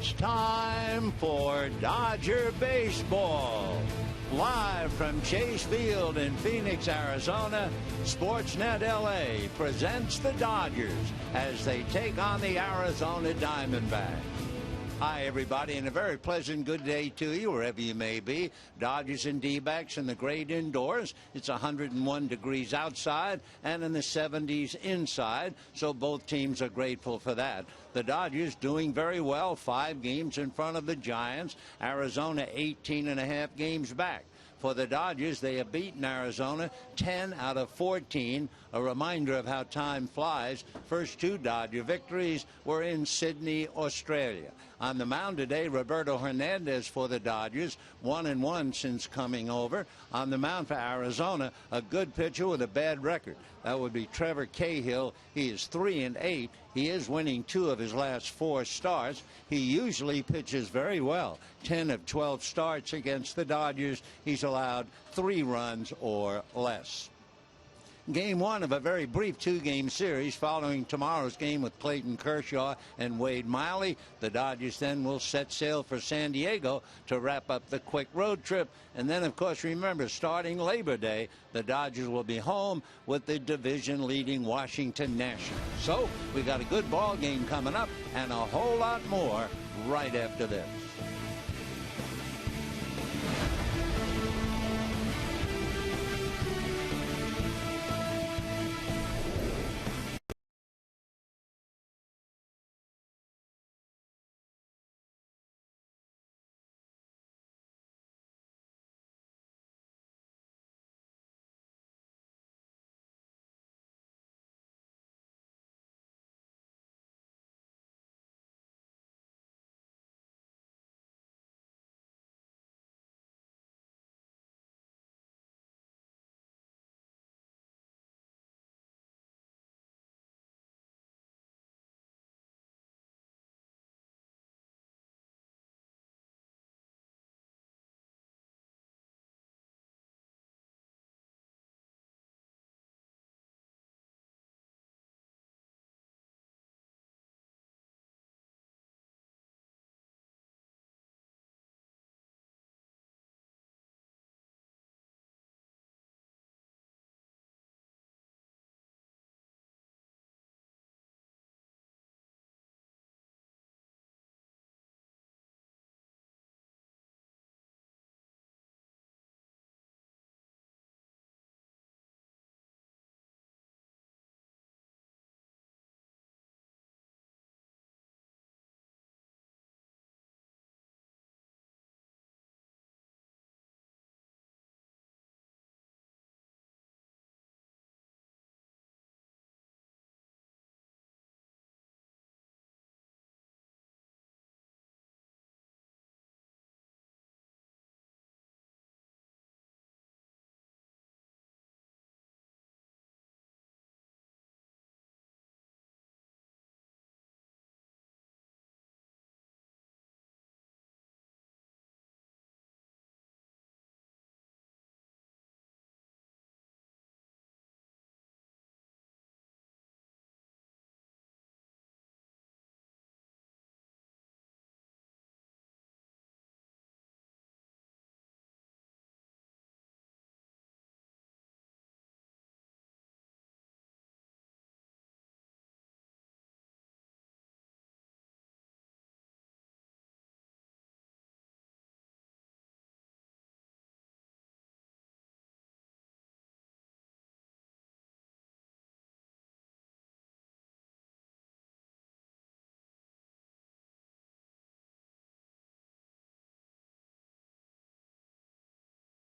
It's time for Dodger Baseball. Live from Chase Field in Phoenix, Arizona, Sportsnet LA presents the Dodgers as they take on the Arizona Diamondbacks. Hi, everybody, and a very pleasant good day to you, wherever you may be. Dodgers and D-backs in the great indoors. It's 101 degrees outside and in the 70s inside, so both teams are grateful for that. The Dodgers doing very well, 5 games in front of the Giants. Arizona 18.5 games back. For the Dodgers, they have beaten Arizona 10 out of 14. A reminder of how time flies. First 2 Dodger victories were in Sydney, Australia. On the mound today, Roberto Hernandez for the Dodgers, 1-1 since coming over. On the mound for Arizona, a good pitcher with a bad record. That would be Trevor Cahill. He is 3-8. He is winning 2 of his last 4 starts. He usually pitches very well. 10 of 12 starts against the Dodgers. He's allowed 3 runs or less. Game 1 of a very brief 2-game series following tomorrow's game with Clayton Kershaw and Wade Miley. The Dodgers then will set sail for San Diego to wrap up the quick road trip. And then, of course, remember, starting Labor Day, the Dodgers will be home with the division-leading Washington Nationals. So we got a good ball game coming up and a whole lot more right after this.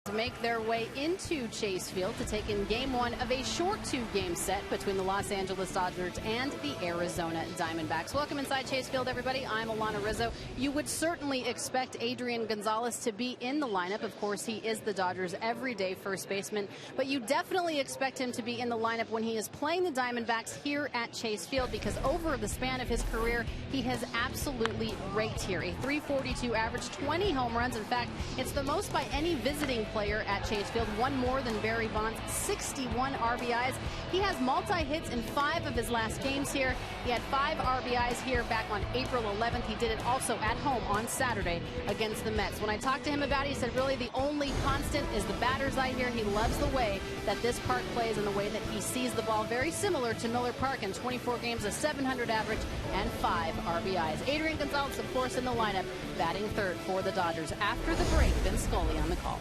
To make their way into Chase Field to take in Game 1 of a short 2-game set between the Los Angeles Dodgers and the Arizona Diamondbacks. Welcome inside Chase Field, everybody. I'm Alana Rizzo. You would certainly expect Adrian Gonzalez to be in the lineup. Of course, he is the Dodgers' everyday first baseman, but you definitely expect him to be in the lineup when he is playing the Diamondbacks here at Chase Field, because over the span of his career, he has absolutely raked here. A .342 average, 20 home runs. In fact, it's the most by any visiting player player at Chase Field, one more than Barry Bonds, 61 RBIs. He has multi-hits in 5 of his last games here. He had 5 RBIs here back on April 11th. He did it also at home on Saturday against the Mets. When I talked to him about it, he said really the only constant is the batter's eye here. He loves the way that this park plays and the way that he sees the ball, very similar to Miller Park. In 24 games, a 700 average and 5 RBIs. Adrian Gonzalez, of course, in the lineup, batting third for the Dodgers. After the break, Vince Scully on the call.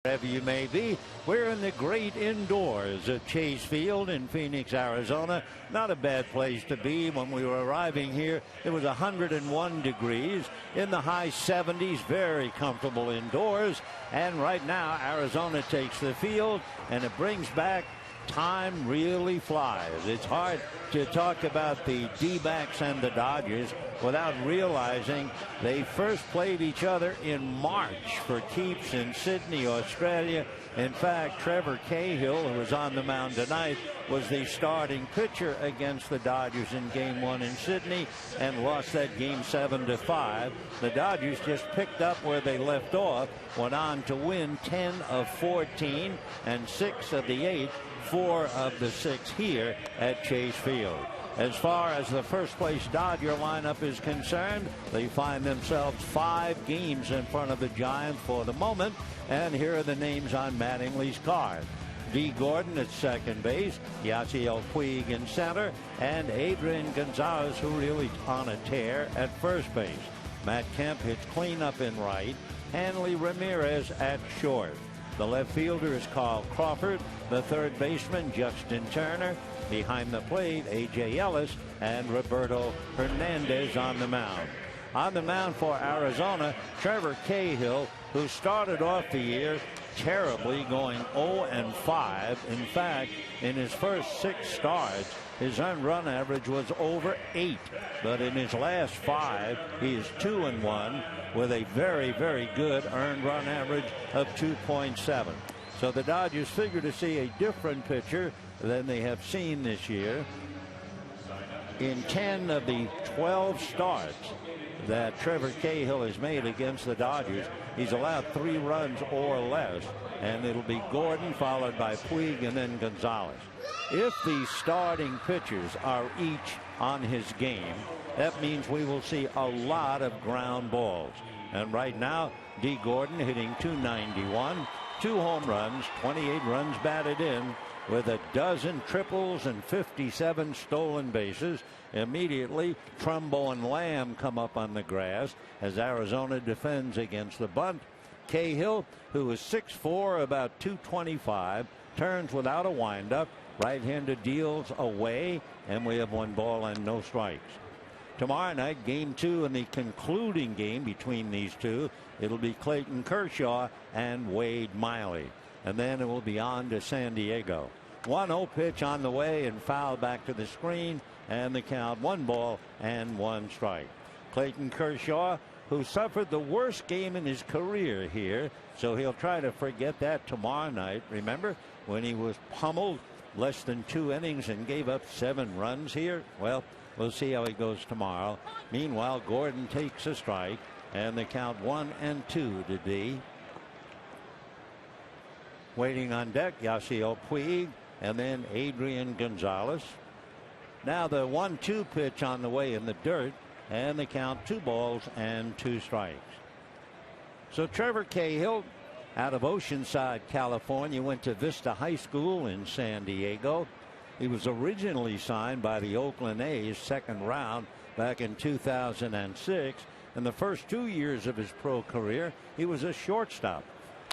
Wherever you may be, we're in the great indoors at Chase Field in Phoenix, Arizona. Not a bad place to be. When we were arriving here, it was 101 degrees in the high 70s, very comfortable indoors. And right now, Arizona takes the field, and it brings back time really flies. It's hard to talk about the D-backs and the Dodgers without realizing they first played each other in March for keeps in Sydney, Australia. In fact, Trevor Cahill, who was on the mound tonight, was the starting pitcher against the Dodgers in Game 1 in Sydney and lost that Game 7-5. The Dodgers just picked up where they left off, went on to win 10 of 14 and 6 of the 8, 4 of the 6 here at Chase Field. As far as the first place Dodger lineup is concerned, they find themselves 5 games in front of the Giants for the moment. And here are the names on Mattingly's card. D. Gordon at second base, Yasiel Puig in center, and Adrian Gonzalez, who really on a tear, at first base. Matt Kemp hits cleanup in right, Hanley Ramirez at short. The left fielder is Carl Crawford, the third baseman Justin Turner, behind the plate A.J. Ellis and Roberto Hernandez on the mound. On the mound for Arizona, Trevor Cahill, who started off the year terribly, going 0-5. In fact, in his first 6 starts, his earned run average was over 8. But in his last 5, he is 2-1 with a very, very good earned run average of 2.7. So the Dodgers figure to see a different pitcher than they have seen this year. In 10 of the 12 starts that Trevor Cahill has made against the Dodgers, he's allowed 3 runs or less, and it'll be Gordon followed by Puig and then Gonzalez. If the starting pitchers are each on his game, that means we will see a lot of ground balls. And right now, D. Gordon hitting .291, 2 home runs, 28 runs batted in, with a dozen triples and 57 stolen bases. Immediately, Trumbo and Lamb come up on the grass as Arizona defends against the bunt. Cahill, who is 6'4", about 225, turns without a windup. Right-hander deals away, and we have 1 ball and no strikes. Tomorrow night, game 2 in the concluding game between these two. It'll be Clayton Kershaw and Wade Miley. And then it will be on to San Diego. 1-0 pitch on the way and foul back to the screen, and the count 1 ball and 1 strike. Clayton Kershaw, who suffered the worst game in his career here, so he'll try to forget that tomorrow night. Remember when he was pummeled less than 2 innings and gave up 7 runs here? Well, we'll see how he goes tomorrow. Meanwhile, Gordon takes a strike, and the count 1-2 to D. Waiting on deck, Yasiel Puig, and then Adrian Gonzalez. Now the 1-2 pitch on the way in the dirt, and the count 2 balls and 2 strikes. So Trevor Cahill, out of Oceanside, California, went to Vista High School in San Diego. He was originally signed by the Oakland A's, 2nd round, back in 2006. In the first 2 years of his pro career, he was a shortstop.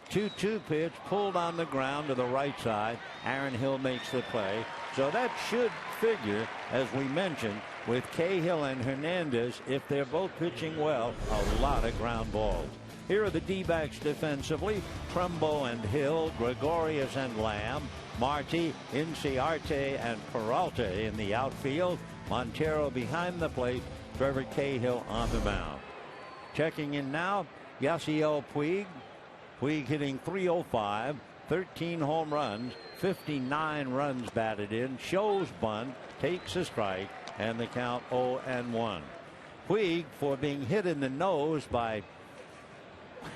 2-2 pitch pulled on the ground to the right side. Aaron Hill makes the play. So that should figure, as we mentioned, with Cahill and Hernandez, if they're both pitching well, a lot of ground balls. Here are the D-backs defensively. Trumbo and Hill, Gregorius and Lamb, Marti, Inciarte and Peralta in the outfield. Montero behind the plate. Trevor Cahill on the mound. Checking in now, Yasiel Puig. Puig hitting .305, 13 home runs, 59 runs batted in, shows bunt, takes a strike, and the count 0-1. Puig, for being hit in the nose by,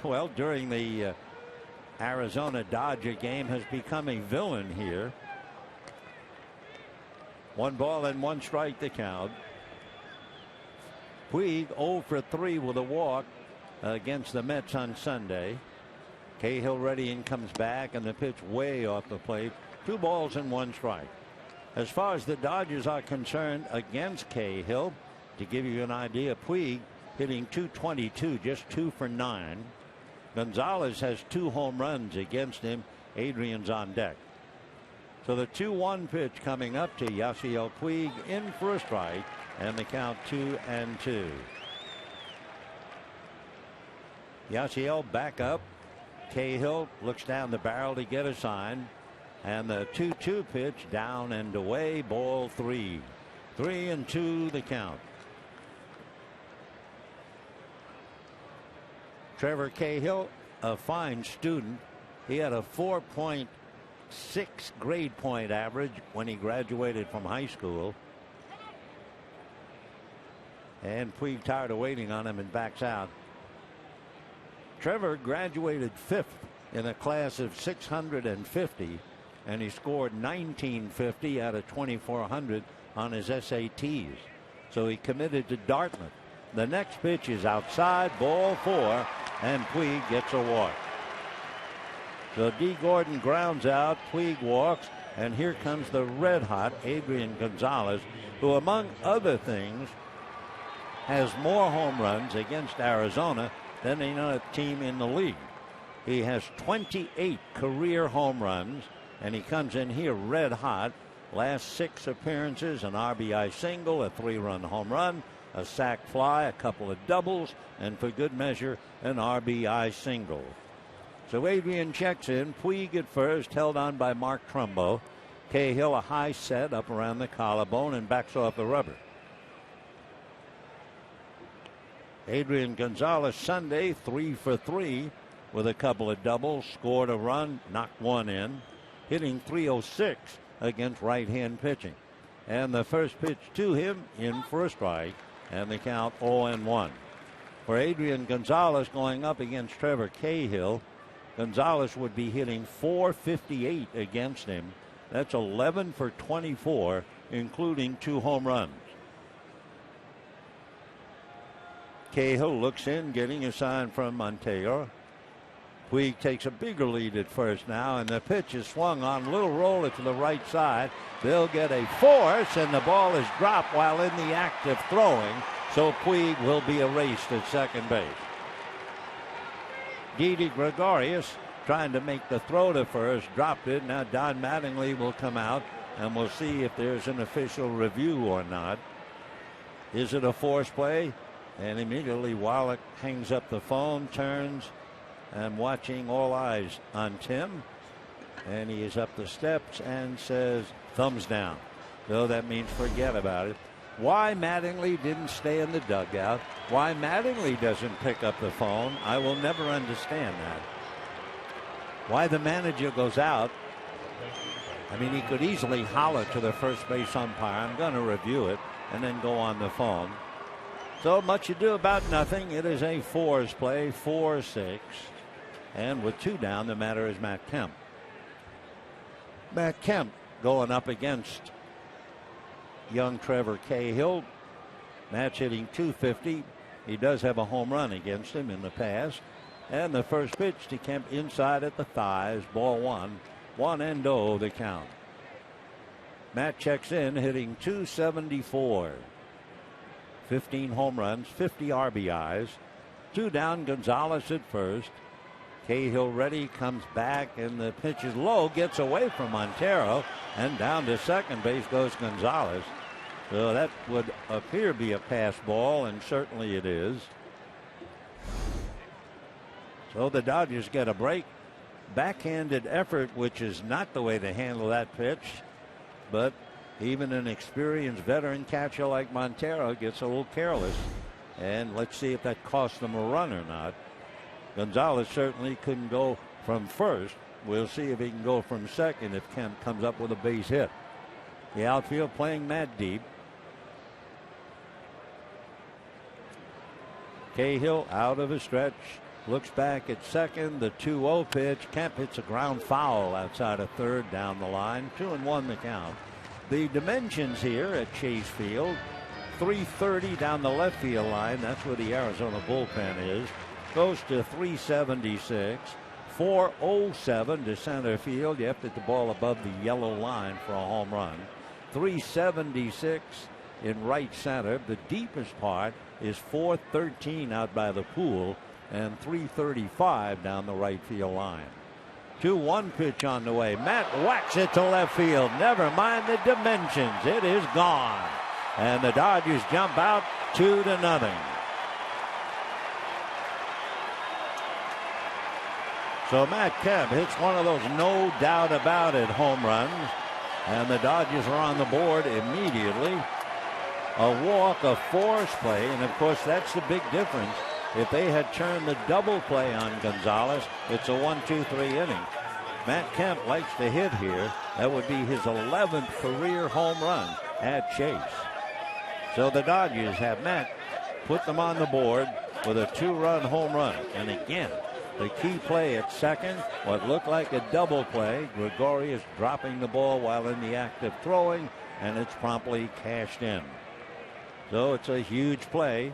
well, during the Arizona Dodger game, has become a villain here. 1 ball and 1 strike the count. Puig 0 for 3 with a walk against the Mets on Sunday. Cahill ready and comes back, and the pitch way off the plate. 2 balls and 1 strike. As far as the Dodgers are concerned against Cahill, to give you an idea, Puig hitting .222, just 2 for 9. Gonzalez has 2 home runs against him. Adrian's on deck. So the 2-1 pitch coming up to Yasiel Puig, in for a strike, and the count 2-2. Yasiel back up. Cahill looks down the barrel to get a sign, and the 2-2 pitch down and away, ball 3. 3-2 the count. Trevor Cahill, a fine student. He had a 4.6 grade point average when he graduated from high school. And Puig tired of waiting on him and backs out. Trevor graduated 5th in a class of 650, and he scored 1950 out of 2,400 on his SATs. So he committed to Dartmouth. The next pitch is outside, ball 4, and Puig gets a walk. So D. Gordon grounds out, Puig walks, and here comes the red-hot Adrian Gonzalez, who, among other things, has more home runs against Arizona than any other team in the league. He has 28 career home runs, and he comes in here red hot. Last 6 appearances, an RBI single, a 3-run home run, a sac fly, a couple of doubles, and for good measure, an RBI single. So Adrian checks in. Puig at first, held on by Mark Trumbo. Cahill a high set up around the collarbone and backs off the rubber. Adrian Gonzalez Sunday 3 for 3 with a couple of doubles, scored a run, knocked 1 in, hitting .306 against right-hand pitching. And the first pitch to him in for a strike, and the count 0-1. For Adrian Gonzalez going up against Trevor Cahill, Gonzalez would be hitting .458 against him. That's 11 for 24, including 2 home runs. Cahill looks in, getting a sign from Montero. Puig takes a bigger lead at first now, and the pitch is swung on, a little roller to the right side. They'll get a force, and the ball is dropped while in the act of throwing, so Puig will be erased at second base. Didi Gregorius trying to make the throw to first, dropped it. Now Don Mattingly will come out, and we'll see if there's an official review or not. Is it a force play? And immediately Wallach hangs up the phone, turns, and watching, all eyes on Tim. And he is up the steps and says, thumbs down. So that means forget about it. Why Mattingly didn't stay in the dugout, why Mattingly doesn't pick up the phone, I will never understand that. Why the manager goes out. I mean, he could easily holler to the first base umpire, I'm going to review it, and then go on the phone. So much ado about nothing. It is a fours play, 4-6. And with 2 down, the matter is Matt Kemp. Matt Kemp going up against young Trevor Cahill. Matt's hitting .250. He does have a home run against him in the past. And the first pitch to Kemp inside at the thighs. Ball 1. 1-0 the count. Matt checks in hitting .274. 15 home runs, 50 RBIs. 2 down, Gonzalez at first. Cahill ready, comes back, and the pitch is low, gets away from Montero, and down to second base goes Gonzalez. So that would appear to be a pass ball, and certainly it is. So the Dodgers get a break. Backhanded effort, which is not the way to handle that pitch, but even an experienced veteran catcher like Montero gets a little careless. And let's see if that costs them a run or not. Gonzalez certainly couldn't go from first. We'll see if he can go from second if Kemp comes up with a base hit. The outfield playing Matt deep. Cahill out of a stretch. Looks back at second. The 2-0 pitch. Kemp hits a ground foul outside of third down the line. 2-1 the count. The dimensions here at Chase Field. 330 down the left field line. That's where the Arizona bullpen is. Goes to 376. 407 to center field. You have to hit the ball above the yellow line for a home run. 376 in right center. The deepest part is 413 out by the pool, and 335 down the right field line. 2-1 pitch on the way. Matt whacks it to left field. Never mind the dimensions. It is gone. And the Dodgers jump out 2-0. So Matt Kemp hits one of those no doubt about it home runs. And the Dodgers are on the board immediately. A walk, a force play, and of course that's the big difference. If they had turned the double play on Gonzalez, it's a 1-2-3 inning. Matt Kemp likes to hit here. That would be his 11th career home run at Chase. So the Dodgers have Matt put them on the board with a 2-run home run. And again, the key play at second, what looked like a double play. Gregorius dropping the ball while in the act of throwing, and it's promptly cashed in. So it's a huge play.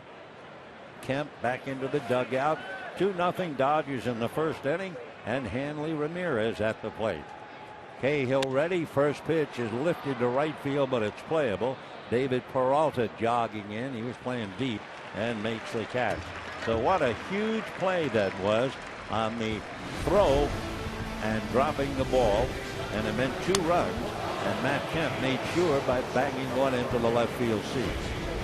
Kemp back into the dugout. 2-0 Dodgers in the first inning, and Hanley Ramirez at the plate. Cahill ready. First pitch is lifted to right field, but it's playable. David Peralta jogging in. He was playing deep and makes the catch. So what a huge play that was on the throw and dropping the ball, and it meant 2 runs, and Matt Kemp made sure by banging one into the left field seat.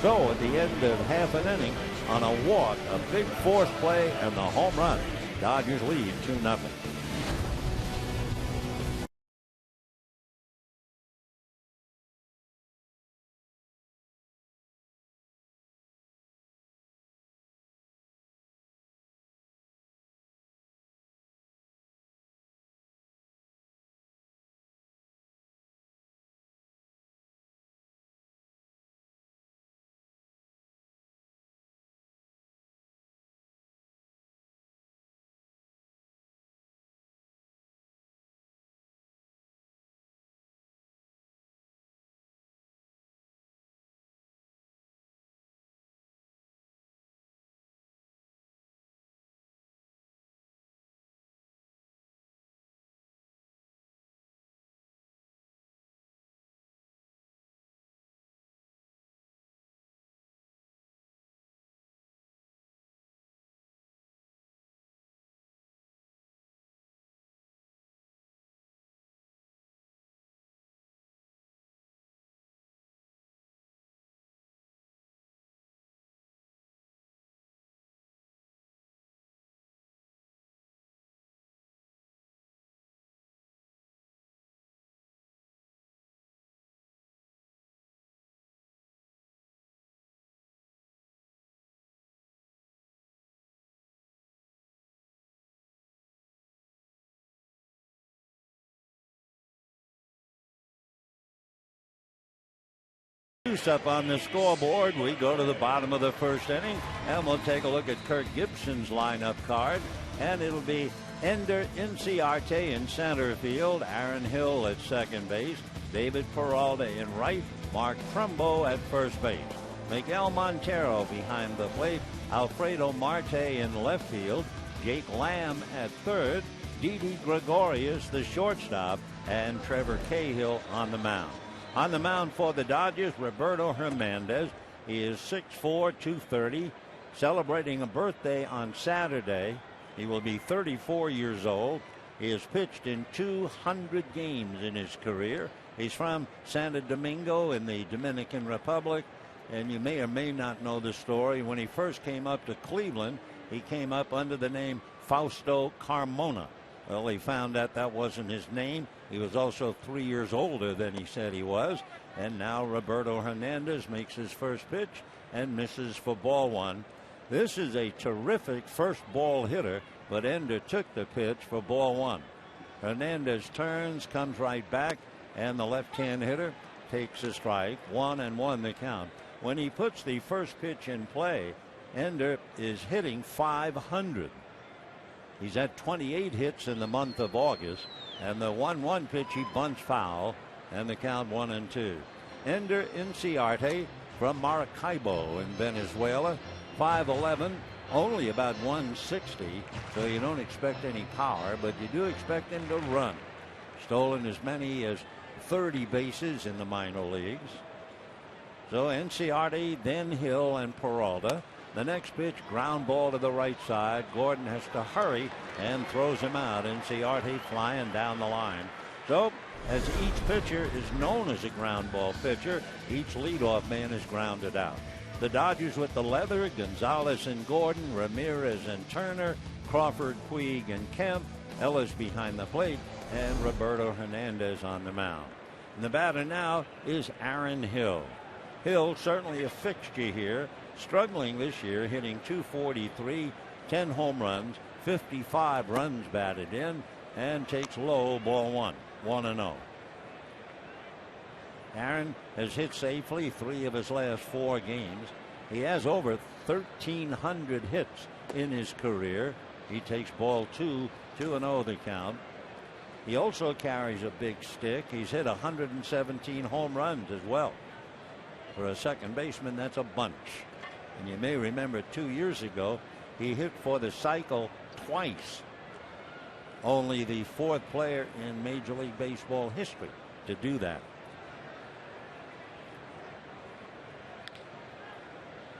So at the end of half an inning, on a walk, a big force play, and the home run, Dodgers lead 2-0. deuce up on the scoreboard. We go to the bottom of the first inning, and we'll take a look at Kirk Gibson's lineup card. And it'll be Ender Inciarte in center field, Aaron Hill at second base, David Peralta in right, Mark Trumbo at first base, Miguel Montero behind the plate, Alfredo Marte in left field, Jake Lamb at third, Didi Gregorius the shortstop, and Trevor Cahill on the mound. On the mound for the Dodgers, Roberto Hernandez. He is 6'4", 230, celebrating a birthday on Saturday. He will be 34 years old. He has pitched in 200 games in his career. He's from Santo Domingo in the Dominican Republic, and you may or may not know the story. When he first came up to Cleveland, he came up under the name Fausto Carmona. Well, he found out that wasn't his name. He was also 3 years older than he said he was. And now Roberto Hernandez makes his first pitch and misses for ball one. This is a terrific first ball hitter, but Ender took the pitch for ball one. Hernandez turns, comes right back, and the left-hand hitter takes a strike. 1-1 the count. When he puts the first pitch in play, Ender is hitting .500. He's had 28 hits in the month of August, and the 1-1 pitch he bunts foul, and the count 1-2. Ender Inciarte from Maracaibo in Venezuela, 5'11", only about 160, so you don't expect any power, but you do expect him to run. Stolen as many as 30 bases in the minor leagues. So Inciarte, then Hill and Peralta. The next pitch, ground ball to the right side. Gordon has to hurry and throws him out. Inciarte flying down the line. So, as each pitcher is known as a ground ball pitcher, each leadoff man is grounded out. The Dodgers with the leather, Gonzalez and Gordon, Ramirez and Turner, Crawford, Puig and Kemp, Ellis behind the plate, and Roberto Hernandez on the mound. And the batter now is Aaron Hill. Hill certainly a fixture here. Struggling this year, hitting .243, 10 home runs, 55 runs batted in, and takes low, ball one, 1-0. Aaron has hit safely 3 of his last 4 games. He has over 1,300 hits in his career. He takes ball 2, 2-0 the count. He also carries a big stick. He's hit 117 home runs as well. For a second baseman, that's a bunch. And you may remember 2 years ago, he hit for the cycle twice. Only the 4th player in Major League Baseball history to do that.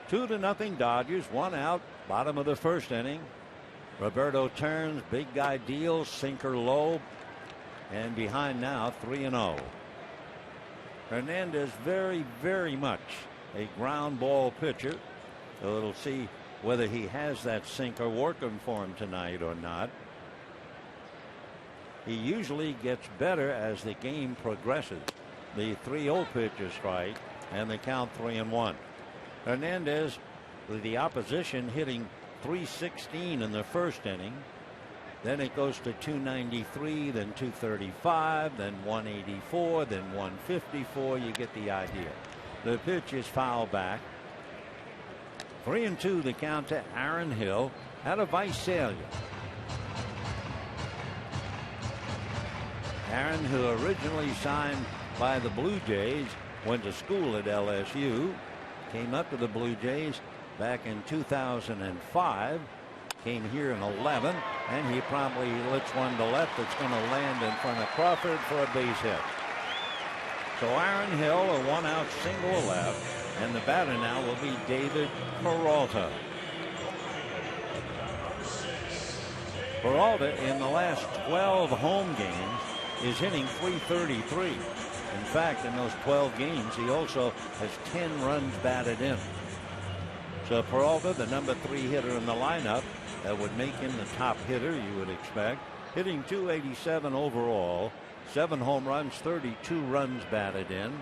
2-0 Dodgers, 1 out, bottom of the first inning. Roberto turns, big guy deals, sinker low, and behind now 3-0. Hernandez very, very much a ground ball pitcher. So it'll see whether he has that sinker working for him tonight or not. He usually gets better as the game progresses. The 3-0 pitch is strike, and the count 3-1. Hernandez, with the opposition hitting .316 in the first inning. Then it goes to .293, then .235, then .184, then .154. You get the idea. The pitch is foul back. 3-2 the count to Aaron Hill out of Visalia. Aaron, who originally signed by the Blue Jays, went to school at LSU, came up to the Blue Jays back in 2005, came here in 11, and he promptly lets one to left that's going to land in front of Crawford for a base hit. So Aaron Hill, a 1-out single left. And the batter now will be David Peralta. Peralta in the last 12 home games is hitting .333. In fact, in those 12 games, he also has 10 runs batted in. So Peralta, the number 3 hitter in the lineup, that would make him the top hitter, you would expect. Hitting .287 overall, 7 home runs, 32 runs batted in.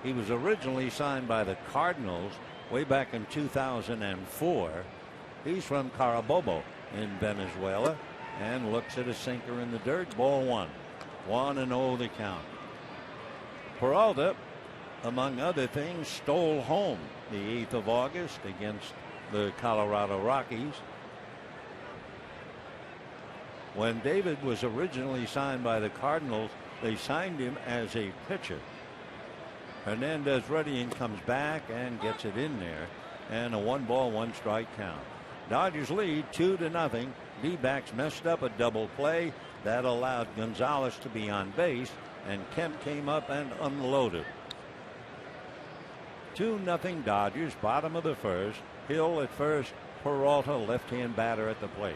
He was originally signed by the Cardinals way back in 2004. He's from Carabobo in Venezuela and looks at a sinker in the dirt. Ball one. 1-0 the count. Peralta among other things, stole home the 8th of August against the Colorado Rockies. When David was originally signed by the Cardinals, they signed him as a pitcher. Hernandez-Redian comes back and gets it in there, and a 1-ball, 1-strike count. Dodgers lead 2-0. D-backs messed up a double play that allowed Gonzalez to be on base, and Kemp came up and unloaded. 2-0 Dodgers, bottom of the first. Hill at first, Peralta, left-hand batter at the plate.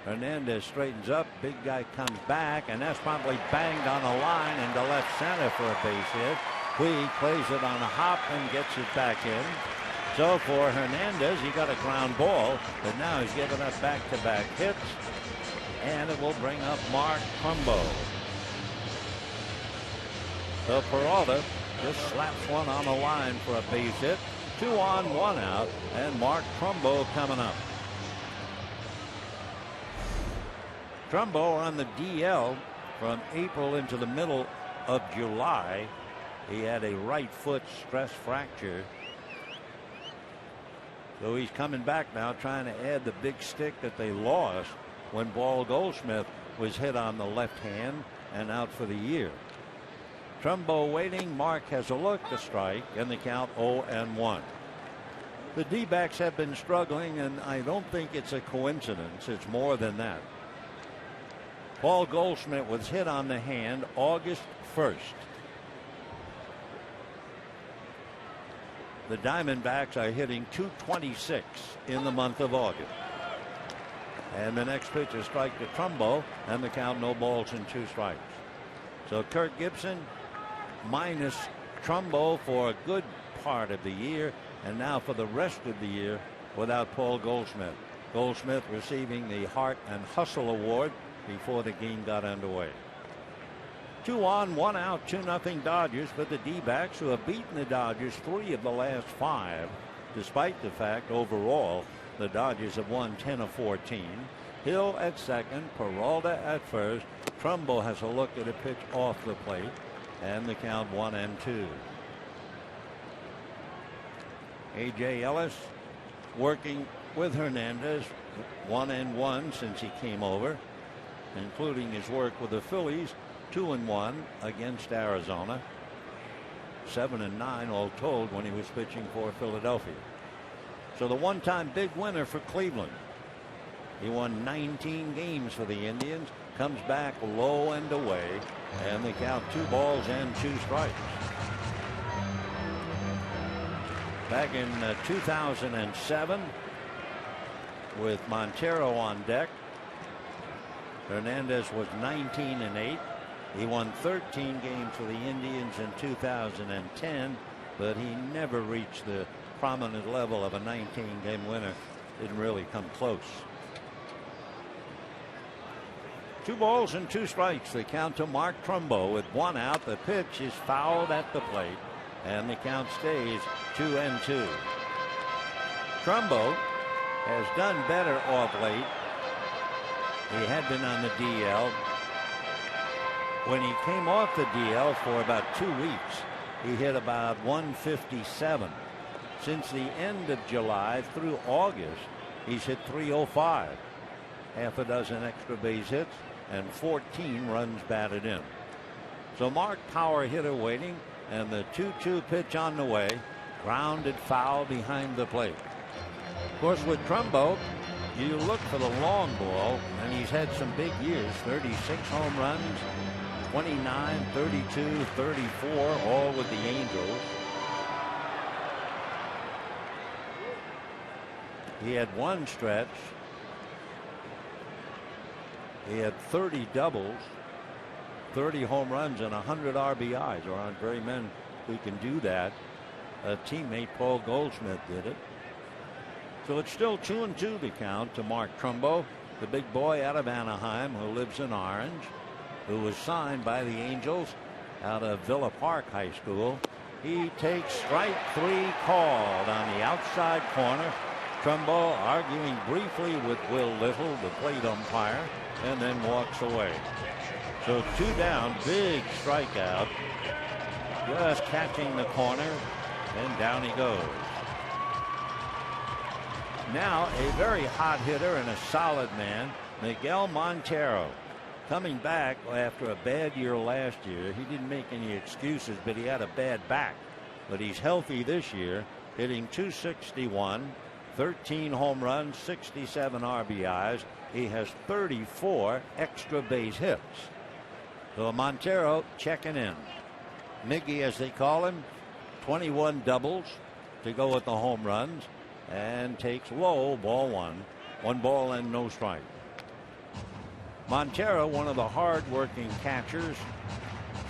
Hernandez straightens up, big guy comes back, and that's probably banged on a line into left center for a base hit. Puig plays it on a hop and gets it back in. So for Hernandez, he got a ground ball, but now he's given up back-to-back hits, and it will bring up Mark Trumbo. So Peralta just slaps one on the line for a base hit. 2 on, 1 out, and Mark Trumbo coming up. Trumbo on the DL from April into the middle of July. He had a right foot stress fracture. So he's coming back now, trying to add the big stick that they lost when Paul Goldschmidt was hit on the left hand and out for the year. Trumbo waiting. Mark has a look, the strike, and the count 0-1. The D-backs have been struggling, and I don't think it's a coincidence. It's more than that. Paul Goldschmidt was hit on the hand August 1st. The Diamondbacks are hitting .226 in the month of August. And the next pitch is strike to Trumbo, and the count 0 balls and 2 strikes. So Kirk Gibson minus Trumbo for a good part of the year, and now for the rest of the year without Paul Goldschmidt. Goldschmidt receiving the Heart and Hustle Award before the game got underway. 2 on, 1 out, 2-0 Dodgers, but the D-backs, who have beaten the Dodgers 3 of the last 5, despite the fact overall the Dodgers have won 10 of 14. Hill at second, Peralta at first. Trumbo has a look at a pitch off the plate, and the count 1-2. A.J. Ellis working with Hernandez, 1-1 since he came over, including his work with the Phillies. 2-1 against Arizona. 7-9 all told when he was pitching for Philadelphia. So the one-time big winner for Cleveland. He won 19 games for the Indians. Comes back low and away, and they count 2 balls and 2 strikes. Back in 2007, with Montero on deck, Hernandez was 19-8. He won 13 games for the Indians in 2010, but he never reached the prominent level of a 19-game winner. Didn't really come close. 2 balls and 2 strikes. The count to Mark Trumbo with 1 out. The pitch is fouled at the plate, and the count stays 2-2. Trumbo has done better off late. He had been on the DL. When he came off the DL for about 2 weeks, he hit about 157. Since the end of July through August, he's hit .305. Half a dozen extra base hits and 14 runs batted in. So Mark, power hitter waiting, and the 2-2 pitch on the way. Grounded foul behind the plate. Of course, with Trumbo, you look for the long ball, and he's had some big years. 36 home runs, 29, 32, 34, all with the Angels. He had one stretch. He had 30 doubles, 30 home runs, and 100 RBIs. There aren't very many who can do that. A teammate, Paul Goldschmidt, did it. So it's still 2-2 the count to Mark Trumbo, the big boy out of Anaheim who lives in Orange, who was signed by the Angels out of Villa Park High School. He takes strike 3 called on the outside corner. Trumbo arguing briefly with Will Little, the plate umpire, and then walks away. So 2 down, big strikeout just catching the corner, and down he goes. Now a very hot hitter and a solid man, Miguel Montero, coming back after a bad year last year. He didn't make any excuses, but he had a bad back. But he's healthy this year, hitting .261, 13 home runs, 67 RBIs. He has 34 extra base hits. So Montero checking in. Miggy, as they call him, 21 doubles to go with the home runs, and takes low, ball one. 1 ball and no strike. Montero, one of the hard-working catchers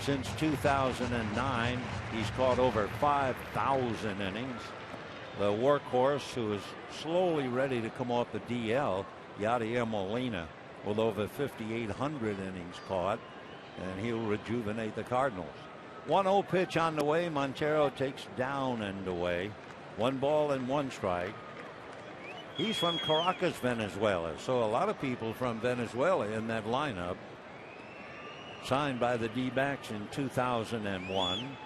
since 2009. He's caught over 5,000 innings. The workhorse, who is slowly ready to come off the DL, Yadier Molina, with over 5,800 innings caught, and he'll rejuvenate the Cardinals. 1-0 pitch on the way. Montero takes down and away. 1 ball and 1 strike. He's from Caracas, Venezuela, so a lot of people from Venezuela in that lineup. Signed by the D-backs in 2001.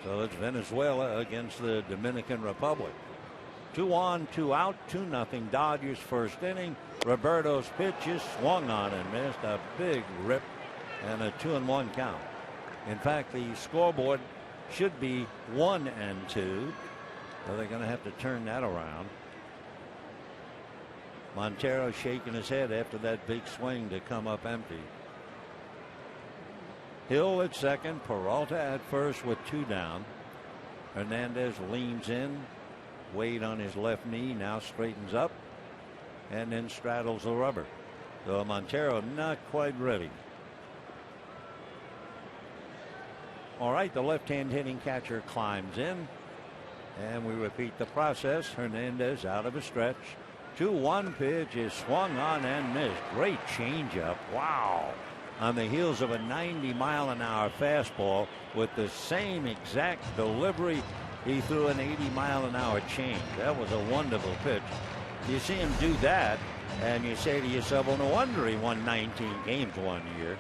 So it's Venezuela against the Dominican Republic. 2 on, 2 out, 2-0 Dodgers first inning. Roberto's pitch is swung on and missed. A big rip and a 2-1 count. In fact, the scoreboard should be 1-2. So they're going to have to turn that around. Montero shaking his head after that big swing to come up empty. Hill at second, Peralta at first with 2 down. Hernandez leans in. Wade on his left knee, now straightens up and then straddles the rubber. So Montero not quite ready. All right, the left-hand hitting catcher climbs in, and we repeat the process. Hernandez out of a stretch. 2-1 pitch is swung on and missed. Great changeup. Wow. On the heels of a 90-mile-an-hour fastball with the same exact delivery, he threw an 80-mile-an-hour change. That was a wonderful pitch. You see him do that, and you say to yourself, well, no wonder he won 19 games one year.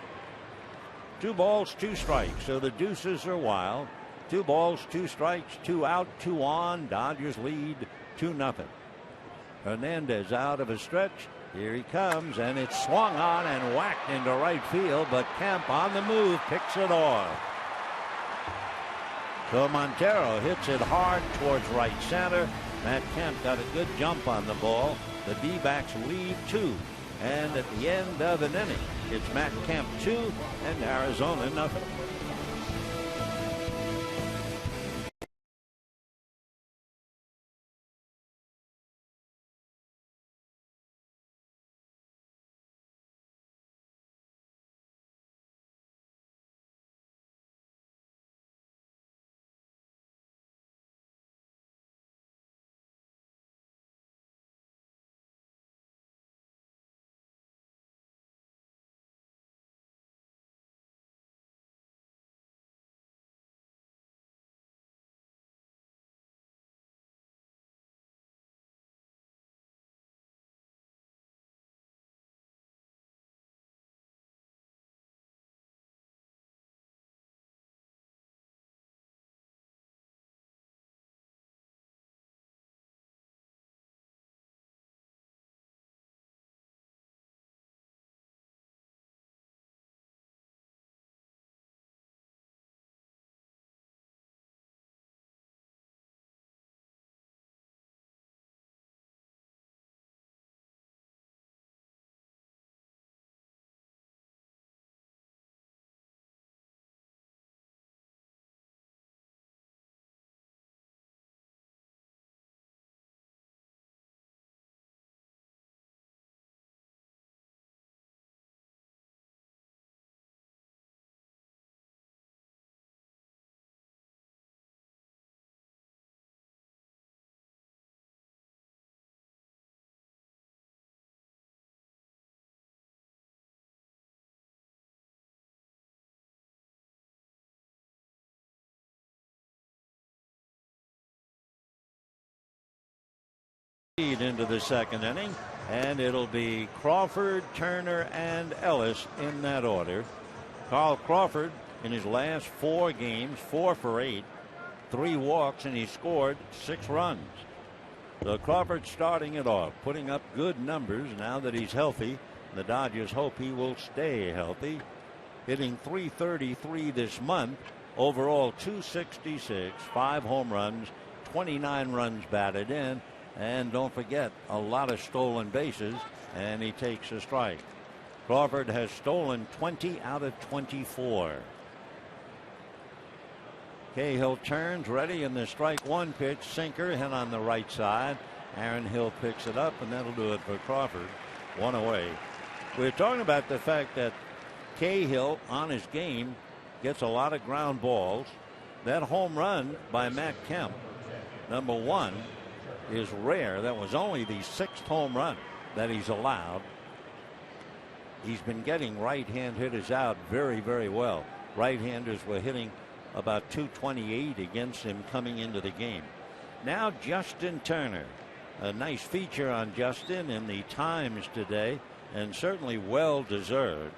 2 balls, 2 strikes. So the deuces are wild. 2 balls, 2 strikes, 2 out, 2 on. Dodgers lead 2-0. Hernandez out of a stretch. Here he comes, and it's swung on and whacked into right field, but Kemp on the move picks it off. So Montero hits it hard towards right center. Matt Kemp got a good jump on the ball. The D-backs lead 2. And at the end of an inning, it's Matt Kemp 2 and Arizona nothing. Into the second inning, and it'll be Crawford, Turner, and Ellis in that order. Carl Crawford in his last 4 games, 4 for 8, 3 walks, and he scored 6 runs. So Crawford starting it off, putting up good numbers now that he's healthy. The Dodgers hope he will stay healthy. Hitting .333 this month. Overall .266, 5 home runs, 29 runs batted in, and don't forget a lot of stolen bases, and he takes a strike. Crawford has stolen 20 out of 24. Cahill turns, ready, and the strike one pitch, sinker, hit on the right side. Aaron Hill picks it up, and that'll do it for Crawford. 1 away. We're talking about the fact that Cahill on his game gets a lot of ground balls. That home run by Matt Kemp, number 1, is rare. That was only the 6th home run that he's allowed. He's been getting right-hand hitters out very, very well. Right-handers were hitting about .228 against him coming into the game. Now Justin Turner. A nice feature on Justin in the Times today, and certainly well deserved.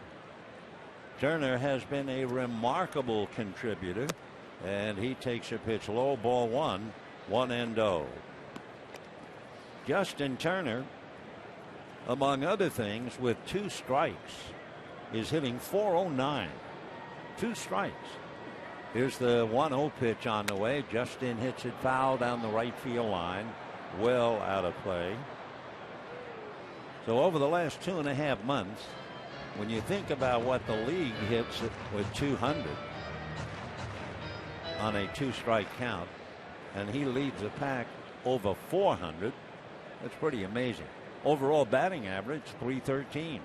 Turner has been a remarkable contributor, and he takes a pitch low, ball 1, 1-0. Justin Turner, among other things, with 2 strikes, is hitting .409. 2 strikes. Here's the 1-0 pitch on the way. Justin hits it foul down the right field line. Well out of play. So over the last 2.5 months, when you think about what the league hits with 200 on a 2-strike count, and he leads the pack over 400, that's pretty amazing. Overall batting average .313.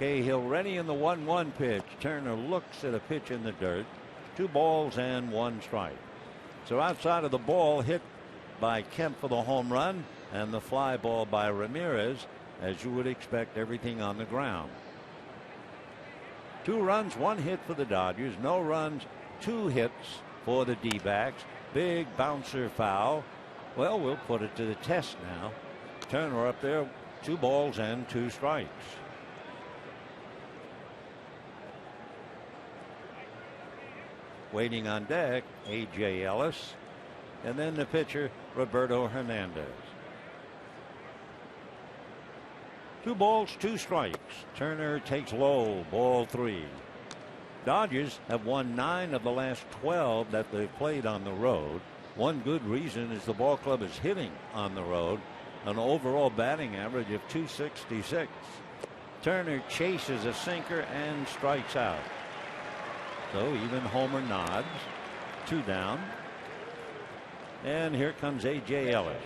Cahill ready in the 1-1 pitch. Turner looks at a pitch in the dirt. 2 balls and 1 strike. So outside of the ball hit by Kemp for the home run and the fly ball by Ramirez, as you would expect, everything on the ground. 2 runs, 1 hit for the Dodgers. No runs, 2 hits for the D-backs. Big bouncer foul. Well, we'll put it to the test now. Turner up there, 2 balls and 2 strikes. Waiting on deck, A.J. Ellis, and then the pitcher, Roberto Hernandez. 2 balls, 2 strikes. Turner takes low, ball 3. Dodgers have won 9 of the last 12 that they've played on the road. One good reason is the ball club is hitting on the road, an overall batting average of .266. Turner chases a sinker and strikes out. So even Homer nods. 2 down. And here comes A.J. Ellis.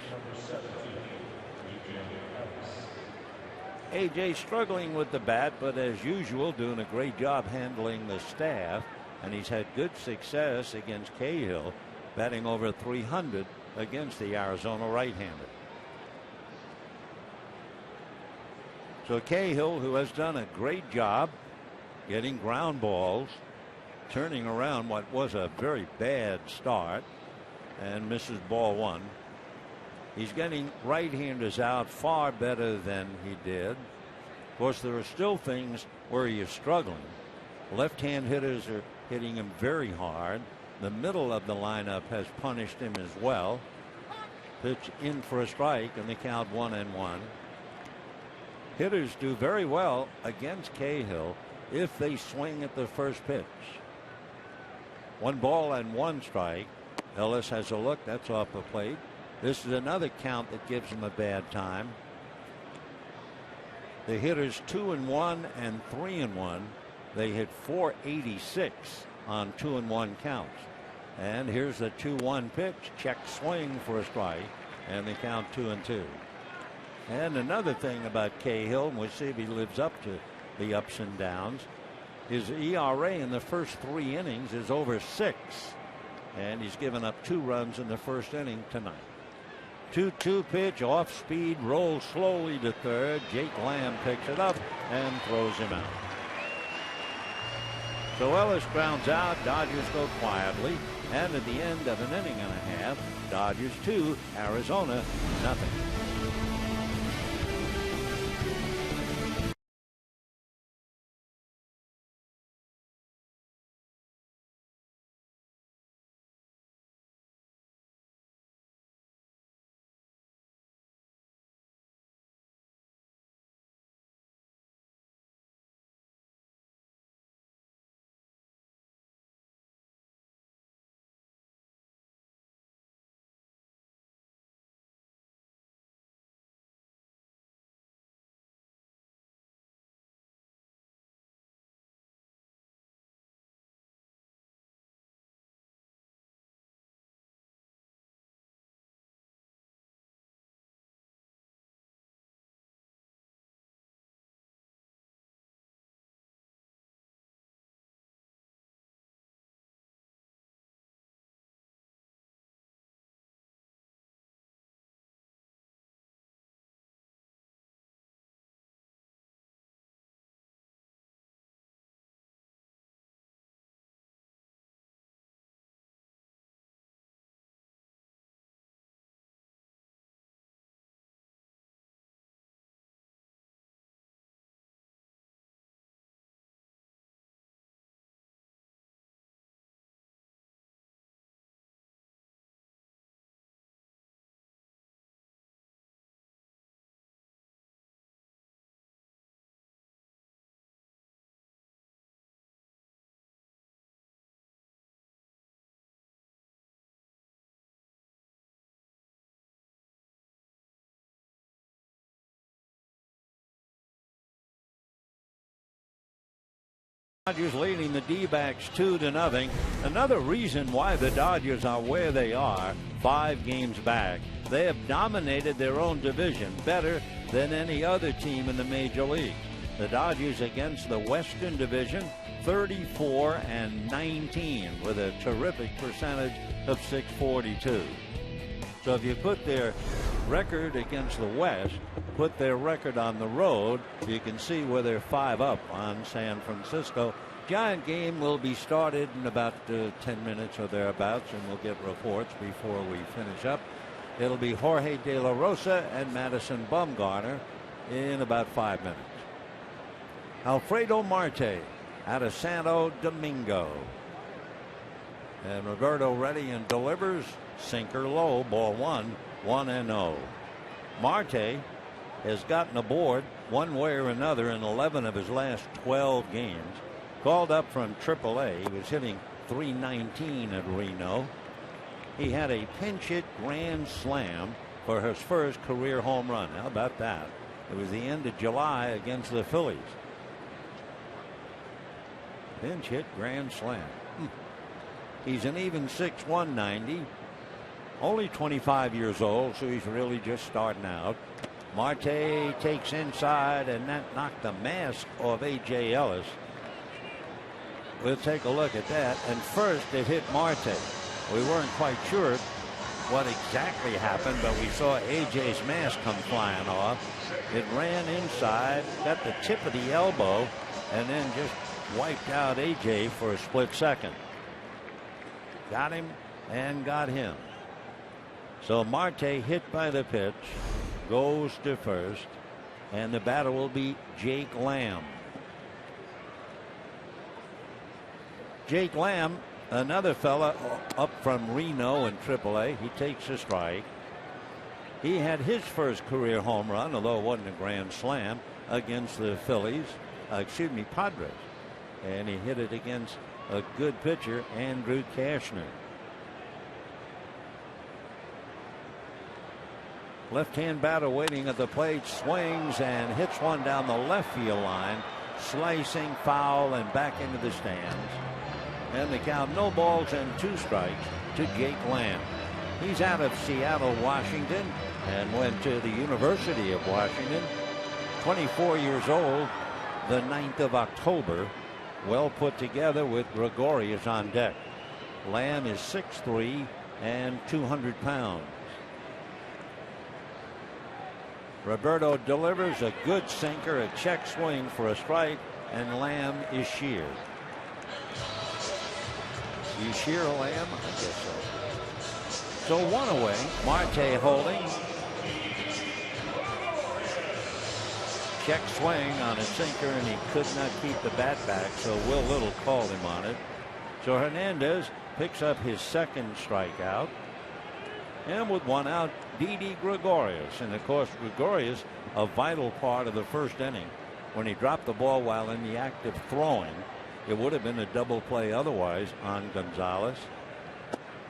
A.J. struggling with the bat, but as usual doing a great job handling the staff, and he's had good success against Cahill, batting over .300 against the Arizona right-hander. So Cahill, who has done a great job getting ground balls, turning around what was a very bad start, and misses ball 1. He's getting right-handers out far better than he did. Of course, there are still things where he is struggling. Left-hand hitters are hitting him very hard. The middle of the lineup has punished him as well. Pitch in for a strike, and the count 1-1. Hitters do very well against Cahill if they swing at the first pitch. 1 ball and 1 strike. Ellis has a look. That's off the plate. This is another count that gives him a bad time. The hitters 2-1 and 3-1. They hit .486 on 2-1 counts. And here's the 2-1 pitch. Check swing for a strike, and they count 2-2. And another thing about Cahill, and we'll see if he lives up to the ups and downs, his ERA in the first 3 innings is over 6, and he's given up 2 runs in the first inning tonight. 2-2 pitch, off speed, rolls slowly to third. Jake Lamb picks it up and throws him out. So Ellis grounds out. Dodgers go quietly, and at the end of an inning and a half, Dodgers 2, Arizona 0. Dodgers leading the D-backs 2-0. Another reason why the Dodgers are where they are, 5 games back. They have dominated their own division better than any other team in the major league. The Dodgers against the Western Division, 34-19 with a terrific percentage of .642. So if you put their record against the West, put their record on the road, you can see where they're 5 up on San Francisco. Giant game will be started in about 10 minutes or thereabouts, and we'll get reports before we finish up. It'll be Jorge De La Rosa and Madison Bumgarner in about 5 minutes. Alfredo Marte out of Santo Domingo. And Roberto ready and delivers. Sinker low, ball 1, 1-0. Marte has gotten aboard one way or another in 11 of his last 12 games. Called up from AAA. He was hitting .319 at Reno. He had a pinch hit grand slam for his first career home run. How about that? It was the end of July against the Phillies. Pinch hit grand slam. He's an even 6'1", 190. Only 25 years old, so he's really just starting out. Marte takes inside, and that knocked the mask off A.J. Ellis. We'll take a look at that. And first, it hit Marte. We weren't quite sure what exactly happened, but we saw A.J.'s mask come flying off. It ran inside, got the tip of the elbow, and then just wiped out A.J. for a split second. Got him and got him. So Marte, hit by the pitch, goes to first, and the batter will be Jake Lamb. Jake Lamb, another fella up from Reno in AAA. He takes a strike. He had his first career home run, although it wasn't a grand slam, against the Padres. And he hit it against a good pitcher, Andrew Cashner. Left-hand batter waiting at the plate, swings and hits one down the left field line, slicing foul and back into the stands. And the count, no balls and 2 strikes to Jake Lamb. He's out of Seattle, Washington, and went to the University of Washington. 24 years old, the 9th of October. Well put together with Gregorius on deck. Lamb is 6'3" and 200 pounds. Roberto delivers a good sinker, a check swing for a strike, and Lamb is sheared. You shear Lamb? I guess so. So 1 away. Marte holding. Check swing on a sinker, and he could not keep the bat back, so Will Little called him on it. So Hernandez picks up his second strikeout. And with 1 out, Didi Gregorius. And of course, Gregorius, a vital part of the first inning. When he dropped the ball while in the act of throwing, it would have been a double play otherwise on Gonzalez.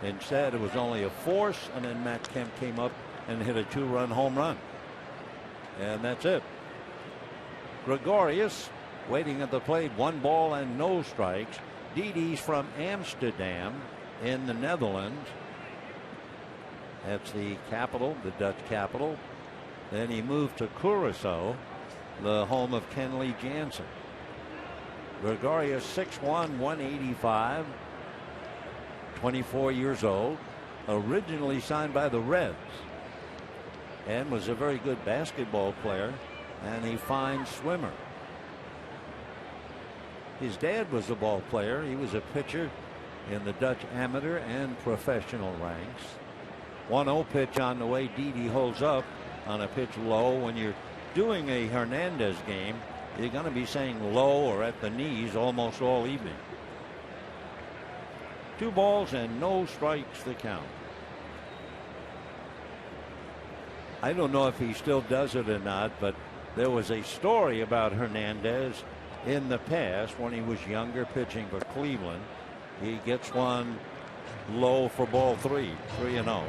Instead, it was only a force, and then Matt Kemp came up and hit a 2-run home run. And that's it. Gregorius waiting at the plate, 1 ball and no strikes. Didi's from Amsterdam in the Netherlands. That's the capital, the Dutch capital. Then he moved to Curaçao, the home of Kenley Jansen. Gregorius, 6'1", 185, 24 years old, originally signed by the Reds, and was a very good basketball player and a fine swimmer. His dad was a ball player. He was a pitcher in the Dutch amateur and professional ranks. 1-0 pitch on the way. Didi holds up on a pitch low. When you're doing a Hernandez game, you're going to be saying low or at the knees almost all evening. 2 balls and no strikes the count. I don't know if he still does it or not, but there was a story about Hernandez in the past when he was younger pitching for Cleveland. He gets one low for ball 3, 3-0.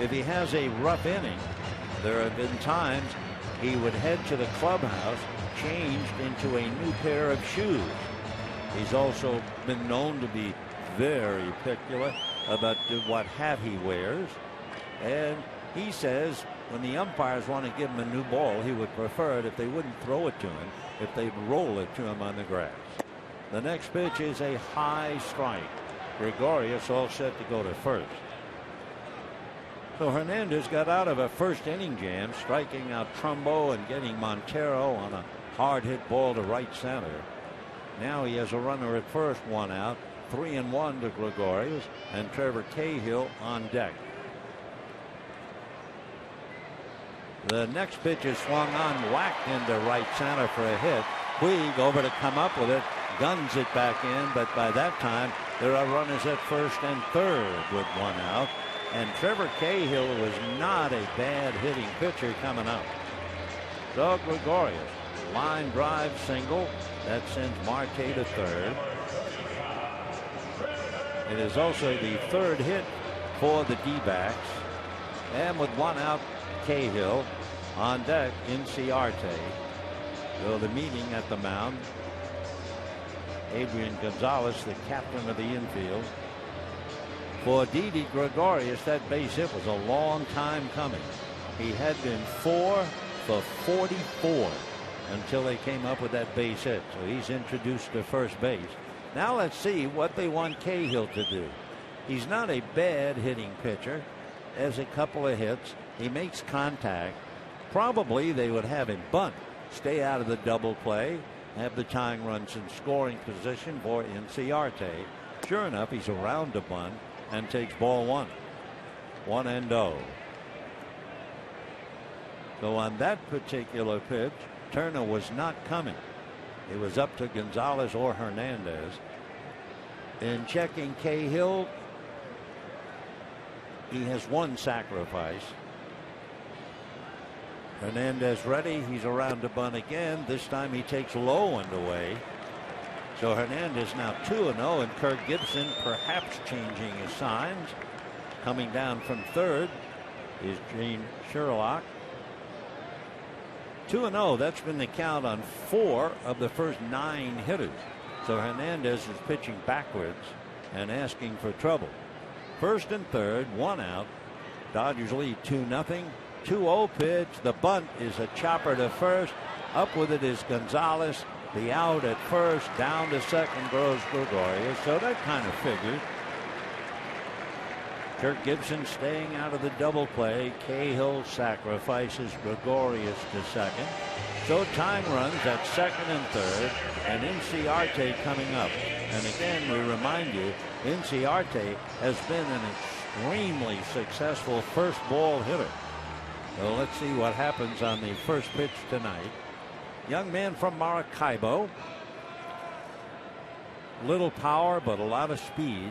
If he has a rough inning, there have been times he would head to the clubhouse changed into a new pair of shoes. He's also been known to be very particular about what hat he wears. And he says when the umpires want to give him a new ball, he would prefer it if they wouldn't throw it to him, if they'd roll it to him on the grass. The next pitch is a high strike. Gregorius all set to go to first. So Hernandez got out of a first inning jam, striking out Trumbo and getting Montero on a hard hit ball to right center. Now he has a runner at first, 1 out, 3-1 to Gregorius, and Trevor Cahill on deck. The next pitch is swung on, whacked into right center for a hit. Puig over to come up with it, guns it back in, but by that time there are runners at first and third with 1 out. And Trevor Cahill was not a bad hitting pitcher coming up. So Gregorius, line drive single, that sends Marte to third. It is also the third hit for the D-backs. And with 1 out, Cahill on deck, Inciarte. So the meeting at the mound. Adrian Gonzalez, the captain of the infield. For Didi Gregorius, that base hit was a long time coming. He had been 4 for 44 until they came up with that base hit. So he's introduced to first base. Now let's see what they want Cahill to do. He's not a bad hitting pitcher. Has a couple of hits. He makes contact. Probably they would have him bunt, stay out of the double play, have the tying runs in scoring position for Inciarte. Sure enough, he's around to bunt and takes ball 1. 1-0. So on that particular pitch, Turner was not coming. It was up to Gonzalez or Hernandez. In checking Cahill, he has 1 sacrifice. Hernandez ready. He's around to bunt again. This time he takes low and away. So Hernandez now 2-0, and Kirk Gibson perhaps changing his signs. Coming down from third is Gene Sherlock. 2-0. That's been the count on 4 of the first 9 hitters. So Hernandez is pitching backwards and asking for trouble. First and third, 1 out. Dodgers lead 2-0. 2-0 pitch. The bunt is a chopper to first. Up with it is Gonzalez. The out at first, down to second goes Gregorius. So that kind of figures. Kirk Gibson staying out of the double play. Cahill sacrifices Gregorius to second. So tying runs at second and third, and Inciarte coming up. And again, we remind you, Inciarte has been an extremely successful first ball hitter. So let's see what happens on the first pitch tonight. Young man from Maracaibo. Little power, but a lot of speed.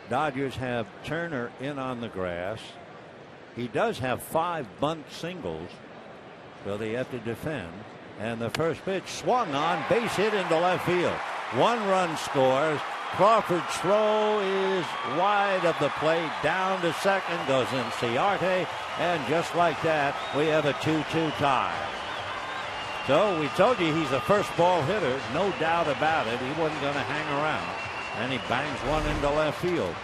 Dodgers have Turner in on the grass. He does have 5 bunt singles, so they have to defend. And the first pitch swung on, base hit into left field. 1 run scores. Crawford's throw is wide of the plate. Down to second goes Inciarte, and just like that, we have a 2-2 tie. So we told you he's a first ball hitter, no doubt about it. He wasn't going to hang around, and he bangs one into left field.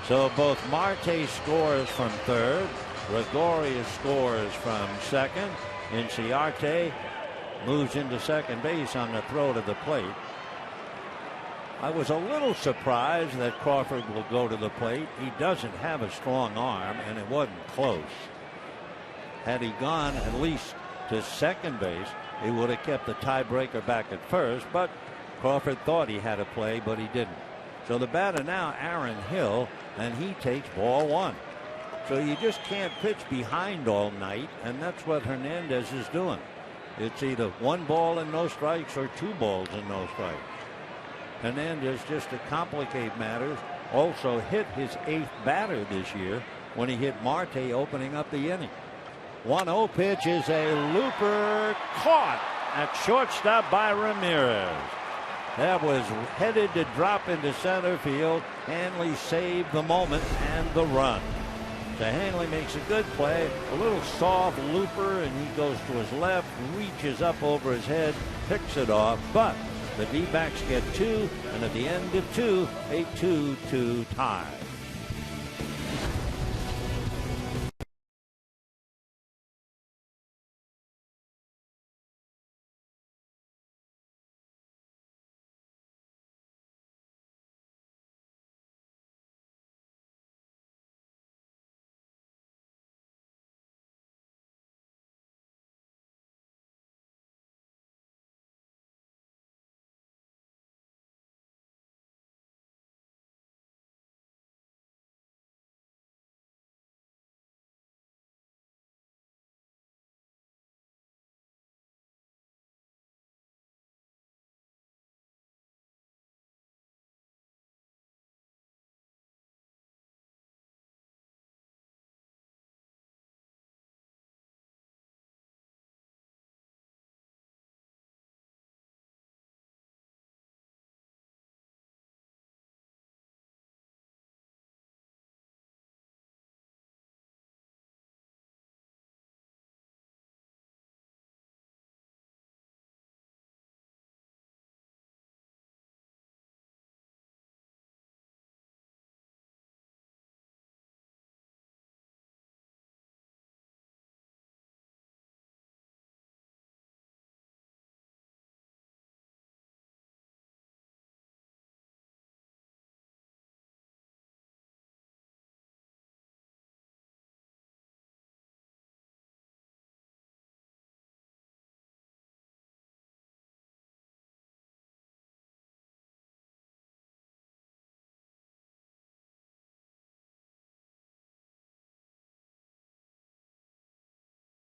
So both Marte scores from third, Gregorius scores from second. Inciarte moves into second base on the throw to the plate. I was a little surprised that Crawford will go to the plate. He doesn't have a strong arm, and it wasn't close. Had he gone at least to second base, he would have kept the tiebreaker back at first, but Crawford thought he had a play, but he didn't. So the batter now, Aaron Hill, and he takes ball 1. So you just can't pitch behind all night, and that's what Hernandez is doing. It's either 1 ball and no strikes or 2 balls and no strikes. Hernandez, just to complicate matters, also hit his 8th batter this year when he hit Marte opening up the inning. 1-0 pitch is a looper, caught at shortstop by Ramirez. That was headed to drop into center field. Hanley saved the moment and the run. So Hanley makes a good play, a little soft looper, and he goes to his left, reaches up over his head, picks it off, but the D-backs get 2, and at the end of 2, a 2-2 tie.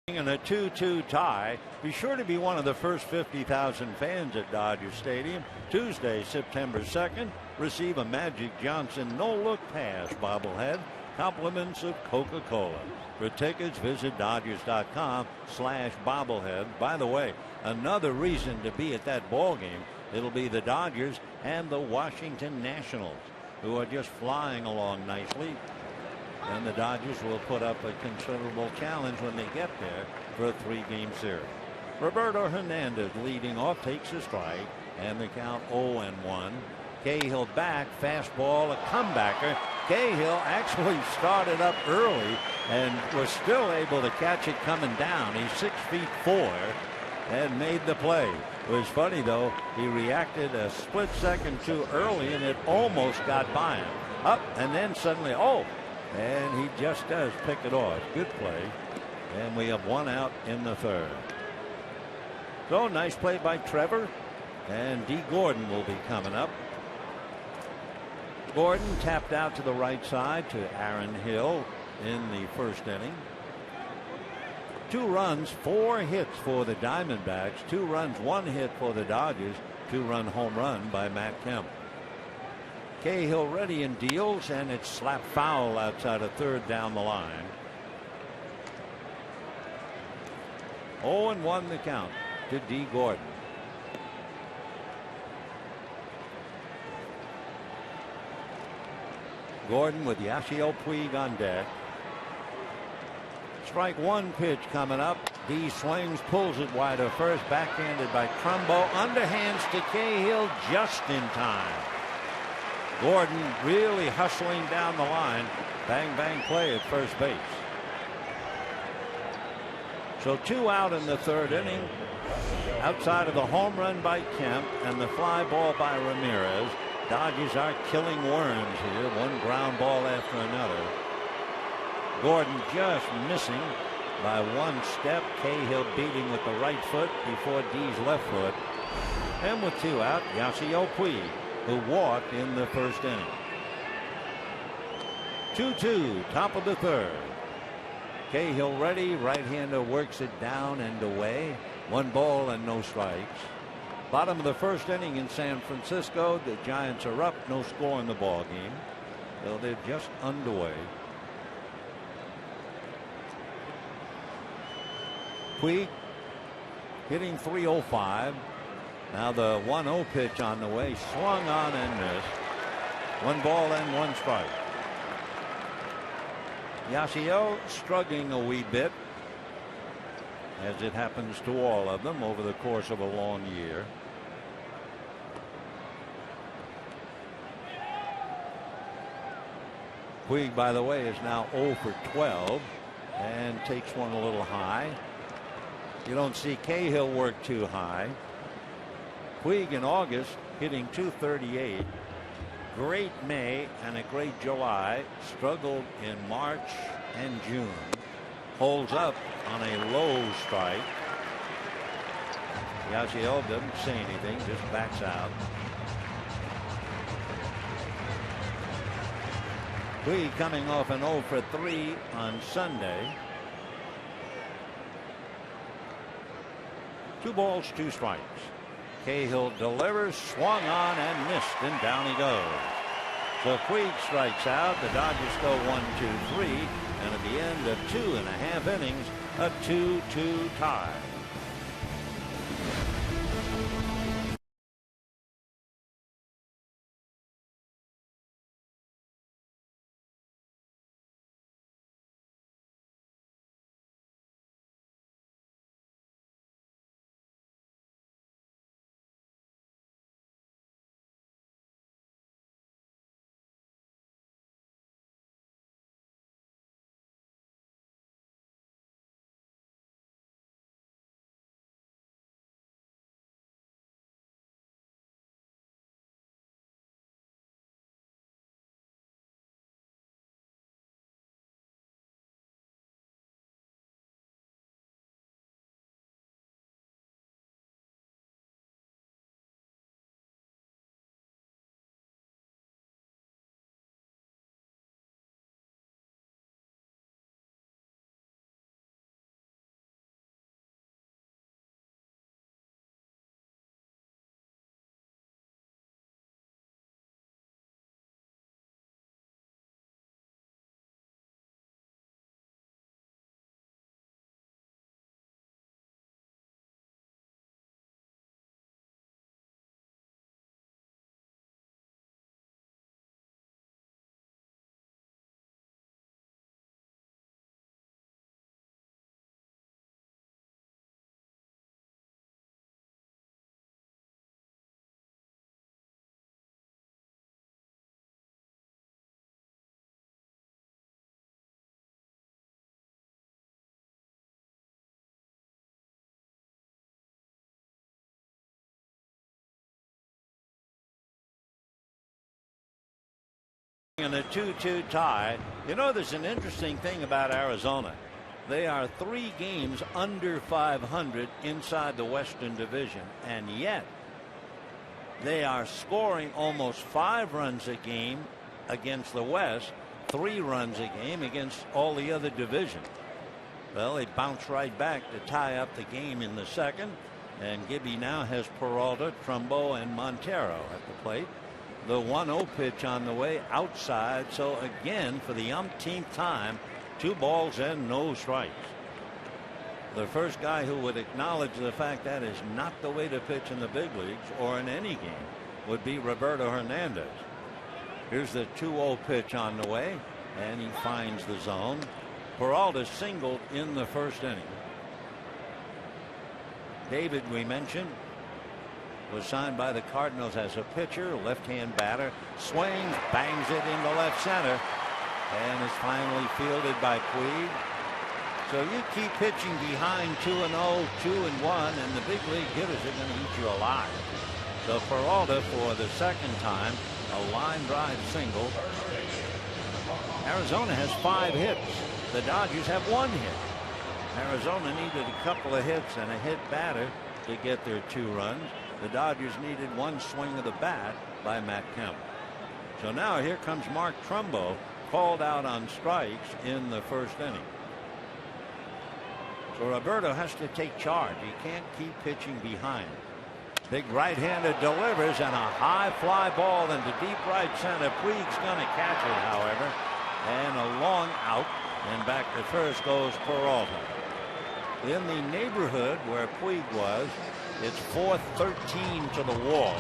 In a 2-2 tie, be sure to be one of the first 50,000 fans at Dodger Stadium Tuesday, September 2nd. Receive a Magic Johnson no-look pass bobblehead, compliments of Coca-Cola. For tickets, visit Dodgers.com/bobblehead. By the way, another reason to be at that ball game, it'll be the Dodgers and the Washington Nationals, who are just flying along nicely. And the Dodgers will put up a considerable challenge when they get there for a 3-game series. Roberto Hernandez leading off, takes a strike, and the count 0-1. Cahill back, fastball, a comebacker. Cahill actually started up early and was still able to catch it coming down. He's 6'4" and made the play. It was funny though, he reacted a split second too early and it almost got by him. Up and then suddenly, and he just does pick it off. Good play. And we have 1 out in the 3rd. So nice play by Trevor. And D. Gordon will be coming up. Gordon tapped out to the right side to Aaron Hill in the 1st inning. 2 runs, 4 hits for the Diamondbacks. 2 runs, 1 hit for the Dodgers. 2-run home run by Matt Kemp. Cahill ready and deals, and it's slapped foul outside of 3rd down the line. 0-1 the count to D. Gordon. Gordon with Yasiel Puig on deck. Strike 1 pitch coming up. D swings, pulls it wide to first, backhanded by Trumbo. Underhands to Cahill just in time. Gordon really hustling down the line. Bang, bang play at first base. So 2 out in the 3rd inning. Outside of the home run by Kemp and the fly ball by Ramirez, Dodgers are killing worms here. 1 ground ball after another. Gordon just missing by 1 step. Cahill beating with the right foot before D's left foot. And with 2 out, Yasiel Puig, who walked in the 1st inning. 2-2, top of the 3rd. Cahill ready, right-hander works it down and away. 1 ball and no strikes. Bottom of the 1st inning in San Francisco. The Giants are up, no score in the ball game. So they're just underway. Puig hitting .305. Now the 1-0 pitch on the way, swung on and missed. 1 ball and 1 strike. Yasiel struggling a wee bit, as it happens to all of them over the course of a long year. Puig, by the way, is now 0 for 12 and takes one a little high. You don't see Cahill work too high. Puig in August hitting .238. Great May and a great July. Struggled in March and June. Holds up on a low strike. Yasiel doesn't say anything, just backs out. Puig coming off an 0 for 3 on Sunday. 2 balls, 2 strikes. Cahill delivers, swung on and missed, and down he goes. So Puig strikes out. The Dodgers go 1-2-3, and at the end of 2.5 innings, a 2-2 tie. In a 2-2 tie. You know, there's an interesting thing about Arizona. They are 3 games under 500 inside the Western Division, and yet they are scoring almost 5 runs a game against the West, 3 runs a game against all the other divisions. Well, they bounce right back to tie up the game in the second, and Gibby now has Peralta, Trumbo, and Montero at the plate. The 1-0 pitch on the way outside. So again, for the umpteenth time, 2 balls and no strikes. The first guy who would acknowledge the fact that is not the way to pitch in the big leagues or in any game would be Roberto Hernandez. Here's the 2-0 pitch on the way, and he finds the zone. Peralta singled in the first inning. David, we mentioned, was signed by the Cardinals as a pitcher, left-hand batter, swings, bangs it into left center, and is finally fielded by Puig. So you keep pitching behind 2-0, 2-1, and the big league hitters are going to eat you alive. So Peralta, for the second time, a line drive single. Arizona has 5 hits. The Dodgers have 1 hit. Arizona needed a couple of hits and a hit batter to get their 2 runs. The Dodgers needed 1 swing of the bat by Matt Kemp. So now here comes Mark Trumbo, called out on strikes in the first inning. So Roberto has to take charge. He can't keep pitching behind. Big right-handed delivers, and a high fly ball into deep right center. Puig's going to catch it, however, and a long out, and back to first goes Peralta. In the neighborhood where Puig was, it's 413 to the wall,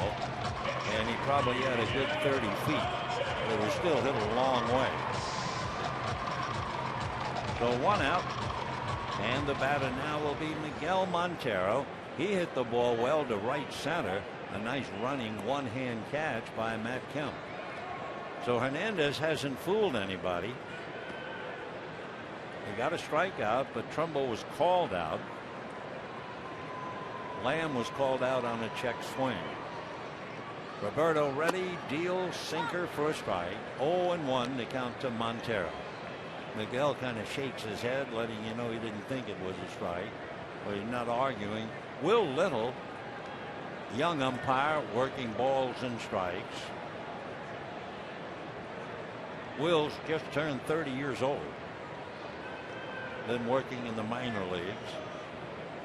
and he probably had a good 30 feet, but it was still hit a long way. So 1 out. And the batter now will be Miguel Montero. He hit the ball well to right center. A nice running one-hand catch by Matt Kemp. So Hernandez hasn't fooled anybody. He got a strikeout, but Trumbo was called out. Lamb was called out on a check swing. Roberto ready, deals, sinker for a strike. 0-1 to count to Montero. Miguel kind of shakes his head, letting you know he didn't think it was a strike, but he's not arguing. Will Little, young umpire, working balls and strikes. Will's just turned 30 years old. Been working in the minor leagues.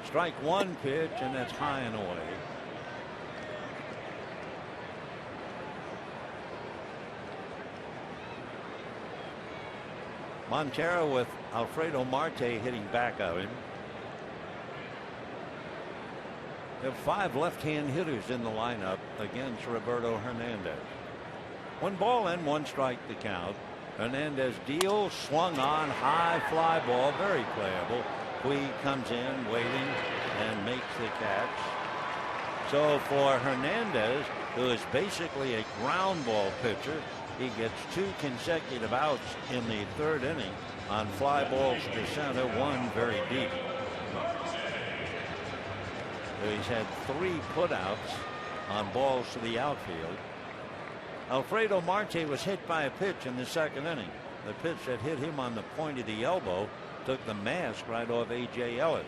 Strike 1 pitch, and that's high and away. Montero with Alfredo Marte hitting back of him. There are 5 left-hand hitters in the lineup against Roberto Hernandez. 1 ball and 1 strike to count. Hernandez deals, swung on, high fly ball, very playable. Puig comes in, waiting, and makes the catch. So for Hernandez, who is basically a ground ball pitcher, he gets 2 consecutive outs in the 3rd inning on fly balls to center, 1 very deep. So he's had 3 putouts on balls to the outfield. Alfredo Marte was hit by a pitch in the 2nd inning. The pitch that hit him on the point of the elbow took the mask right off A.J. Ellis.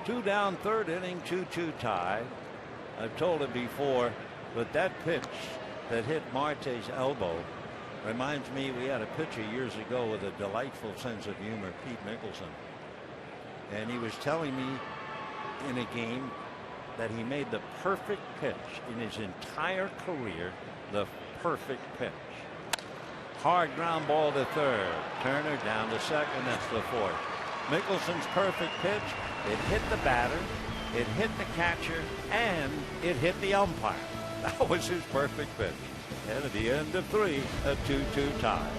Two down, 3rd inning, 2-2 tie. I've told it before, but that pitch that hit Marte's elbow reminds me, we had a pitcher years ago with a delightful sense of humor, Pete Mickelson. And he was telling me in a game that he made the perfect pitch in his entire career, the perfect pitch. Hard ground ball to 3rd. Turner down to 2nd. That's the 4th. Mickelson's perfect pitch. It hit the batter. It hit the catcher, and it hit the umpire. That was his perfect pitch. And at the end of 3, a 2-2 tie.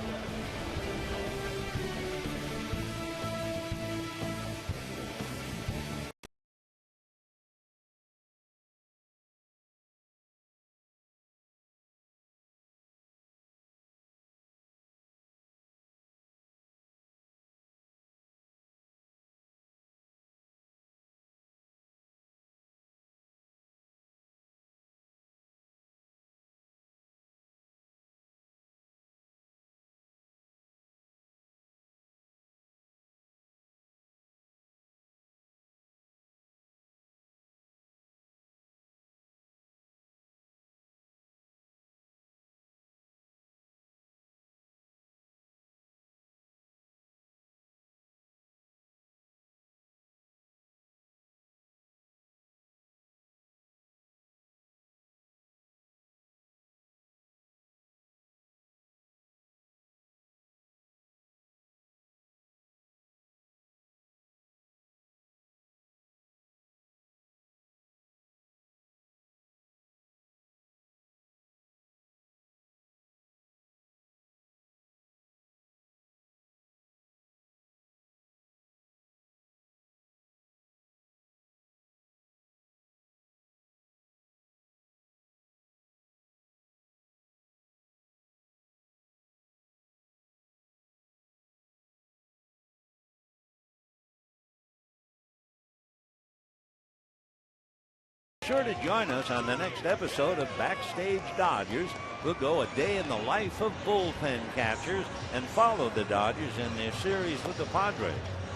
Sure to join us on the next episode of Backstage Dodgers. We'll go a day in the life of bullpen catchers and follow the Dodgers in their series with the Padres.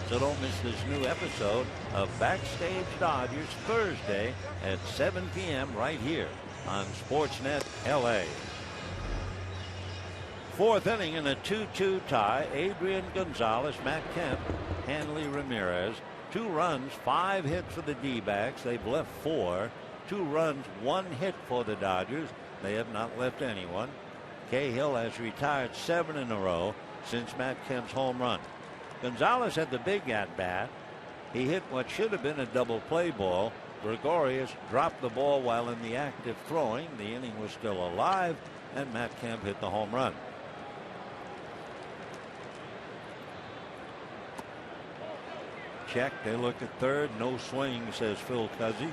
So don't miss this new episode of Backstage Dodgers Thursday at 7 p.m. right here on Sportsnet LA. 4th inning in a 2-2 tie. Adrian Gonzalez, Matt Kemp, Hanley Ramirez. 2 runs, 5 hits for the D-backs. They've left 4. 2 runs, 1 hit for the Dodgers. They have not left anyone. Cahill has retired 7 in a row since Matt Kemp's home run. Gonzalez had the big at-bat. He hit what should have been a double play ball. Gregorius dropped the ball while in the act of throwing. The inning was still alive, and Matt Kemp hit the home run. Check. They look at third. No swing, says Phil Cuzzy.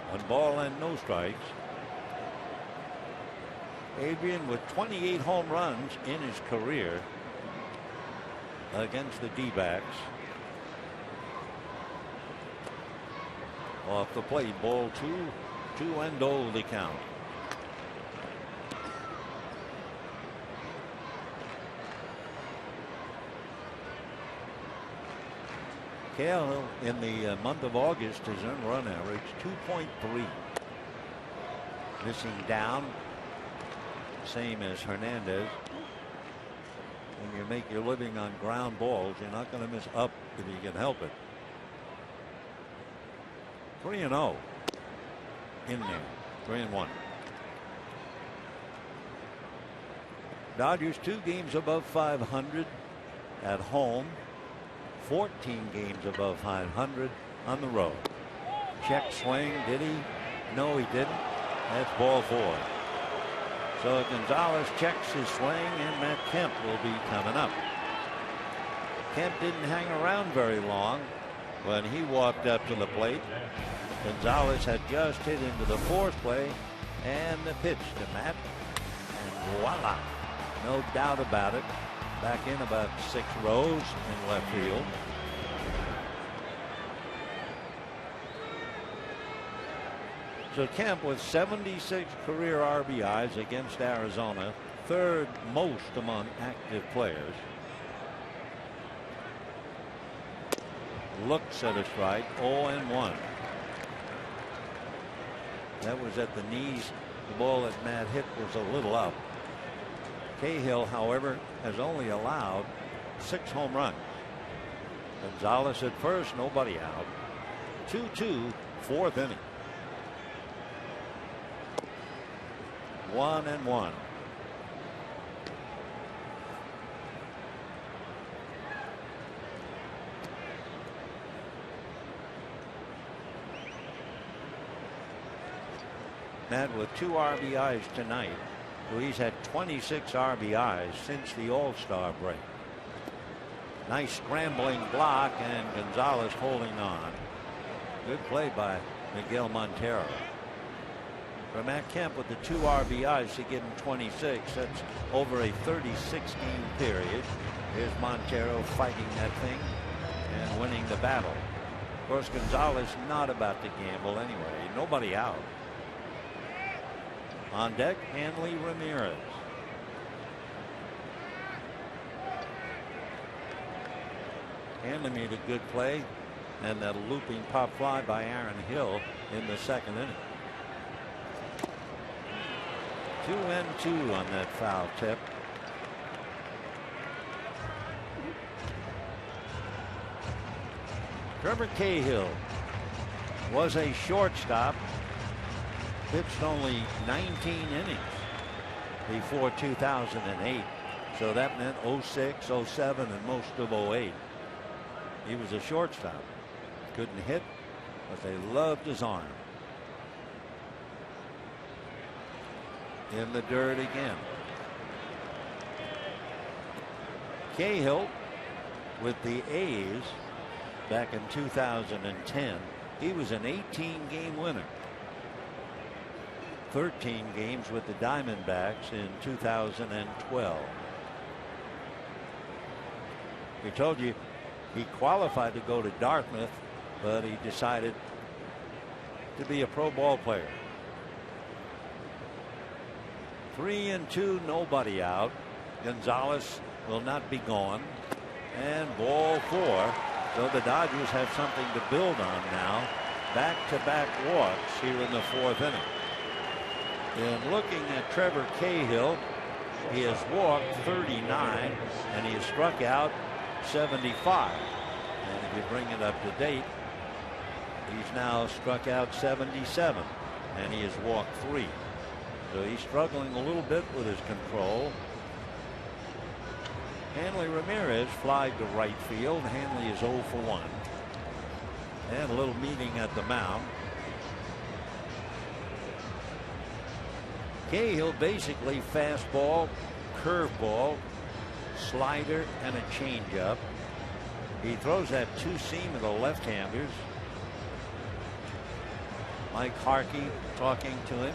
1 ball and no strikes. Adrian with 28 home runs in his career against the D-backs. Off the plate, ball 2, 2-0 the count. Cahill in the month of August, his earned run average 2.3. Missing down, same as Hernandez. When you make your living on ground balls, you're not going to miss up if you can help it. 3-0 in there. 3-1. Dodgers 2 games above 500 at home. 14 games above 500 on the road. Check swing. Did he? No, he didn't. That's ball 4. So Gonzalez checks his swing, and Matt Kemp will be coming up. Kemp didn't hang around very long when he walked up to the plate. Gonzalez had just hit into the fourth play, and the pitch to Matt, and voila, no doubt about it. Back in about 6 rows in left field. So Kemp with 76 career RBIs against Arizona, 3rd most among active players. Looks at a strike, 0-1. That was at the knees. The ball that Matt hit was a little up. Cahill, however, has only allowed 6 home runs. Gonzalez at first, nobody out. 2-2, 4th inning. 1-1. Matt with 2 RBIs tonight. So he's had 26 RBIs since the All-Star break. Nice scrambling block, and Gonzalez holding on. Good play by Miguel Montero. For Matt Kemp with the 2 RBIs to give him 26, that's over a 36-game period. Here's Montero fighting that thing and winning the battle. Of course, Gonzalez not about to gamble anyway. Nobody out. On deck, Hanley Ramirez. Hanley made a good play, and that looping pop fly by Aaron Hill in the 2nd inning. 2-2 on that foul tip. Trevor Cahill was a shortstop. Pitched only 19 innings before 2008. So that meant 06, 07, and most of 08. He was a shortstop. Couldn't hit, but they loved his arm. In the dirt again. Cahill with the A's back in 2010. He was an 18-game winner. 13 games with the Diamondbacks in 2012. We told you he qualified to go to Dartmouth, but he decided to be a pro ball player. 3-2, nobody out. Gonzalez will not be gone, and ball 4. So the Dodgers have something to build on now. Back-to-back walks here in the 4th inning. In looking at Trevor Cahill, he has walked 39 and he has struck out 75. And if you bring it up to date, he's now struck out 77 and he has walked 3. So he's struggling a little bit with his control. Hanley Ramirez flied to right field. Hanley is 0 for 1. And a little meeting at the mound. Cahill basically fastball, curveball, slider, and a changeup. He throws that two-seam at the left-handers. Mike Harkey talking to him.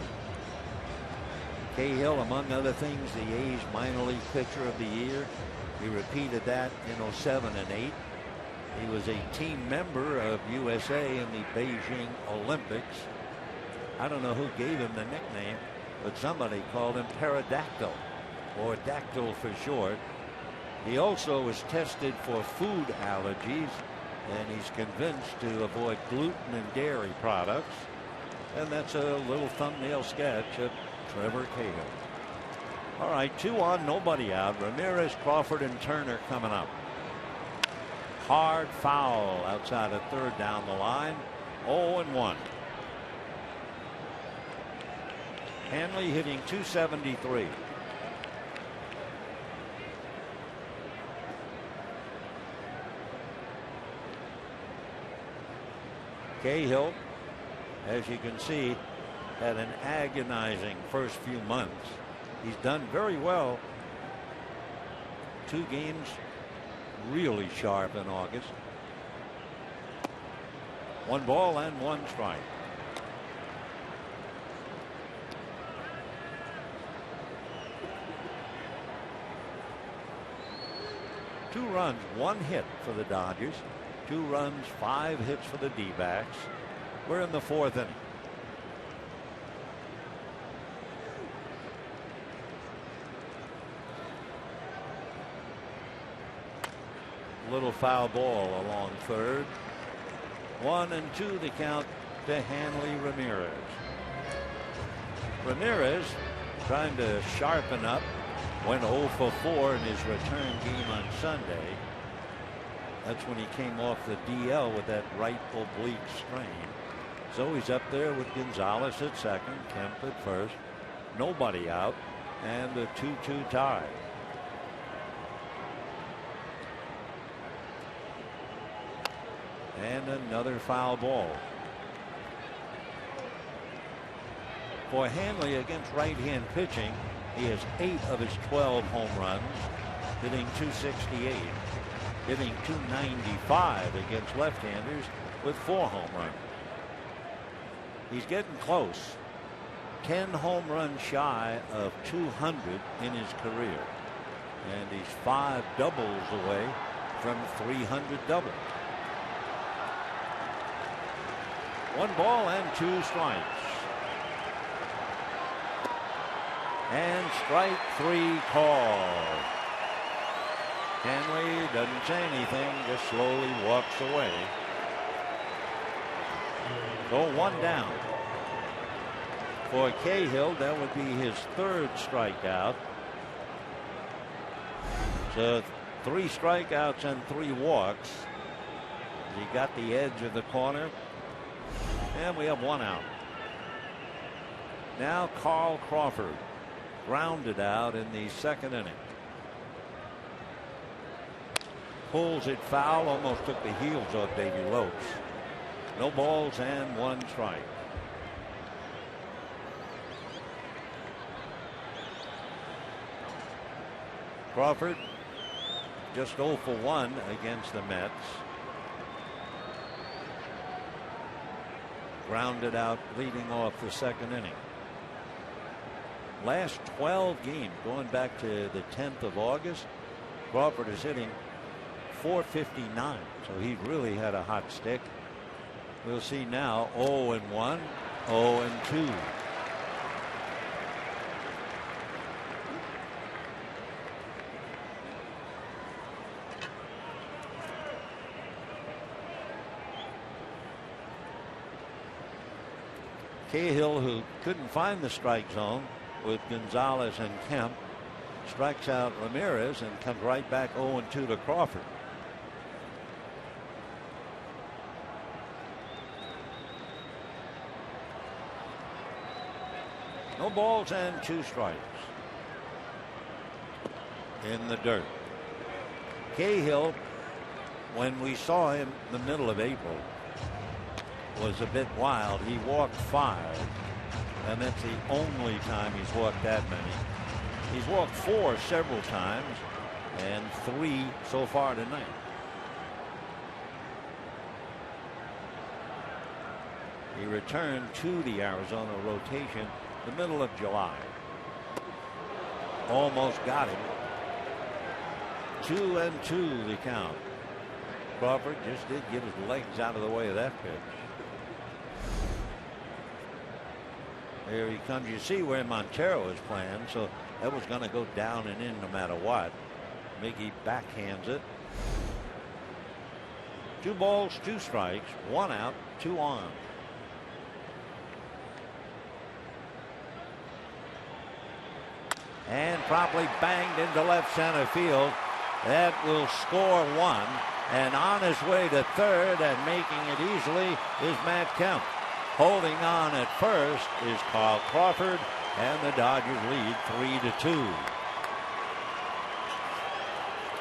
Cahill, among other things, the A's minor league pitcher of the year. He repeated that in 07 and 8. He was a team member of USA in the Beijing Olympics. I don't know who gave him the nickname, but somebody called him Pterodactyl, or Dactyl for short. He also was tested for food allergies, and he's convinced to avoid gluten and dairy products. And that's a little thumbnail sketch of Trevor Cahill. All right, 2 on, nobody out. Ramirez, Crawford, and Turner coming up. Hard foul outside of third down the line. 0-1. Hanley hitting .273. Cahill, as you can see, had an agonizing first few months. He's done very well. 2 games really sharp in August. 1 ball and 1 strike. Two runs, 1 hit for the Dodgers. 2 runs, 5 hits for the D-backs. We're in the 4th inning. Little foul ball along third. 1-2 the count to Hanley Ramirez. Ramirez trying to sharpen up. Went 0 for 4 in his return game on Sunday. That's when he came off the DL with that right oblique strain. So he's up there with Gonzalez at second, Kemp at first, nobody out, and a 2-2 tie. And another foul ball. For Hanley against right-hand pitching, he has 8 of his 12 home runs, hitting .268, hitting .295 against left-handers with 4 home runs. He's getting close. 10 home runs shy of 200 in his career. And he's 5 doubles away from 300 doubles. 1 ball and 2 strikes. And strike 3 called. Hanley doesn't say anything, just slowly walks away. So 1 down. For Cahill, that would be his 3rd strikeout. So 3 strikeouts and 3 walks. He got the edge of the corner. And we have 1 out. Now Carl Crawford grounded out in the 2nd inning. Pulls it foul, almost took the heels off Davey Lopes. No balls and 1 strike. Crawford just 0 for 1 against the Mets. Grounded out leading off the 2nd inning. Last 12 games going back to the 10th of August, Crawford is hitting .459, so he really had a hot stick. We'll see now 0-1, 0-2. Cahill, who couldn't find the strike zone with Gonzalez and Kemp, strikes out Ramirez and comes right back 0-2 to Crawford. No balls and 2 strikes. In the dirt. Cahill, when we saw him in the middle of April, was a bit wild. He walked 5 and that's the only time he's walked that many. He's walked 4 several times and 3 so far tonight. He returned to the Arizona rotation the middle of July. Almost got him. 2-2 the count. Crawford just did get his legs out of the way of that pitch. Here he comes. You see where Montero is playing, so that was going to go down and in no matter what. Miggy backhands it. 2 balls, 2 strikes, 1 out, 2 on. And promptly banged into left center field. That will score 1. And on his way to third and making it easily is Matt Kemp. Holding on at first is Carl Crawford, and the Dodgers lead 3-2.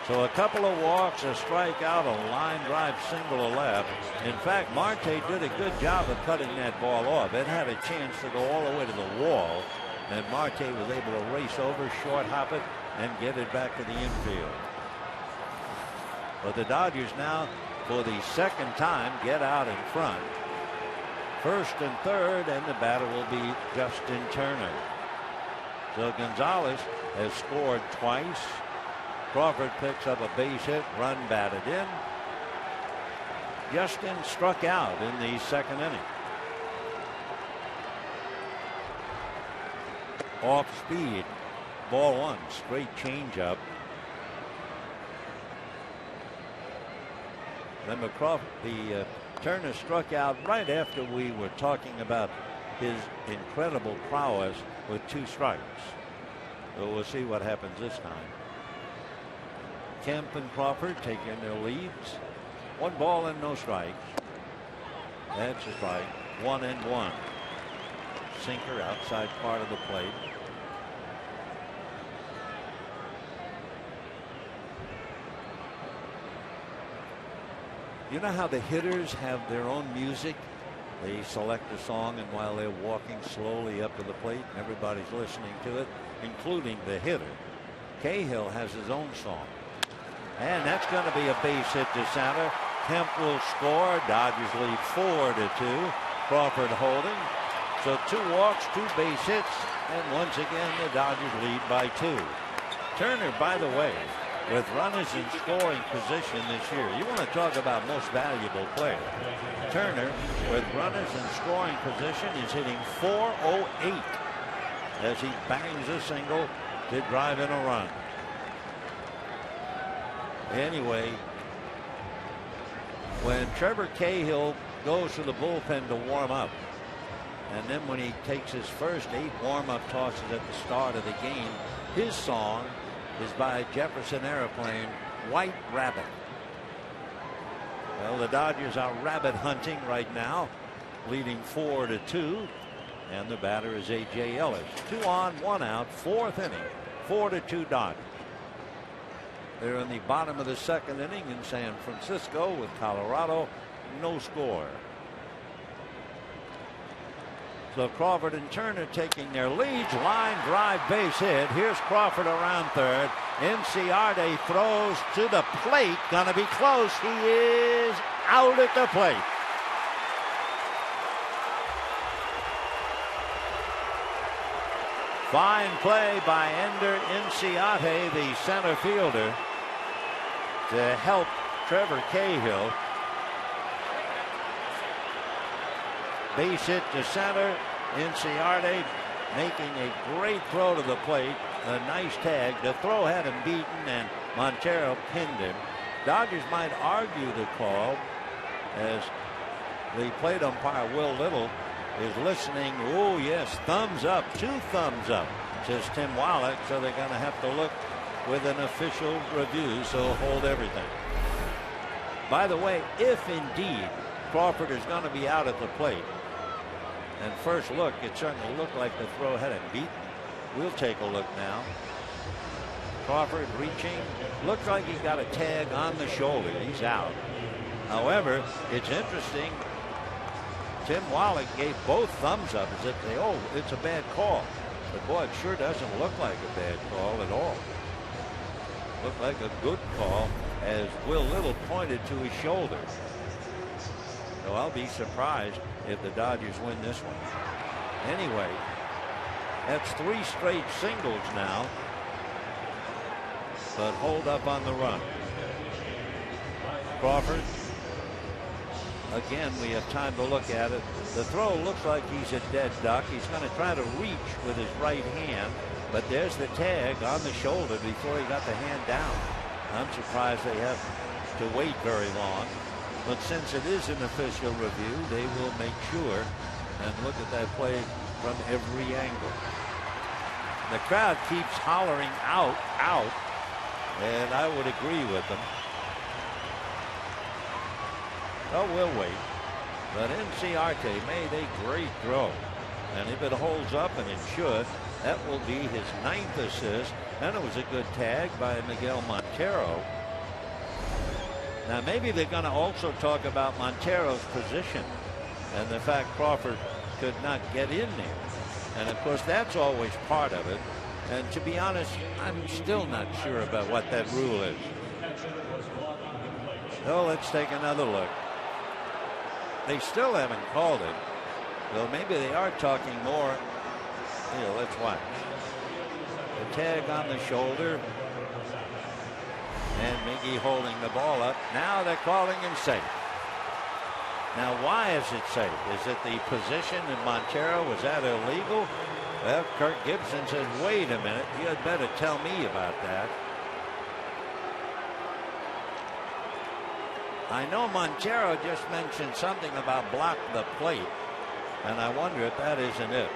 So a couple of walks, a strikeout, a line drive single to left. In fact, Marte did a good job of cutting that ball off. It had a chance to go all the way to the wall, and Marte was able to race over, short hop it, and get it back to the infield. But the Dodgers now, for the second time, get out in front. First and third, and the batter will be Justin Turner. So Gonzalez has scored twice. Crawford picks up a base hit, run batted in. Justin struck out in the second inning. Off speed, ball 1, straight changeup. Remember, Turner struck out right after we were talking about his incredible prowess with 2 strikes. So we'll see what happens this time. Kemp and Crawford taking their leads. 1 ball and no strikes. That's a strike. 1-1. Sinker outside part of the plate. You know how the hitters have their own music? They select a song, and while they're walking slowly up to the plate, everybody's listening to it, including the hitter. Cahill has his own song. And that's going to be a base hit to center. Kemp will score. Dodgers lead 4-2. Crawford holding. So 2 walks, 2 base hits, and once again the Dodgers lead by 2. Turner, by the way, with runners in scoring position this year. You want to talk about most valuable player. Turner, with runners in scoring position, is hitting .408 as he bangs a single to drive in a run. Anyway, when Trevor Cahill goes to the bullpen to warm up, and then when he takes his first 8 warm-up tosses at the start of the game, his song is by Jefferson Airplane, White Rabbit. Well, the Dodgers are rabbit hunting right now, leading 4-2, and the batter is A.J. Ellis. 2 on, 1 out, 4th inning, 4-2 Dodgers. They're in the bottom of the second inning in San Francisco with Colorado, no score. So Crawford and Turner taking their leads. Line drive base hit. Here's Crawford around third. Inciarte throws to the plate. Gonna be close. He is out at the plate. Fine play by Ender Inciarte, the center fielder, to help Trevor Cahill. Base hit to center. Inciarte making a great throw to the plate. A nice tag. The throw had him beaten, and Montero pinned him. Dodgers might argue the call, as the plate umpire Will Little is listening. Oh yes, thumbs up, 2 thumbs up, says Tim Wallach. So they're going to have to look with an official review. So hold everything. By the way, if indeed Crawford is going to be out at the plate, and first look, it certainly looked like the throw had him beaten. We'll take a look now. Crawford reaching. Looks like he's got a tag on the shoulder. He's out. However, it's interesting. Tim Wallach gave both thumbs up as if they, oh, it's a bad call. But boy, it sure doesn't look like a bad call at all. Looked like a good call as Will Little pointed to his shoulder. So I'll be surprised if the Dodgers win this one. Anyway, that's 3 straight singles now. But hold up on the run. Crawford. Again, we have time to look at it. The throw looks like he's a dead duck. He's going to try to reach with his right hand, but there's the tag on the shoulder before he got the hand down. I'm surprised they have to wait very long, but since it is an official review, they will make sure and look at that play from every angle. The crowd keeps hollering out, out, and I would agree with them. Oh, we'll wait. But Inciarte made a great throw. And if it holds up, and it should, that will be his 9th assist. And it was a good tag by Miguel Montero. Now, maybe they're going to also talk about Montero's position and the fact Crawford could not get in there. And, of course, that's always part of it. And to be honest, I'm still not sure about what that rule is. So let's take another look. They still haven't called it, so maybe they are talking more. Here, let's watch. The tag on the shoulder, and Miggy holding the ball up. Now they're calling him safe. Now, why is it safe? Is it the position in Montero? Was that illegal? Well, Kirk Gibson says, wait a minute, you had better tell me about that. I know Montero just mentioned something about block the plate, and I wonder if that isn't it.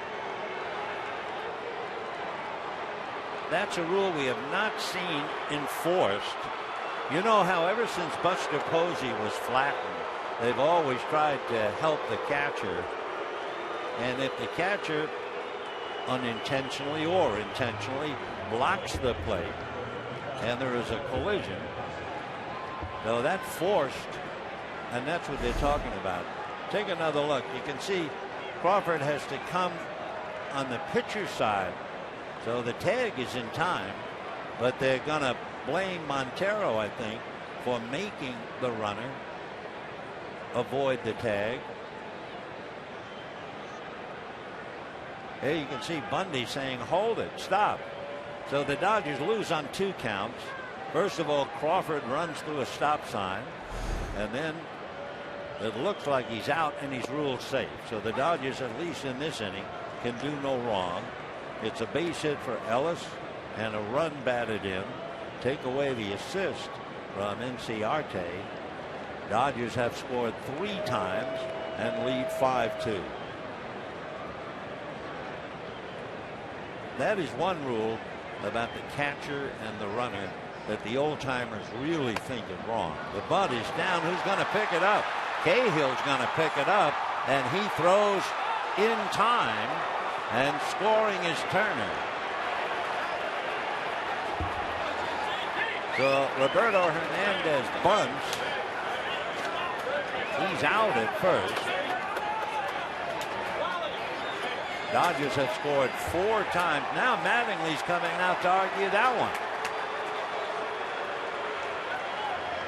That's a rule we have not seen enforced. You know how ever since Buster Posey was flattened, they've always tried to help the catcher. And if the catcher unintentionally or intentionally blocks the plate and there is a collision, no, that's forced, and that's what they're talking about. Take another look. You can see Crawford has to come on the pitcher's side, so the tag is in time, but they're going to blame Montero, I think, for making the runner avoid the tag. Here you can see Bundy saying, hold it, stop. So the Dodgers lose on 2 counts. First of all, Crawford runs through a stop sign, and then it looks like he's out and he's ruled safe. So the Dodgers, at least in this inning, can do no wrong. It's a base hit for Ellis and a run batted in. Take away the assist from Inciarte. Dodgers have scored 3 times and lead 5-2. That is one rule about the catcher and the runner that the old timers really think is wrong. The bunt is down. Who's going to pick it up? Cahill's going to pick it up, and he throws in time, and scoring is Turner. So Roberto Hernandez bunts. He's out at first. Dodgers have scored 4 times. Now Mattingly's coming out to argue that one.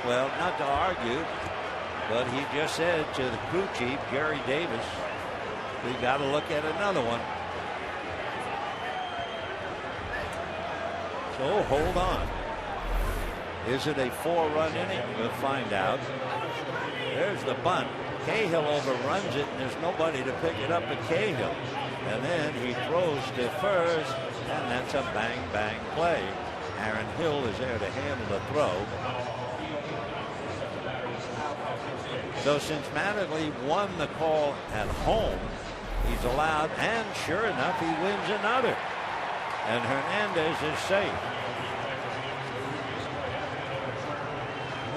Well, not to argue, but he just said to the crew chief, Jerry Davis, we got to look at another one. So hold on. Is it a 4-run inning? We'll find out. There's the bunt. Cahill overruns it, and there's nobody to pick it up but Cahill. And then he throws to first, and that's a bang-bang play. Aaron Hill is there to handle the throw. So since Mattingly won the call at home, he's allowed, and sure enough, he wins another. And Hernandez is safe.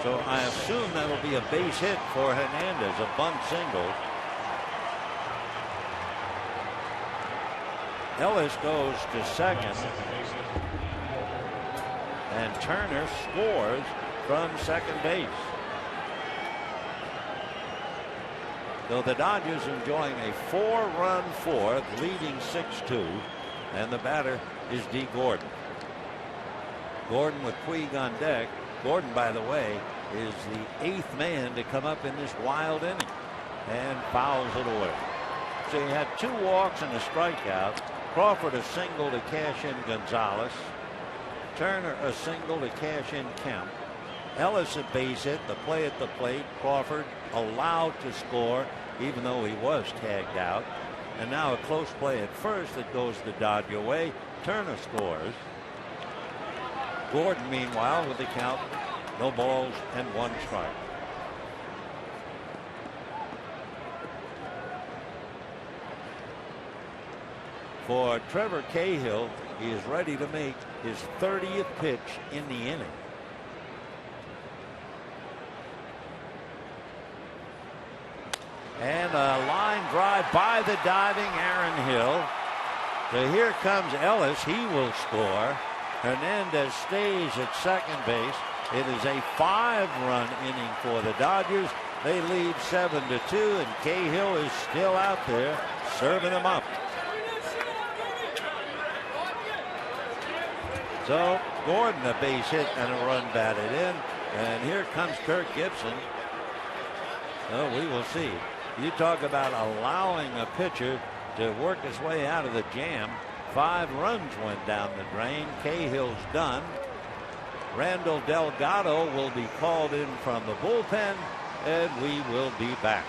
So I assume that'll be a base hit for Hernandez, a bunt single. Ellis goes to second. And Turner scores from second base. So the Dodgers enjoying a 4-run fourth, leading 6-2, and the batter is D. Gordon. Gordon with Puig on deck. Gordon, by the way, is the 8th man to come up in this wild inning and fouls it away. So he had 2 walks and a strikeout. Crawford a single to cash in Gonzalez. Turner a single to cash in Kemp. Ellis a base hit, the play at the plate. Crawford allowed to score even though he was tagged out. And now a close play at first that goes the Dodger way. Turner scores. Gordon meanwhile with the count, no balls and 1 strike. For Trevor Cahill, he is ready to make his 30th pitch in the inning. And a line drive by the diving Aaron Hill. So here comes Ellis. He will score. Hernandez stays at second base. It is a 5-run inning for the Dodgers. They lead 7-2, and Cahill is still out there serving them up. So Gordon a base hit and a run batted in. And here comes Kirk Gibson. So we will see. You talk about allowing a pitcher to work his way out of the jam. 5 runs went down the drain. Cahill's done. Randall Delgado will be called in from the bullpen, and we will be back.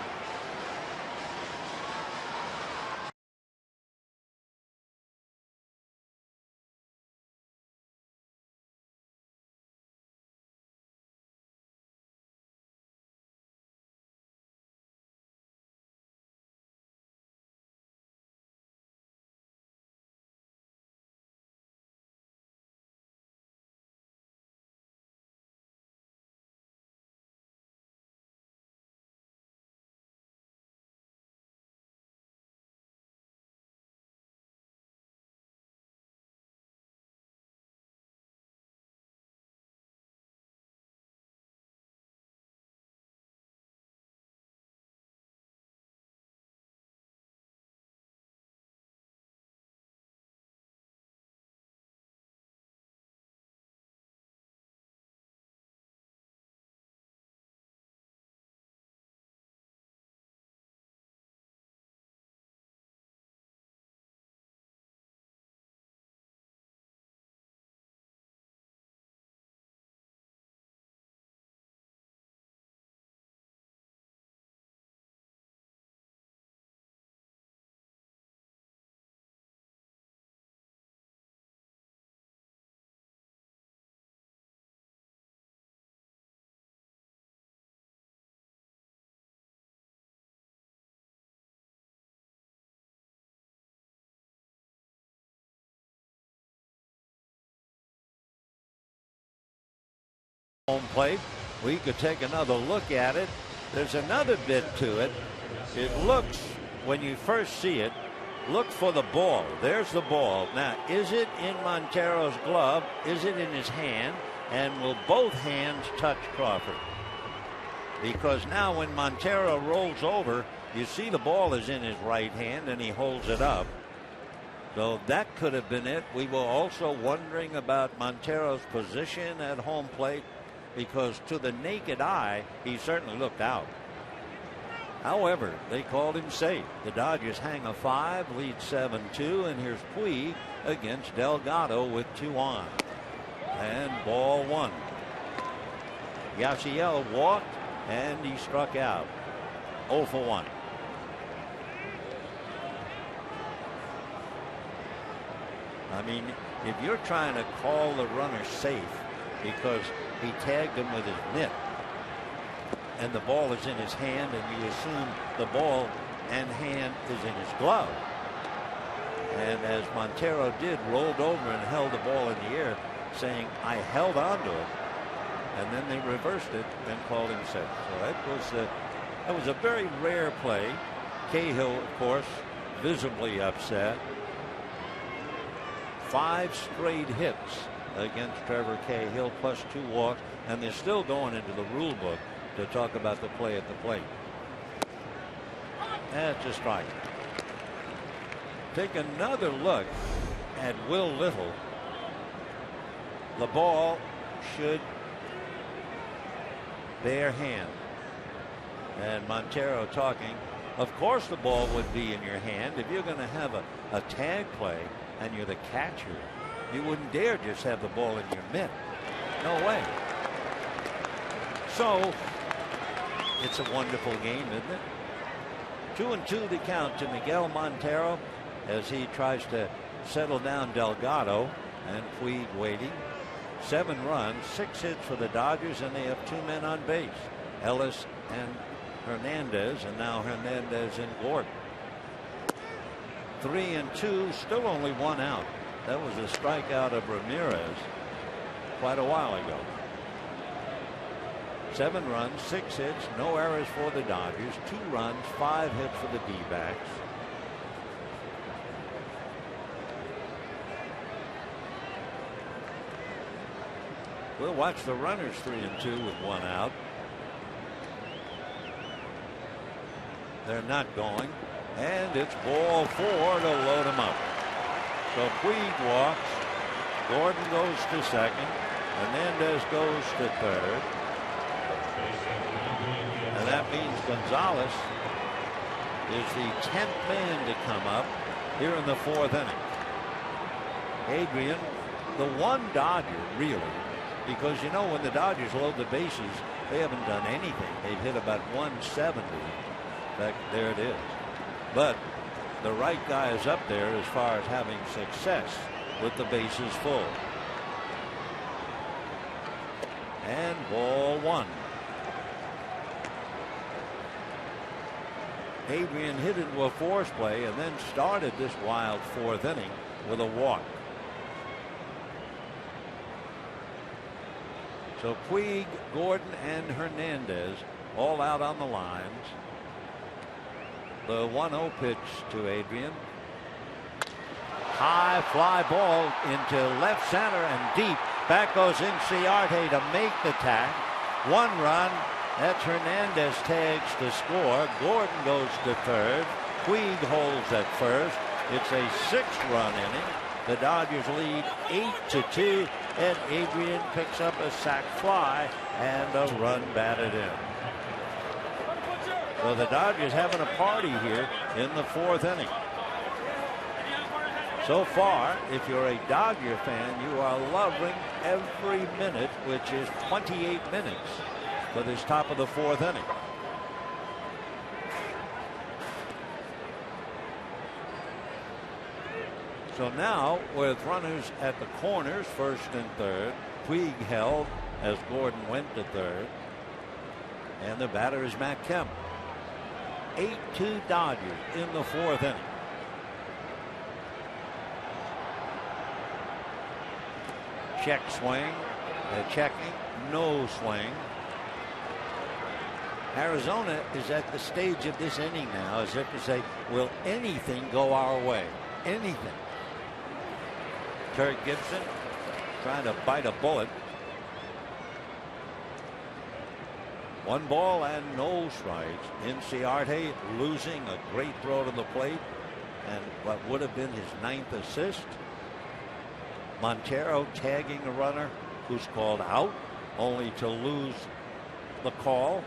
Home plate. We could take another look at it. There's another bit to it. It looks, when you first see it, look for the ball. There's the ball. Now, is it in Montero's glove? Is it in his hand? And will both hands touch Crawford? Because now when Montero rolls over, you see the ball is in his right hand and he holds it up. So that could have been it. We were also wondering about Montero's position at home plate, because to the naked eye, he certainly looked out. However, they called him safe. The Dodgers hang a 5, lead 7-2, and here's Puig against Delgado with 2 on. And ball 1. Yasiel walked and he struck out. 0 for 1. I mean, if you're trying to call the runner safe because he tagged him with his mitt and the ball is in his hand, and you assume the ball and hand is in his glove, and as Montero did, rolled over and held the ball in the air, saying, I held on to it, and then they reversed it and called him safe. So that was a very rare play. Cahill, of course, visibly upset. 5 straight hits against Trevor Cahill, plus 2 walks, and they're still going into the rule book to talk about the play at the plate. That's a strike. Take another look at Will Little. The ball should bare hand. And Montero talking. Of course the ball would be in your hand. If you're going to have a tag play and you're the catcher, you wouldn't dare just have the ball in your mitt. No way. So it's a wonderful game, isn't it? 2-2 the count to Miguel Montero as he tries to settle down Delgado, and Puig waiting. 7 runs, 6 hits for the Dodgers, and they have 2 men on base. Ellis and Hernandez, and now Hernandez and Gordon. 3-2, still only 1 out. That was a strikeout of Ramirez quite a while ago. 7 runs, 6 hits, no errors for the Dodgers, 2 runs, 5 hits for the D-backs. We'll watch the runners 3-2 with 1 out. They're not going, and it's ball 4 to load them up. So Puig walks, Gordon goes to second, Hernandez goes to third, and that means Gonzalez is the 10th man to come up here in the 4th inning. Adrian, the one Dodger, really, because you know when the Dodgers load the bases, they haven't done anything. They've hit about 170. There it is. But the right guy is up there as far as having success with the bases full. And ball 1. Adrian hit into a force play and then started this wild 4th inning with a walk. So Puig, Gordon, and Hernandez all out on the lines. The 1-0 pitch to Adrian. High fly ball into left center and deep. Back goes Inciarte to make the tag. 1 run. That's Hernandez tags to score. Gordon goes to third. Puig holds at first. It's a 6-run inning. The Dodgers lead 8-2. And Adrian picks up a sac fly and a run batted in. So the Dodgers having a party here in the 4th inning. So far, if you're a Dodger fan, you are loving every minute, which is 28 minutes for this top of the 4th inning. So now with runners at the corners, 1st and 3rd, Puig held as Gordon went to 3rd. And the batter is Matt Kemp. 8-2 Dodgers in the 4th inning. Check swing. Checking. No swing. Arizona is at the stage of this inning now as if to say, will anything go our way? Anything. Kirk Gibson trying to bite a bullet. 1 ball and no strikes. Inciarte losing a great throw to the plate and what would have been his 9th assist. Montero tagging a runner who's called out, only to lose the call.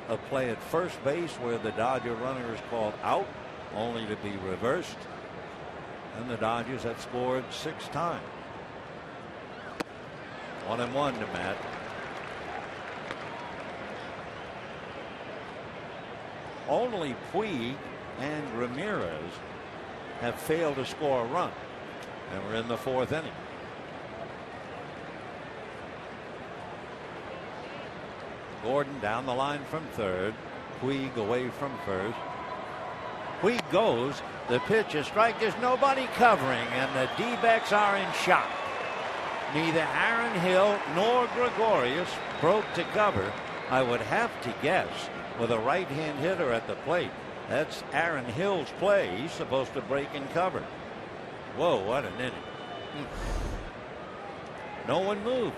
A play at first base where the Dodger runner is called out, only to be reversed. And the Dodgers have scored 6 times. 1-1 to Matt. Only Puig and Ramirez have failed to score a run. And we're in the 4th inning. Gordon down the line from 3rd. Puig away from 1st. Puig goes. The pitch, a strike. There's nobody covering, and the D-backs are in shock. Neither Aaron Hill nor Gregorius broke to cover. I would have to guess with a right-hand hitter at the plate. That's Aaron Hill's play. He's supposed to break and cover. Whoa, what an inning. No one moves.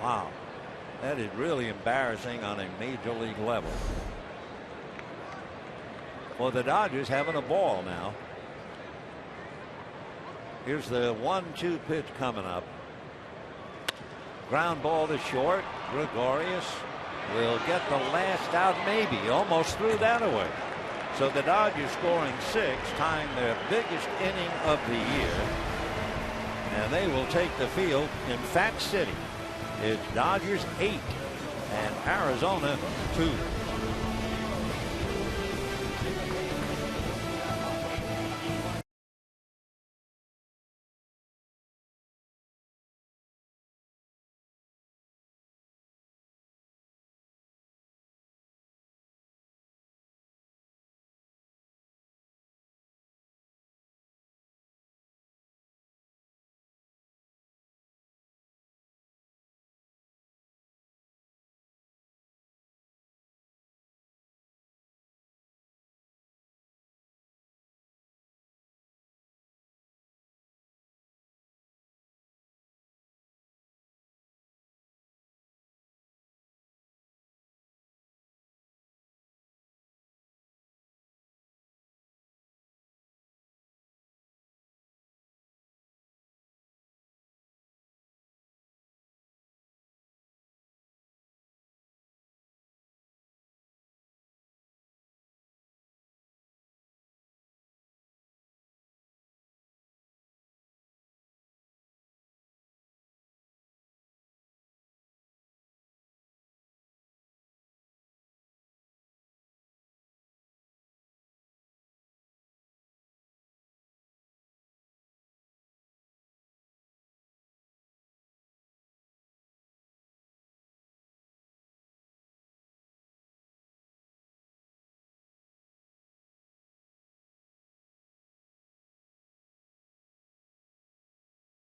Wow. That is really embarrassing on a major league level. Well, the Dodgers having a ball now. Here's the 1-2 pitch coming up. Ground ball to short. Gregorius will get the last out, maybe. Almost threw that away. So the Dodgers scoring 6, tying their biggest inning of the year. And they will take the field in Fact City. It's Dodgers 8 and Arizona 2.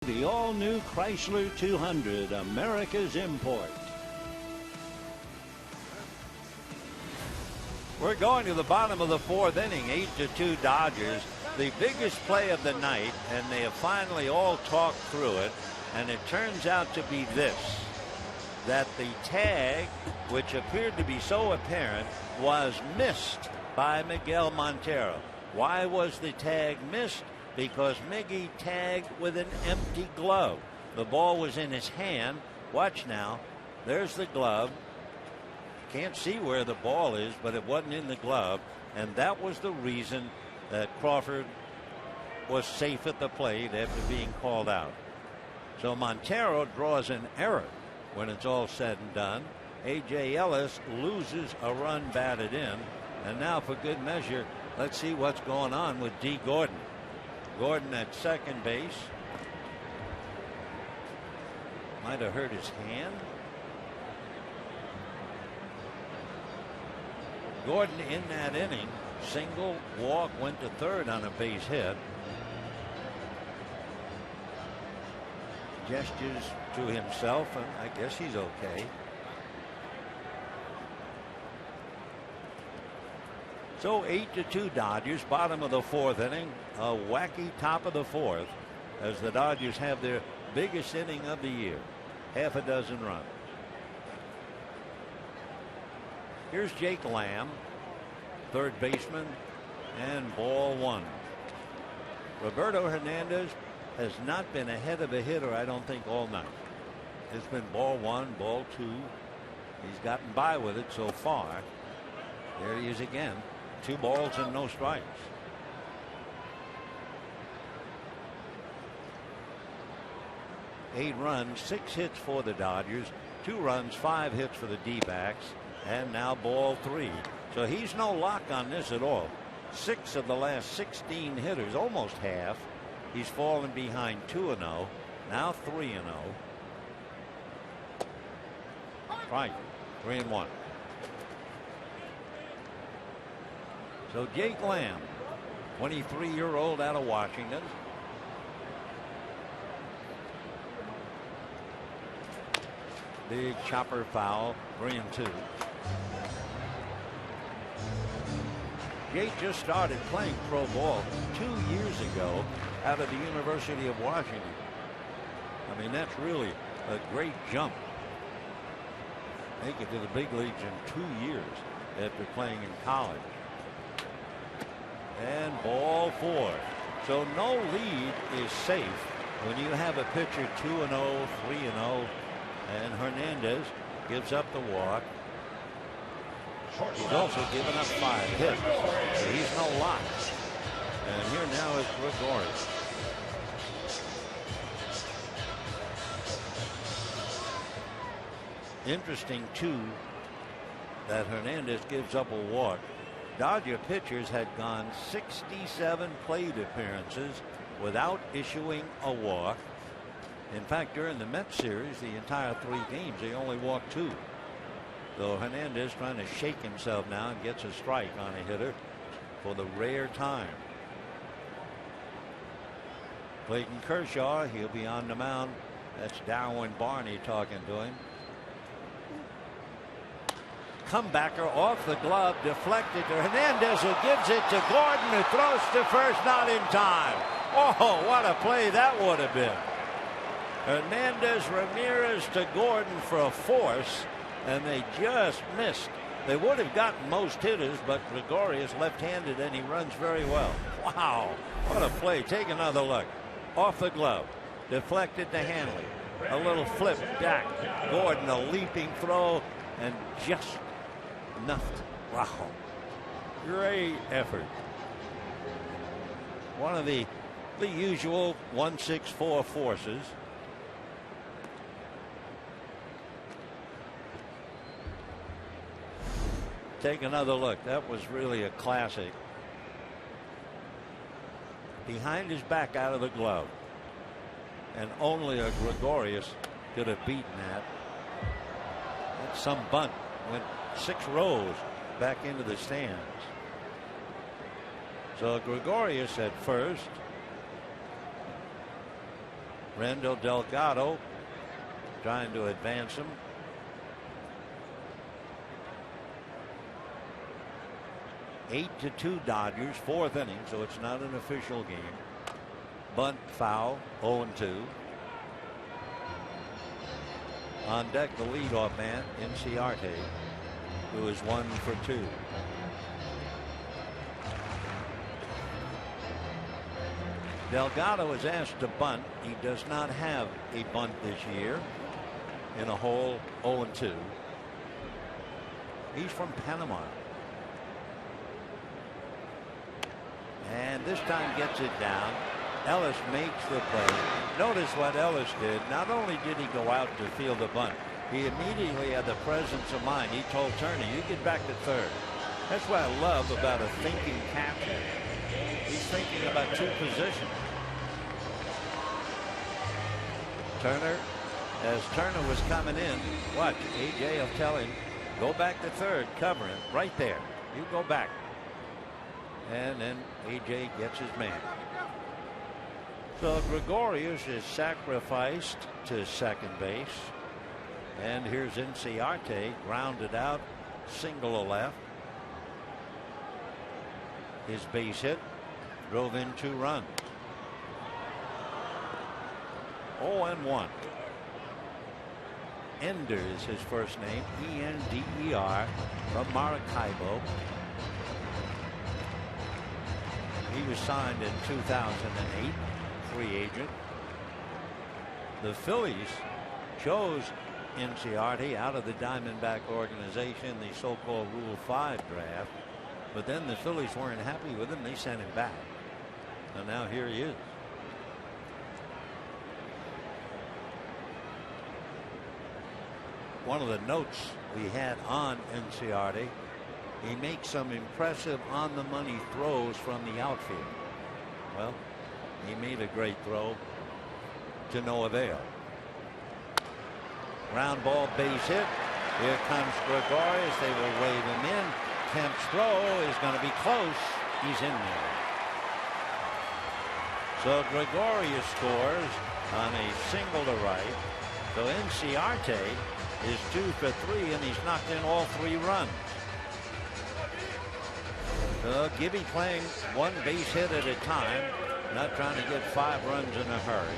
The all-new Chrysler 200, America's import. We're going to the bottom of the 4th inning, 8-2 Dodgers. The biggest play of the night, and they have finally all talked through it. And it turns out to be this, that the tag, which appeared to be so apparent, was missed by Miguel Montero. Why was the tag missed? Because Miggy tagged with an empty glove. The ball was in his hand. Watch now. There's the glove. Can't see where the ball is, but it wasn't in the glove. And that was the reason that Crawford was safe at the plate after being called out. So Montero draws an error when it's all said and done. A.J. Ellis loses a run batted in. And now, for good measure, let's see what's going on with D. Gordon. Gordon at second base. Might have hurt his hand. Gordon in that inning, single, walk, went to third on a base hit. Gestures to himself, and I guess he's okay. So 8-2 Dodgers, bottom of the 4th inning. A wacky top of the 4th as the Dodgers have their biggest inning of the year. Half a dozen runs. Here's Jake Lamb, third baseman, and ball 1. Roberto Hernandez has not been ahead of a hitter, I don't think, all night. It's been ball 1, ball 2. He's gotten by with it so far. There he is again. 2 balls and no strikes. Eight runs, 6 hits for the Dodgers, 2 runs, 5 hits for the D-backs, and now ball 3. So he's no lock on this at all. 6 of the last 16 hitters, almost half. He's fallen behind 2-0, now 3-0. Right, 3-1. So Jake Lamb, 23-year-old out of Washington. Big chopper foul, 3-2. Jake just started playing pro ball 2 years ago out of the University of Washington. I mean, that's really a great jump make it to the big leagues in 2 years after playing in college. And ball 4. So no lead is safe when you have a pitcher 2-0, 3-0, and Hernandez gives up the walk. He's also given up 5 hits, so he's no lock. And here now is Gregorius. Interesting, too, that Hernandez gives up a walk. Dodger pitchers had gone 67 plate appearances without issuing a walk. In fact, during the Mets series, the entire 3 games, they only walked 2. So Hernandez trying to shake himself now and gets a strike on a hitter for the rare time. Clayton Kershaw, he'll be on the mound. That's Darwin Barney talking to him. Comebacker off the glove, deflected to Hernandez, who gives it to Gordon, who throws to first, not in time. Oh, what a play that would have been. Hernandez, Ramirez to Gordon for a force, and they just missed. They would have gotten most hitters, but Gregorius left-handed, and he runs very well. Wow, what a play. Take another look. Off the glove, deflected to Hanley. A little flip back. Gordon, a leaping throw, and just nothing. Wow. Great effort. One of the usual 1-6-4 forces. Take another look. That was really a classic. Behind his back out of the glove. And only a Gregorius could have beaten that. That's some bunt. Went 6 rows back into the stands. So Gregorius at first. Randall Delgado trying to advance him. Eight to 2 Dodgers, 4th inning, so it's not an official game. Bunt foul, 0-2. On deck, the leadoff man, Inciarte, who is 1 for 2. Delgado is asked to bunt. He does not have a bunt this year in a hole 0-2. He's from Panama. And this time gets it down. Ellis makes the play. Notice what Ellis did. Not only did he go out to field the bunt, he immediately had the presence of mind. He told Turner, you get back to third. That's what I love about a thinking captain. He's thinking about 2 positions. Turner, as Turner was coming in, watch, AJ will tell him, go back to third, cover him right there. You go back. And then AJ gets his man. So Gregorius is sacrificed to second base. And here's Inciarte, grounded out, single to left. His base hit drove in 2 runs. 0-1. Ender is his first name, E-N-D-E-R, from Maracaibo. He was signed in 2008, free agent. The Phillies chose Inciarte out of the Diamondback organization, the so-called Rule 5 draft. But then the Phillies weren't happy with him. They sent him back. And now here he is. One of the notes we had on Inciarte, he makes some impressive on-the-money throws from the outfield. Well, he made a great throw to no avail. Ground ball, base hit. Here comes Gregorius. They will wave him in. Kemp's throw is going to be close. He's in there. So Gregorius scores on a single to right. So Inciarte is 2 for 3, and he's knocked in all 3 runs. So Gibby playing 1 base hit at a time, not trying to get 5 runs in a hurry.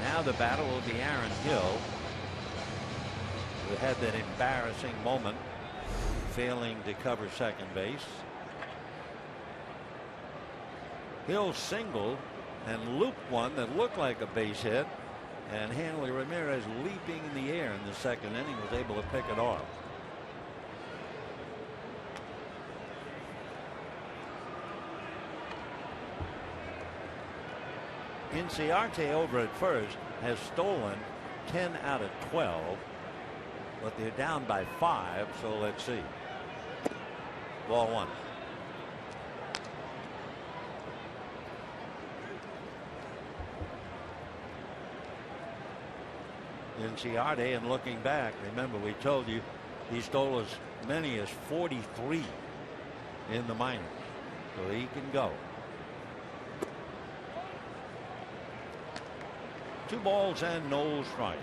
Now the battle will be Aaron Hill. who had that embarrassing moment failing to cover second base. Hill singled and looped one that looked like a base hit, and Hanley Ramirez, leaping in the air in the second inning, was able to pick it off. Inciarte over at first has stolen 10 out of 12, but they're down by 5, so let's see. Ball 1. Inciarte, and looking back, remember we told you he stole as many as 43 in the minors, so he can go. 2 balls and no strikes.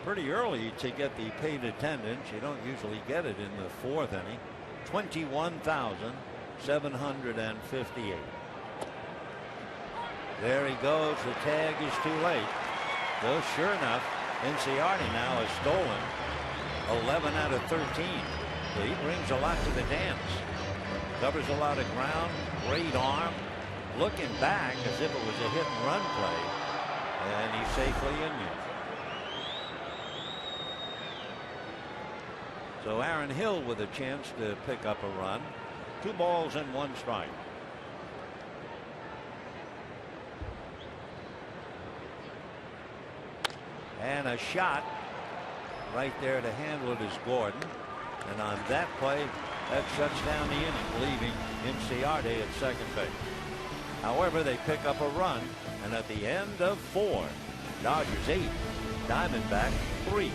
Pretty early to get the paid attendance. You don't usually get it in the 4th inning. 21,758. There he goes. The tag is too late. Though sure enough, Inciarte now has stolen 11 out of 13. So he brings a lot to the dance. Covers a lot of ground. Great arm. Looking back as if it was a hit and run play. And he's safely in here. So Aaron Hill with a chance to pick up a run. 2 balls and 1 strike. And a shot right there to handle it is Gordon. And on that play, that shuts down the inning, leaving Inciarte at second base. However, they pick up a run, and at the end of 4, Dodgers 8, Diamondbacks 3.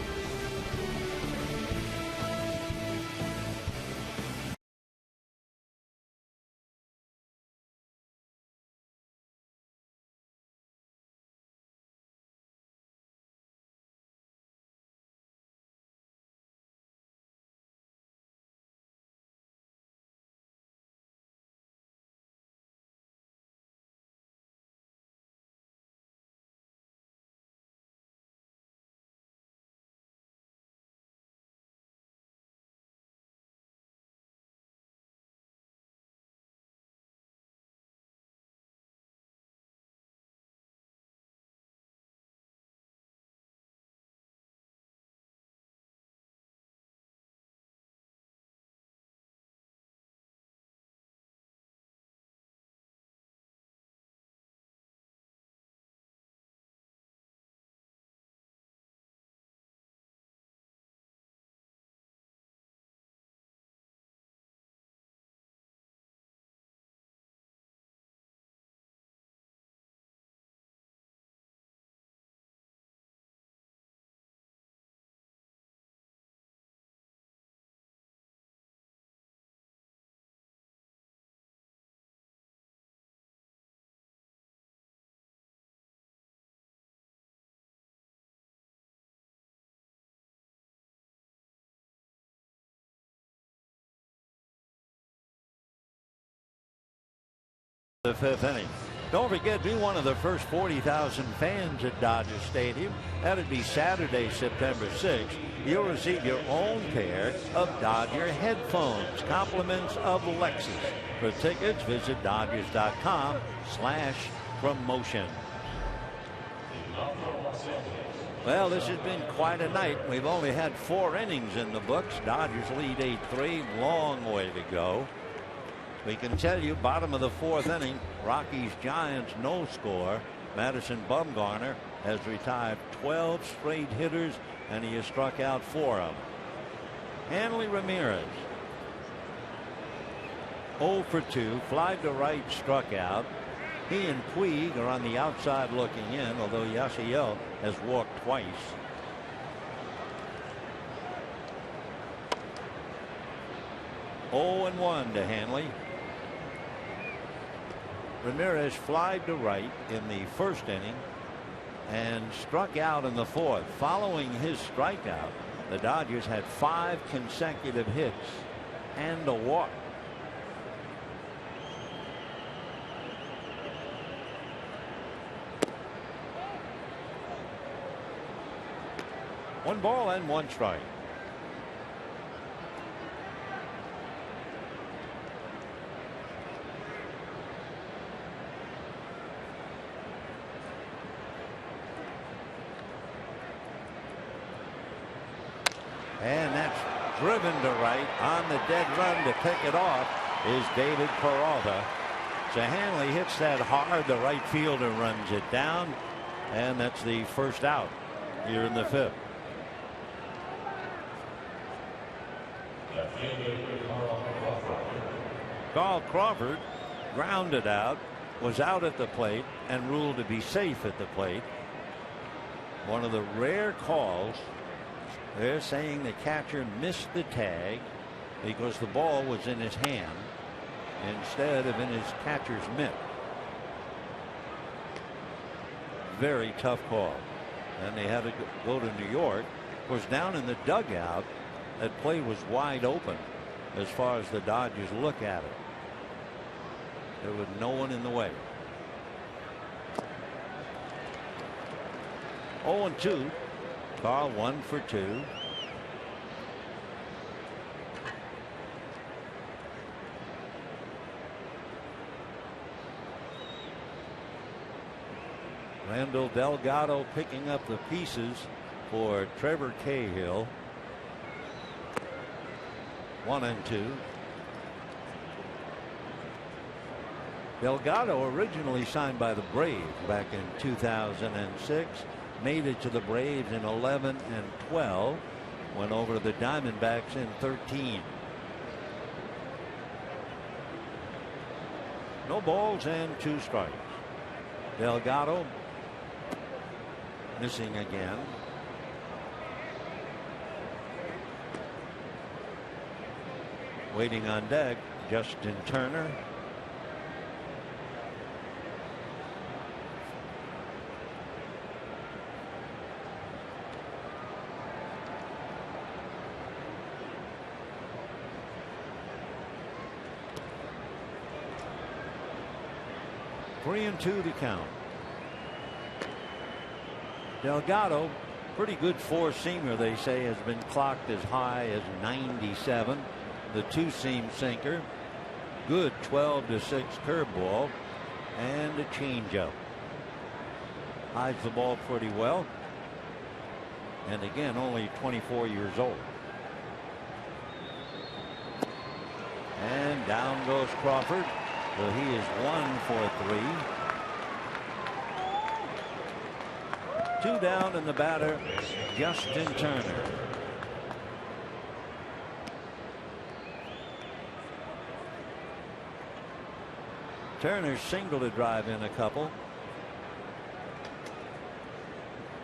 The 5th inning. Don't forget, be one of the first 40,000 fans at Dodger Stadium. That'd be Saturday, September 6th. You'll receive your own pair of Dodger headphones, compliments of Lexus. For tickets, visit Dodgers.com/promotion. Well, this has been quite a night. We've only had 4 innings in the books. Dodgers lead 8-3. Long way to go. We can tell you, bottom of the 4th inning, Rockies Giants no score. Madison Bumgarner has retired 12 straight hitters, and he has struck out 4 of them. Hanley Ramirez 0 for 2, fly to right, struck out. He and Puig are on the outside looking in, although Yasiel has walked twice. Oh, 0-1 to Hanley. Ramirez flied to right in the 1st inning and struck out in the 4th. Following his strikeout, the Dodgers had 5 consecutive hits and a walk. 1 ball and 1 strike. And that's driven to right on the dead run to pick it off is David Peralta. So Hanley hits that hard. The right fielder runs it down. And that's the first out here in the 5th. Carl Crawford grounded out, was out at the plate and ruled to be safe at the plate. One of the rare calls. They're saying the catcher missed the tag because the ball was in his hand instead of in his catcher's mitt. Very tough call. And they had to go to New York. Of course, down in the dugout, that play was wide open as far as the Dodgers look at it. There was no one in the way. 0-2. Carl 1 for 2. Randall Delgado picking up the pieces for Trevor Cahill. 1-2. Delgado originally signed by the Braves back in 2006. Made it to the Braves in 11 and 12. Went over to the Diamondbacks in 13. No balls and 2 strikes. Delgado missing again. Waiting on deck, Justin Turner. Three and 2 to count. Delgado, pretty good 4-seamer, they say, has been clocked as high as 97. The 2-seam sinker, good 12-6 curveball, and a changeup. Hides the ball pretty well. And again, only 24 years old. And down goes Crawford. So he is 1 for 3. 2 down, and the batter, Justin Turner. Turner singled to drive in a couple.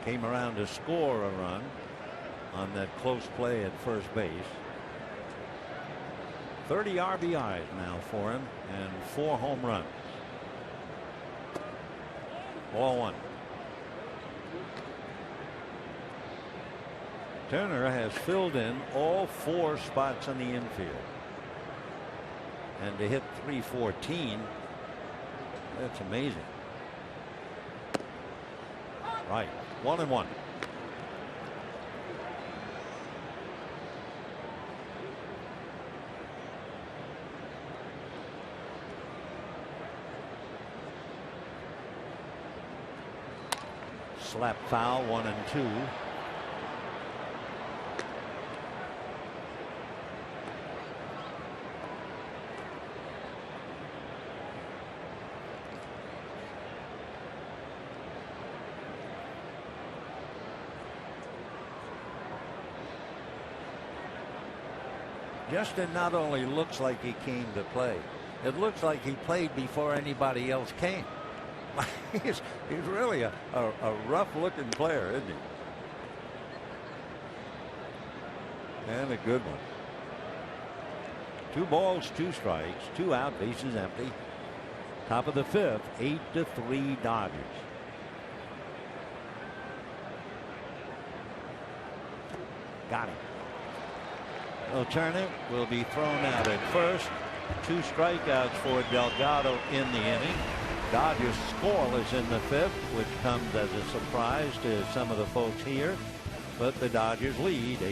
Came around to score a run on that close play at first base. 30 RBIs now for him and 4 home runs. Ball 1. Turner has filled in all 4 spots on the infield. And to hit .314, that's amazing. Right. 1-1. Slap foul, 1-2. Justin not only looks like he came to play, it looks like he played before anybody else came. He's really a rough looking player, isn't he? And a good one. 2 balls, 2 strikes, 2 out, bases empty. Top of the 5th, 8-3 Dodgers. Got him. Well, Turner will be thrown out at first. 2 strikeouts for Delgado in the inning. Dodgers scoreless in the 5th, which comes as a surprise to some of the folks here. but the Dodgers lead 8-3.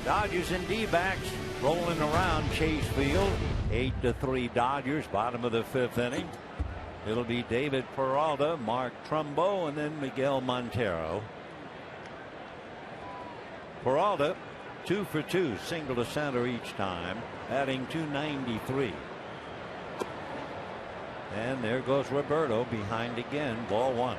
Dodgers and D-backs rolling around Chase Field. 8-3 Dodgers, bottom of the 5th inning. It'll be David Peralta, Mark Trumbo, and then Miguel Montero. Peralta 2 for 2, single to center each time, batting .293. And there goes Roberto behind again, ball 1.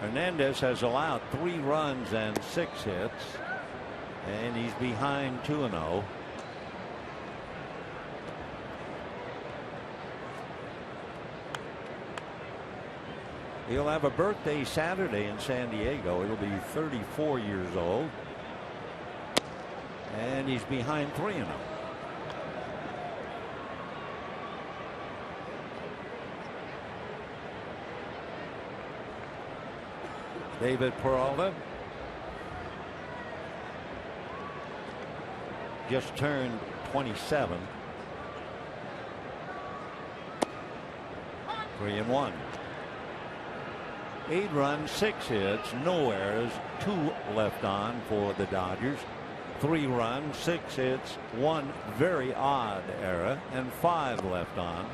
Hernandez has allowed 3 runs and 6 hits, and he's behind 2-0. He'll have a birthday Saturday in San Diego. He'll be 34 years old, and he's behind 3-0. David Peralta just turned 27. 3-1. 8 runs, 6 hits, no errors, 2 left on for the Dodgers. 3 runs, 6 hits, 1 very odd error, and 5 left on.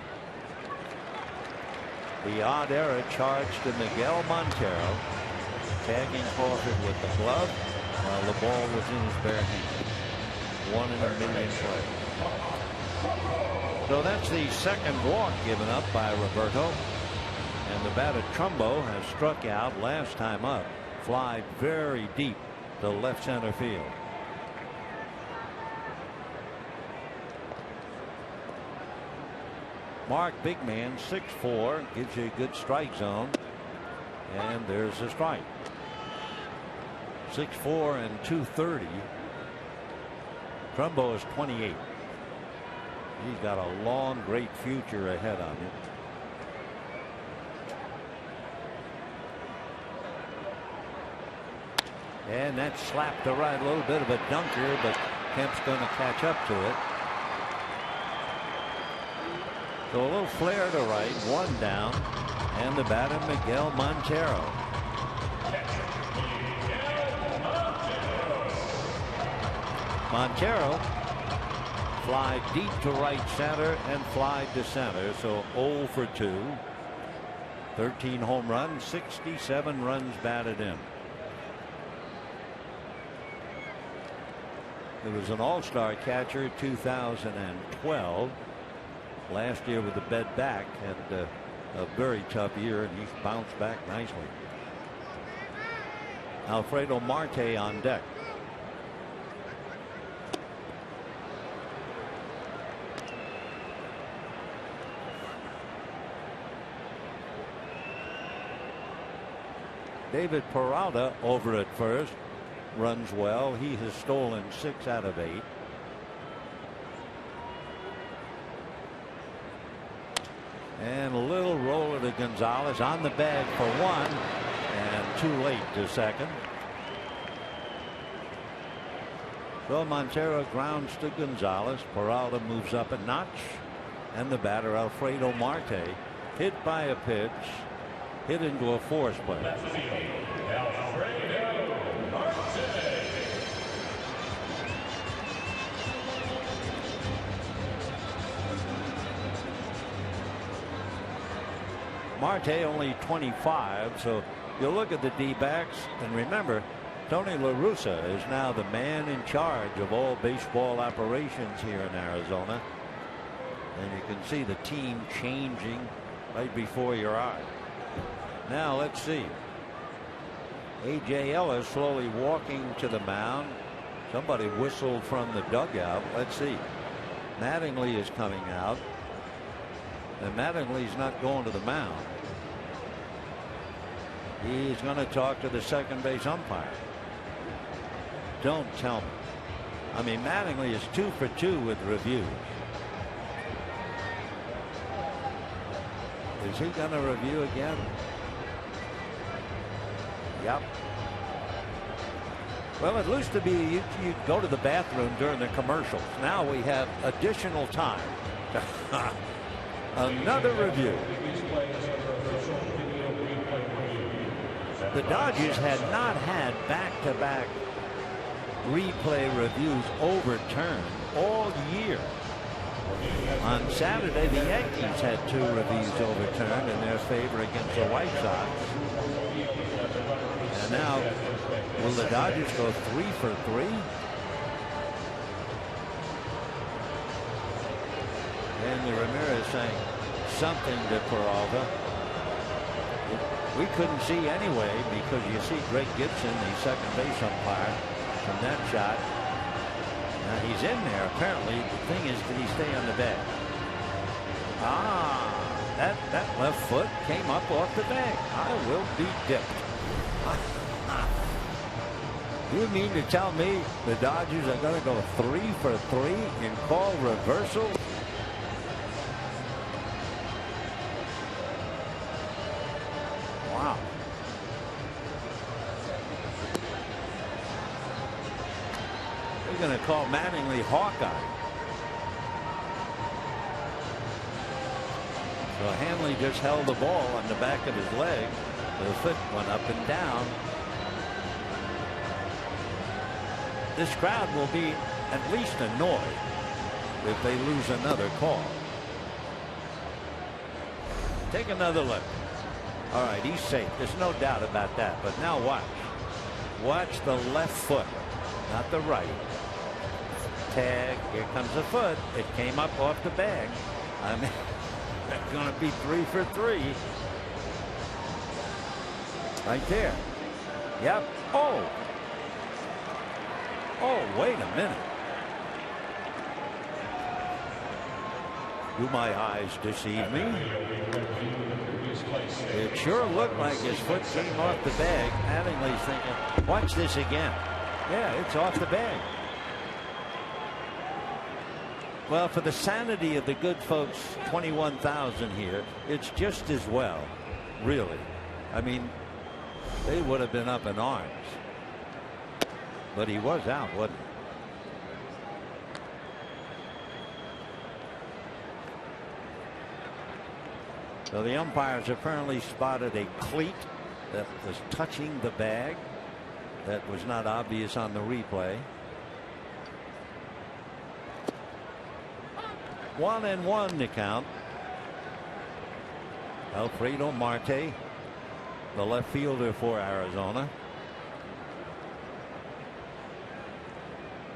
The odd error charged to Miguel Montero, tagging Crawford with the glove while the ball was in his bare hand. 1 in a million play. So that's the second walk given up by Roberto. And the batter Trumbo has struck out last time up. Fly very deep to left center field. Mark, big man, 6'4", gives you a good strike zone. And there's a strike. 6'4" and 230. Trumbo is 28. He's got a long, great future ahead of him. And that slapped to right, a little bit of a dunker, but Kemp's going to catch up to it. So a little flare to right, 1 down, and the batter Miguel Montero. Montero fly deep to right center and fly to center, so 0 for 2. 13 home runs, 67 runs batted in. He was an all-star catcher 2012. Last year with the bed back, had a very tough year, and he's bounced back nicely. Alfredo Marte on deck. David Peralta over at first. Runs well. He has stolen 6 out of 8. And a little roller to Gonzalez on the bag for 1 and too late to second. So Montero grounds to Gonzalez. Peralta moves up a notch, and the batter Alfredo Marte hit by a pitch, hit into a force play. Marte only 25, so you look at the D-backs, and remember, Tony La Russa is now the man in charge of all baseball operations here in Arizona. And you can see the team changing right before your eye. Now let's see. A.J. Ellis slowly walking to the mound. Somebody whistled from the dugout. Let's see. Mattingly is coming out. And Mattingly's not going to the mound. He's going to talk to the second base umpire. Don't tell me. I mean, Mattingly is 2 for 2 with reviews. Is he going to review again? Yep. Well, it used to be you'd go to the bathroom during the commercials. Now we have additional time. Another review. The Dodgers had not had back-to-back replay reviews overturned all year. On Saturday, the Yankees had 2 reviews overturned in their favor against the White Sox. And now, will the Dodgers go 3 for 3? And Ramirez saying something to Peralta. We couldn't see anyway because you see Greg Gibson, the second base umpire, from that shot. Now he's in there apparently. The thing is, did he stay on the bag? That left foot came up off the bag. I will be dipped. You mean to tell me the Dodgers are going to go 3 for 3 and call reversal? Wow. They're going to call Mattingly Hawkeye. So Hanley just held the ball on the back of his leg. The foot went up and down. This crowd will be at least annoyed if they lose another call. Take another look. All right, he's safe. There's no doubt about that. But now watch. Watch the left foot, not the right. Tag. Here comes the foot. It came up off the bag. I mean, that's going to be 3 for 3. Right there. Yep. Oh, wait a minute. Do my eyes deceive me? It sure looked like his foot came off the bag. Mattingly's thinking, watch this again. Yeah, it's off the bag. Well, for the sanity of the good folks, 21,000 here, it's just as well, really. I mean, they would have been up in arms. But he was out, wasn't he? So the umpires apparently spotted a cleat that was touching the bag. That was not obvious on the replay. 1-1 to count. Alfredo Marte, the left fielder for Arizona.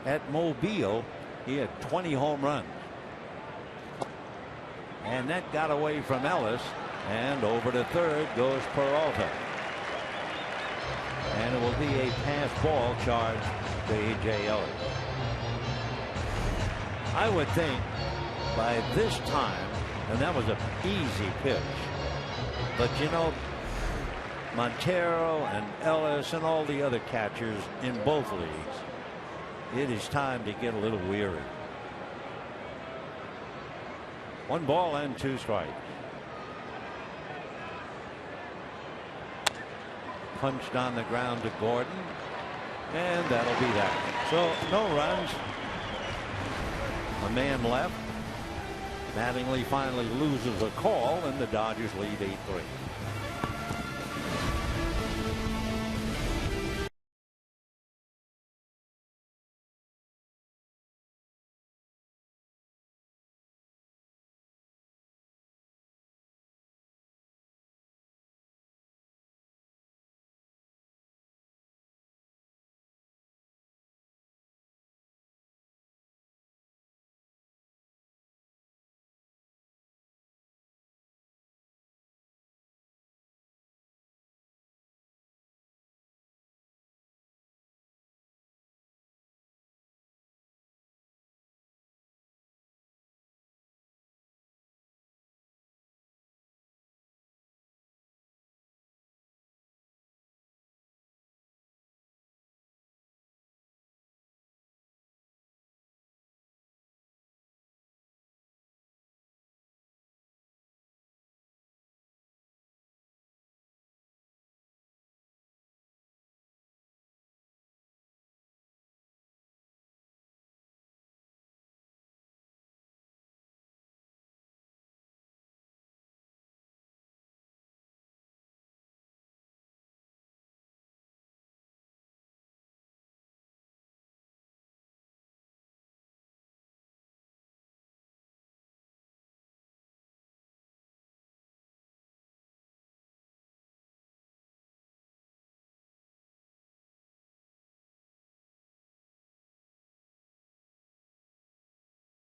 At Mobile, he had 20 home runs. And that got away from Ellis, and over to third goes Peralta. And it will be a pass ball charge to A.J. Ellis. I would think by this time, and that was an easy pitch, but you know, Montero and Ellis and all the other catchers in both leagues. It is time to get a little weary. 1 ball and 2 strikes. Punched on the ground to Gordon, and that'll be that. So no runs. A man left. Mattingly finally loses a call, and the Dodgers lead 8-3.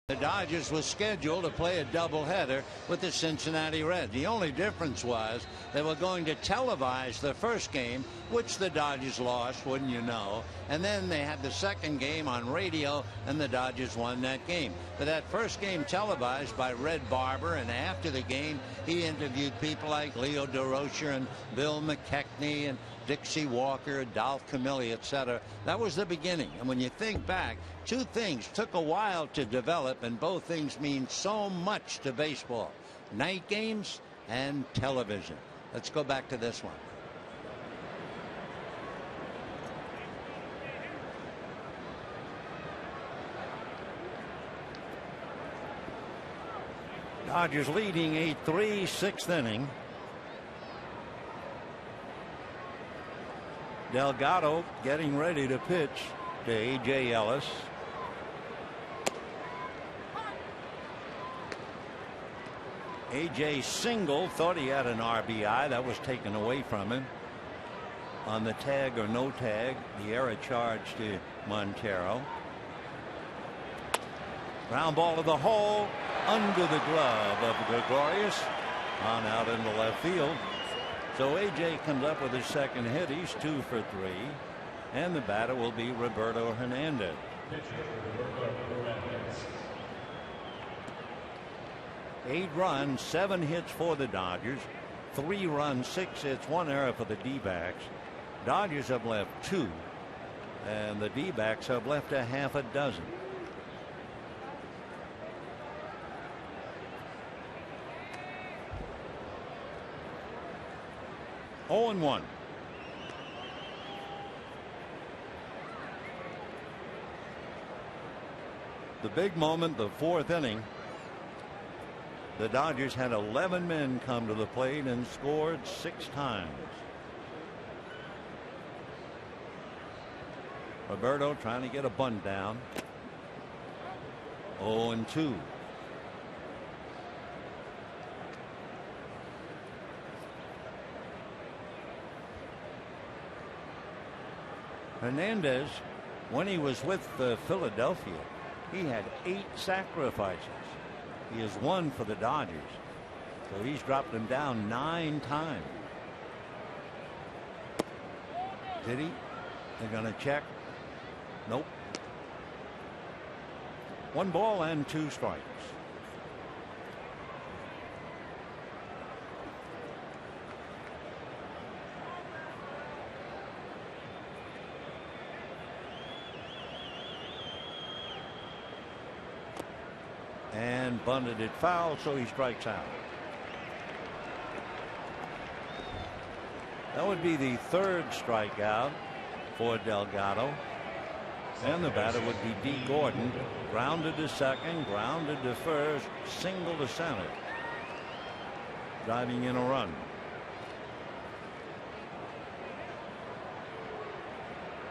The Dodgers was scheduled to play a doubleheader with the Cincinnati Reds. The only difference was they were going to televise the first game, which the Dodgers lost, wouldn't you know, and then they had the second game on radio, and the Dodgers won that game. But that first game televised by Red Barber, and after the game he interviewed people like Leo DeRocher and Bill McKechnie and Dixie Walker, Dolph Camilli, etc. That was the beginning. And when you think back, 2 things took a while to develop, and both things mean so much to baseball: night games and television. Let's go back to this one. Dodgers leading 8-3, 6th inning. Delgado getting ready to pitch to A.J. Ellis. A.J. single, thought he had an RBI. That was taken away from him on the tag or no tag. The error charge to Montero. Ground ball to the hole, under the glove of Gregorius, on out into left field. So A.J. comes up with his second hit. He's 2 for 3. And the batter will be Roberto Hernandez. 8 runs, 7 hits for the Dodgers. 3 runs, 6 hits, 1 error for the D-backs. Dodgers have left 2. And the D-backs have left a half a dozen. Oh and 1. The big moment, the 4th inning. The Dodgers had 11 men come to the plate and scored 6 times. Roberto trying to get a bunt down. 0 and 2. Hernandez, when he was with Philadelphia, he had 8 sacrifices. He has 1 for the Dodgers. So he's dropped them down 9 times. Did he? They're going to check. Nope. 1 ball and 2 strikes. and bunted it foul, so he strikes out. That would be the third strikeout for Delgado. And the batter would be D. Gordon. Grounded to second, grounded to first, single to center. Driving in a run.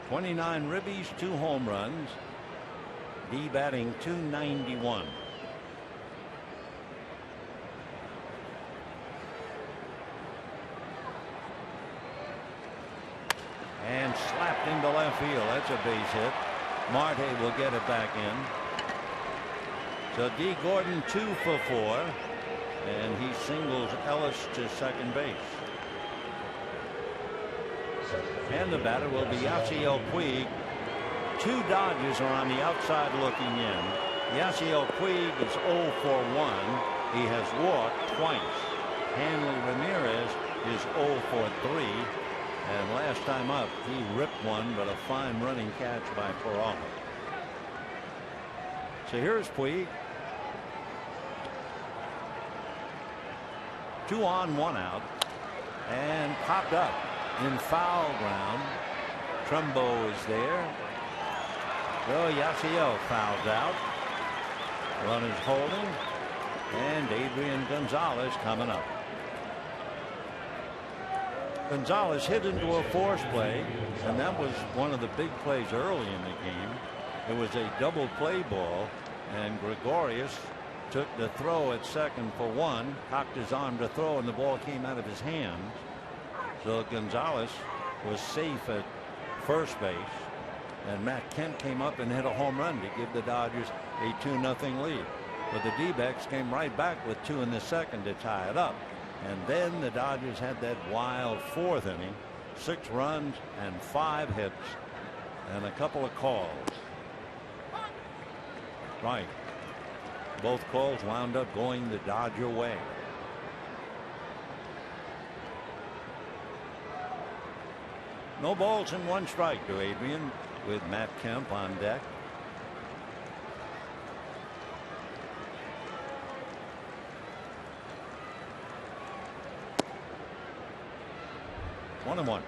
.29 ribbies, 2 home runs. D batting .291. And slapped into left field. That's a base hit. Marte will get it back in. So D. Gordon 2 for 4. And he singles Ellis to second base. And the batter will be Yasiel Puig. 2 Dodgers are on the outside looking in. Yasiel Puig is 0 for 1. He has walked twice. Hanley Ramirez is 0 for 3. And last time up, he ripped one, but a fine running catch by Peralta. So here's Puig. 2 on, 1 out. And popped up in foul ground. Trumbo is there. So Yasiel fouls out. Runners holding. And Adrian Gonzalez coming up. Gonzalez hit into a force play, and that was one of the big plays early in the game. It was a double play ball, and Gregorius took the throw at second for 1, cocked his arm to throw, and the ball came out of his hands. So Gonzalez was safe at first base, and Matt Kemp came up and hit a home run to give the Dodgers a 2-0 lead. But the D-backs came right back with 2 in the second to tie it up. And then the Dodgers had that wild 4th inning, 6 runs and 5 hits and a couple of calls. Right. Both calls wound up going the Dodger way. No balls and 1 strike to Adrian with Matt Kemp on deck. One and 1.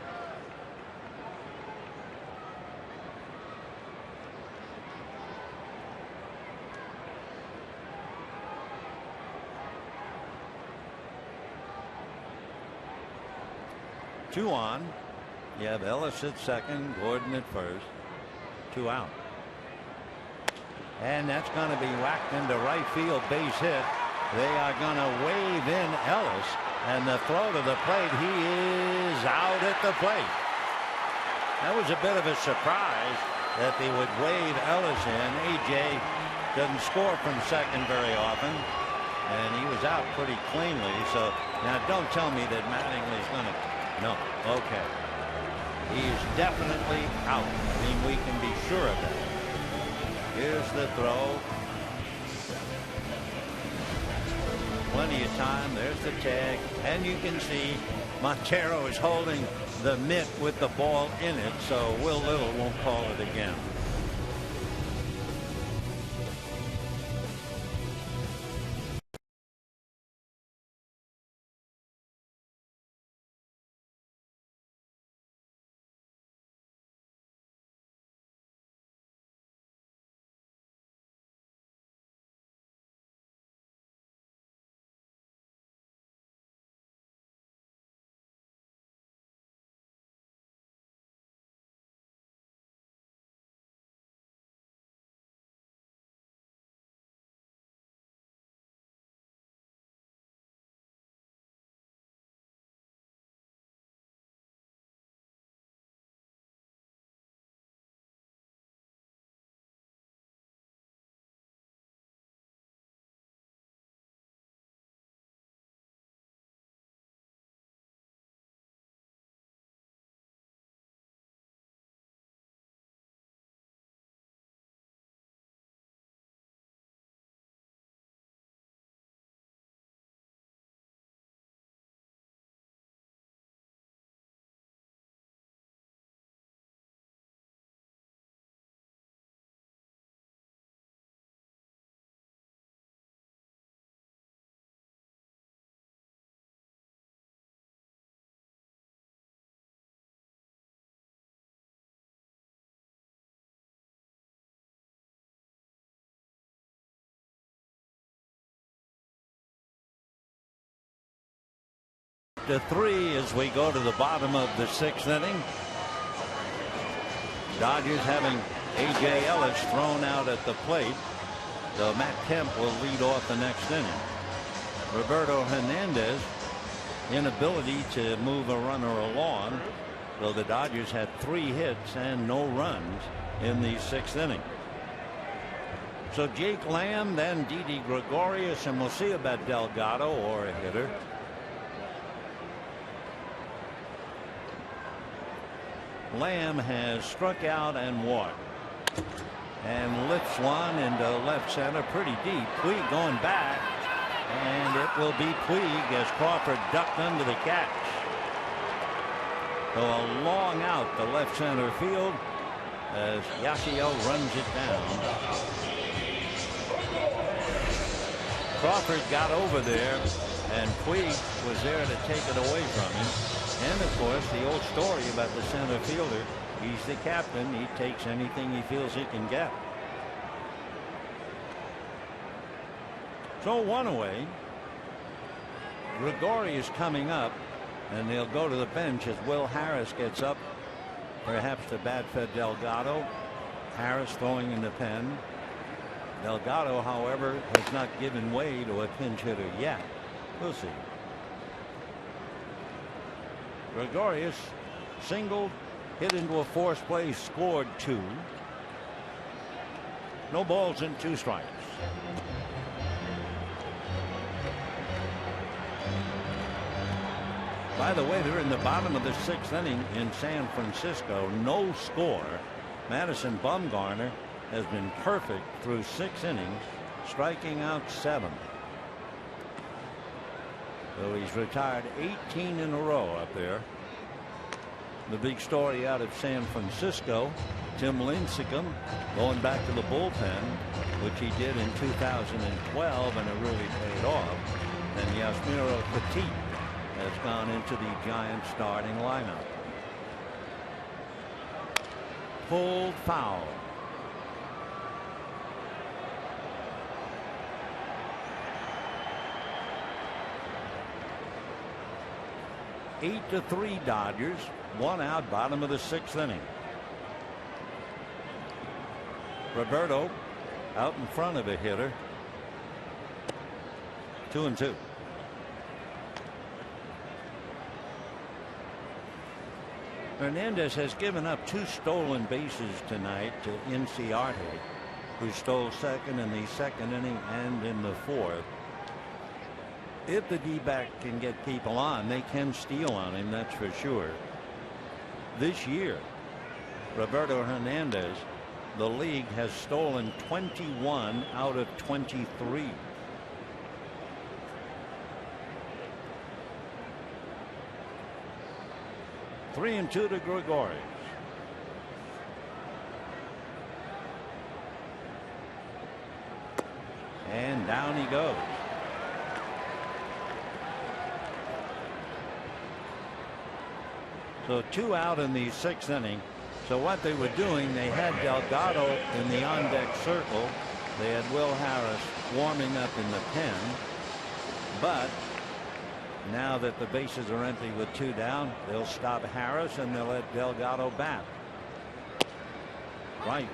Two on. You have Ellis at second, Gordon at first. 2 out. And that's going to be whacked into right field, base hit. They are going to wave in Ellis. And the throw to the plate, he is out at the plate. That was a bit of a surprise that they would wave Ellis in. A.J. doesn't score from second very often, and he was out pretty cleanly. So now don't tell me that Mattingly's going to. No. Okay. He's definitely out. I mean, we can be sure of that. Here's the throw. Plenty of time. There's the tag, and you can see Montero is holding the mitt with the ball in it, so Will Little won't call it again. 8-3 as we go to the bottom of the 6th inning. Dodgers having A.J. Ellis thrown out at the plate. So Matt Kemp will lead off the next inning. Roberto Hernandez inability to move a runner along. So the Dodgers had 3 hits and no runs in the 6th inning. So Jake Lamb, then Didi Gregorius, and we'll see about Delgado or a hitter. Lamb has struck out and walked. And lifts one into left center pretty deep. Puig going back. And it will be Puig as Crawford ducked under the catch. So a long out to left center field as Yasiel runs it down. Crawford got over there and Puig was there to take it away from him. And of course the old story about the center fielder. He's the captain. He takes anything he feels he can get. So 1 away. Gregorius coming up, and they'll go to the bench as Will Harris gets up, perhaps to bat for Delgado. Harris throwing in the pen. Delgado, however, has not given way to a pinch hitter yet. We'll see. Gregorius singled, hit into a force play, scored 2. No balls and 2 strikes. By the way, they're in the bottom of the 6th inning in San Francisco. No score. Madison Bumgarner has been perfect through 6 innings, striking out 7. So he's retired 18 in a row up there. The big story out of San Francisco, Tim Lincecum going back to the bullpen, which he did in 2012, and it really paid off. And Yasmiro Petit has gone into the Giants starting lineup. Pulled foul. Eight to 3 Dodgers. 1 out, bottom of the 6th inning. Roberto out in front of a hitter. 2-2. Hernandez has given up 2 stolen bases tonight to Inciarte, who stole second in the 2nd inning and in the 4th. If the D-back can get people on, they can steal on him, that's for sure. This year, Roberto Hernandez, the league has stolen 21 out of 23. 3-2 to Gregorius. And down he goes. So 2 out in the 6th inning. So what they were doing, they had Delgado in the on-deck circle. They had Will Harris warming up in the pen. But now that the bases are empty with 2 down, they'll stop Harris and they'll let Delgado bat. Right.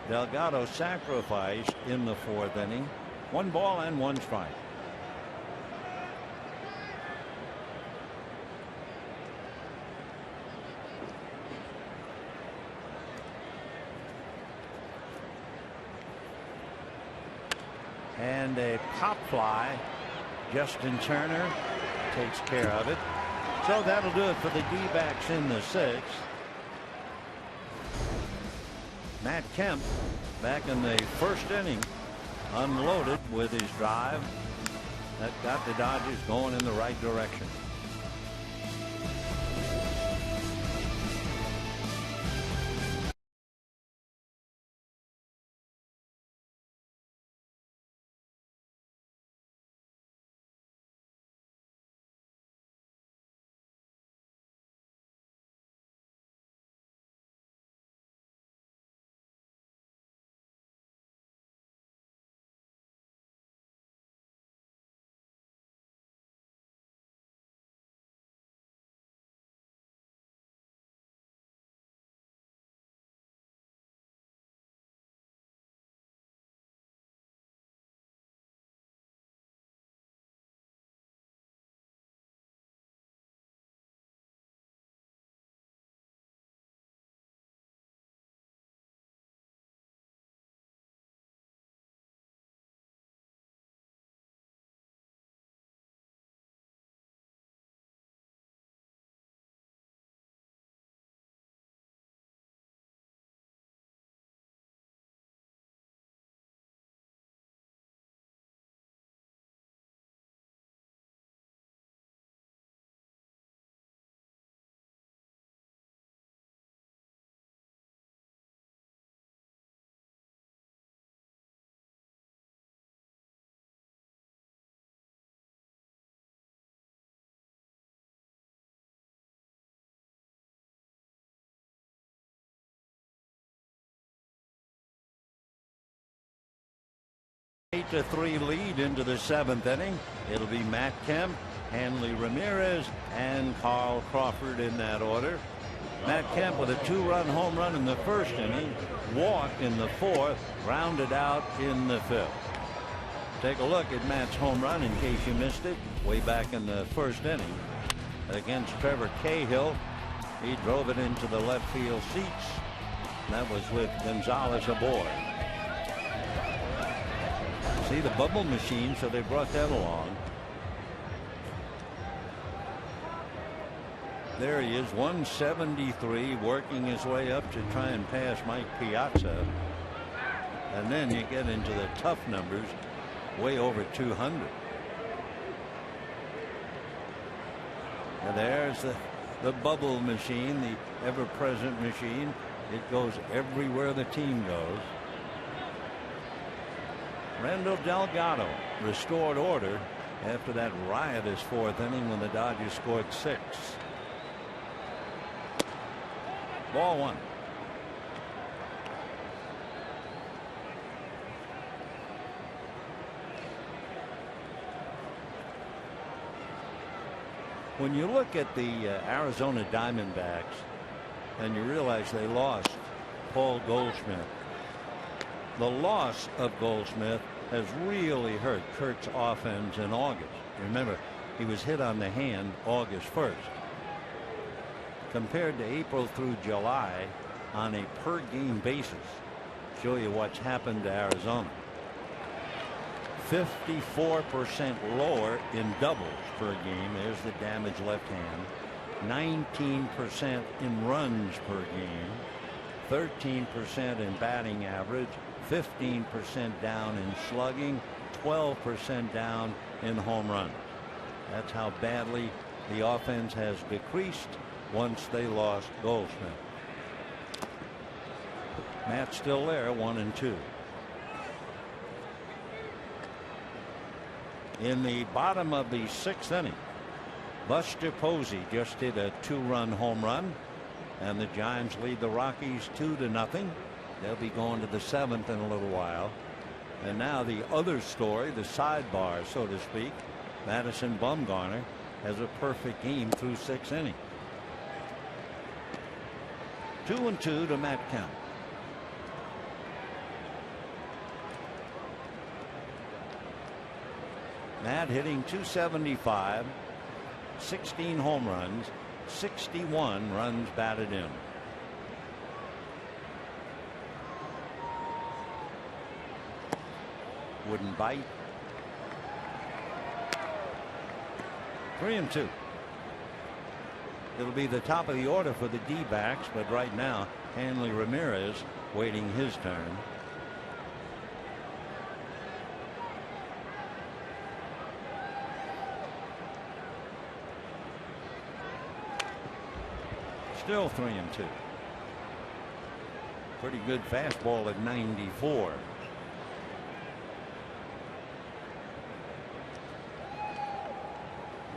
Delgado sacrificed in the 4th inning. 1 ball and 1 strike. And a pop fly. Justin Turner takes care of it. So that'll do it for the D-backs in the 6th. Matt Kemp back in the 1st inning, unloaded with his drive that got the Dodgers going in the right direction. 8-3 lead into the 7th inning. It'll be Matt Kemp, Hanley Ramirez, and Carl Crawford in that order. Matt Kemp with a 2-run home run in the 1st inning, walked in the 4th, grounded out in the 5th. Take a look at Matt's home run in case you missed it way back in the 1st inning against Trevor Cahill. He drove it into the left field seats. That was with Gonzalez aboard. See the bubble machine, so they brought that along. There he is, 173, working his way up to try and pass Mike Piazza. And then you get into the tough numbers, way over 200. And there's the bubble machine, the ever-present machine. It goes everywhere the team goes. Randall Delgado restored order after that riotous 4th inning when the Dodgers scored 6. Ball 1. When you look at the Arizona Diamondbacks and you realize they lost Paul Goldschmidt, the loss of Goldschmidt has really hurt Kurt's offense in August. Remember, he was hit on the hand August 1st. Compared to April through July on a per game basis, show you what's happened to Arizona. 54% lower in doubles per game. There's the damaged left hand. 19% in runs per game. 13% in batting average. 15% down in slugging. 12% down in home runs. That's how badly the offense has decreased once they lost Goldschmidt. Matt's still there, 1-2. In the bottom of the 6th inning, Buster Posey just hit a 2-run home run, and the Giants lead the Rockies 2-0. They'll be going to the 7th in a little while. And now the other story, the sidebar, so to speak, Madison Bumgarner has a perfect game through 6 innings. 2-2 to Matt Kemp. Matt hitting .275, 16 home runs, 61 runs batted in. Wouldn't bite. 3-2. It'll be the top of the order for the D-backs, but right now Hanley Ramirez waiting his turn. Still 3-2. Pretty good fastball at 94.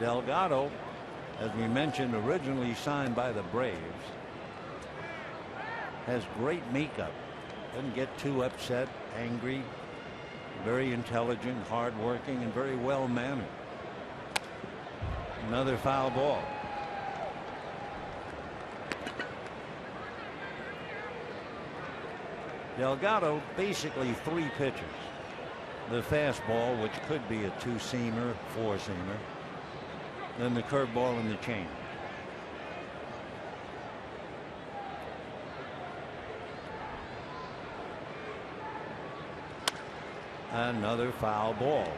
Delgado, as we mentioned, originally signed by the Braves, has great makeup. Doesn't get too upset, angry, very intelligent, hardworking, and very well mannered. Another foul ball. Delgado basically 3 pitches. The fastball, which could be a 2-seamer, 4-seamer. Then the curveball and the change. Another foul ball.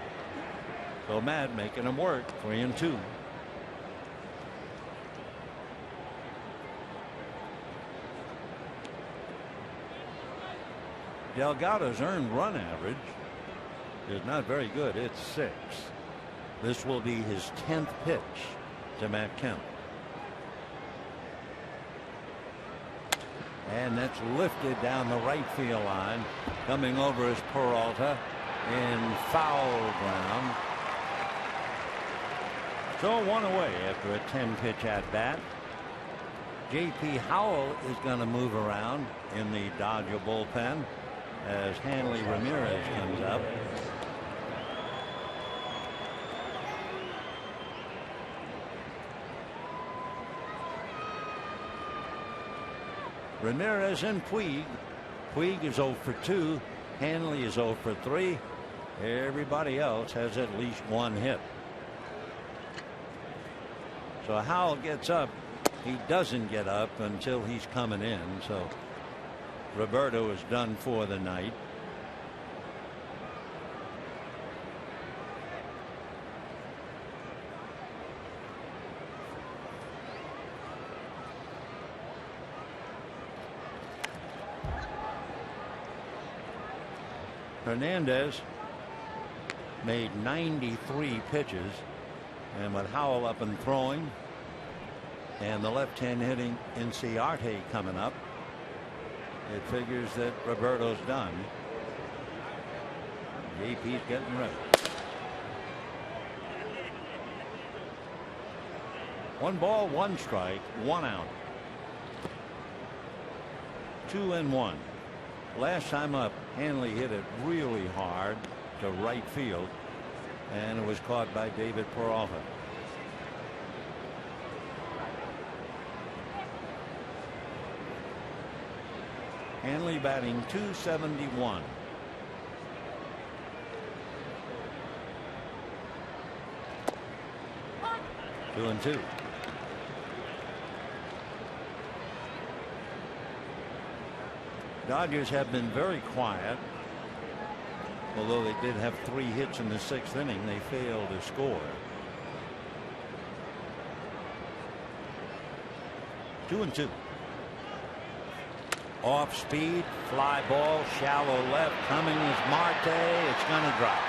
So Matt making him work. 3-2. Delgado's earned run average is not very good. It's 6. This will be his 10th pitch to Matt Kemp. And that's lifted down the right field line. Coming over is Peralta in foul ground. So 1 away after a 10-pitch at bat. J.P. Howell is going to move around in the Dodger bullpen as Hanley Ramirez comes up. Ramirez and Puig. Puig is 0 for 2. Hanley is 0 for 3. Everybody else has at least one hit. So Howell gets up. He doesn't get up until he's coming in. So Roberto is done for the night. Hernandez made 93 pitches, and with Howell up and throwing and the left-hand hitting Inciarte coming up, it figures that Roberto's done. JP's getting ready. 1 ball, 1 strike, 1 out. 2-1. Last time up, Hanley hit it really hard to right field, and it was caught by David Peralta. Hanley batting .271. Two and two. Dodgers have been very quiet. Although they did have 3 hits in the 6th inning, they failed to score. 2-2. Off speed, fly ball, shallow left. Coming is Marte. It's going to drop.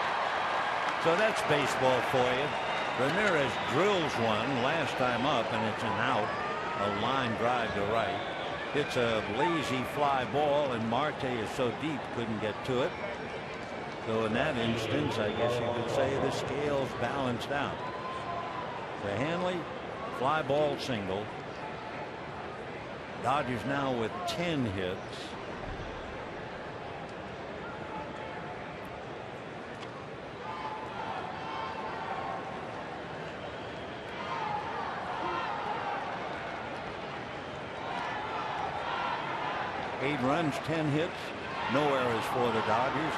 So that's baseball for you. Ramirez drills one last time up, and it's an out. A line drive to right. It's a lazy fly ball, and Marte is so deep couldn't get to it. So in that instance, I guess you could say the scales balanced out. So Hanley, fly ball single. Dodgers now with 10 hits. Eight runs, 10 hits, no errors for the Dodgers.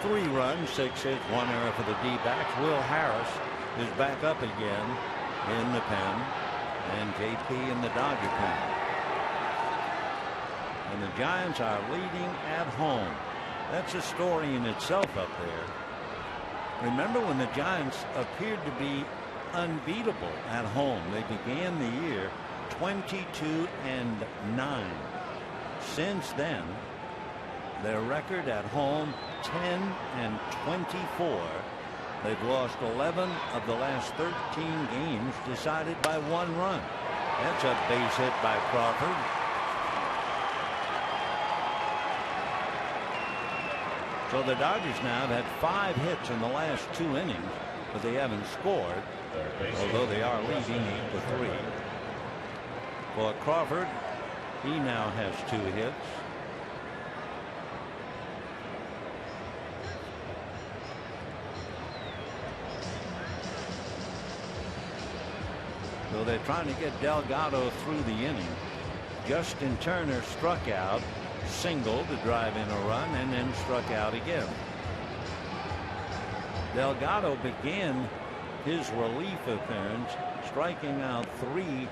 3 runs, 6 hits, 1 error for the D-backs. Will Harris is back up again in the pen, and JP in the Dodger pen. And the Giants are leading at home. That's a story in itself up there. Remember when the Giants appeared to be unbeatable at home? They began the year 22-9. Since then, their record at home 10-24. They've lost 11 of the last 13 games decided by 1 run. That's a base hit by Crawford. So the Dodgers now have had 5 hits in the last 2 innings, but they haven't scored, although they are leading 8-3. For Crawford, he now has 2 hits. So they're trying to get Delgado through the inning. Justin Turner struck out, single to drive in a run, and then struck out again. Delgado began his relief appearance striking out 3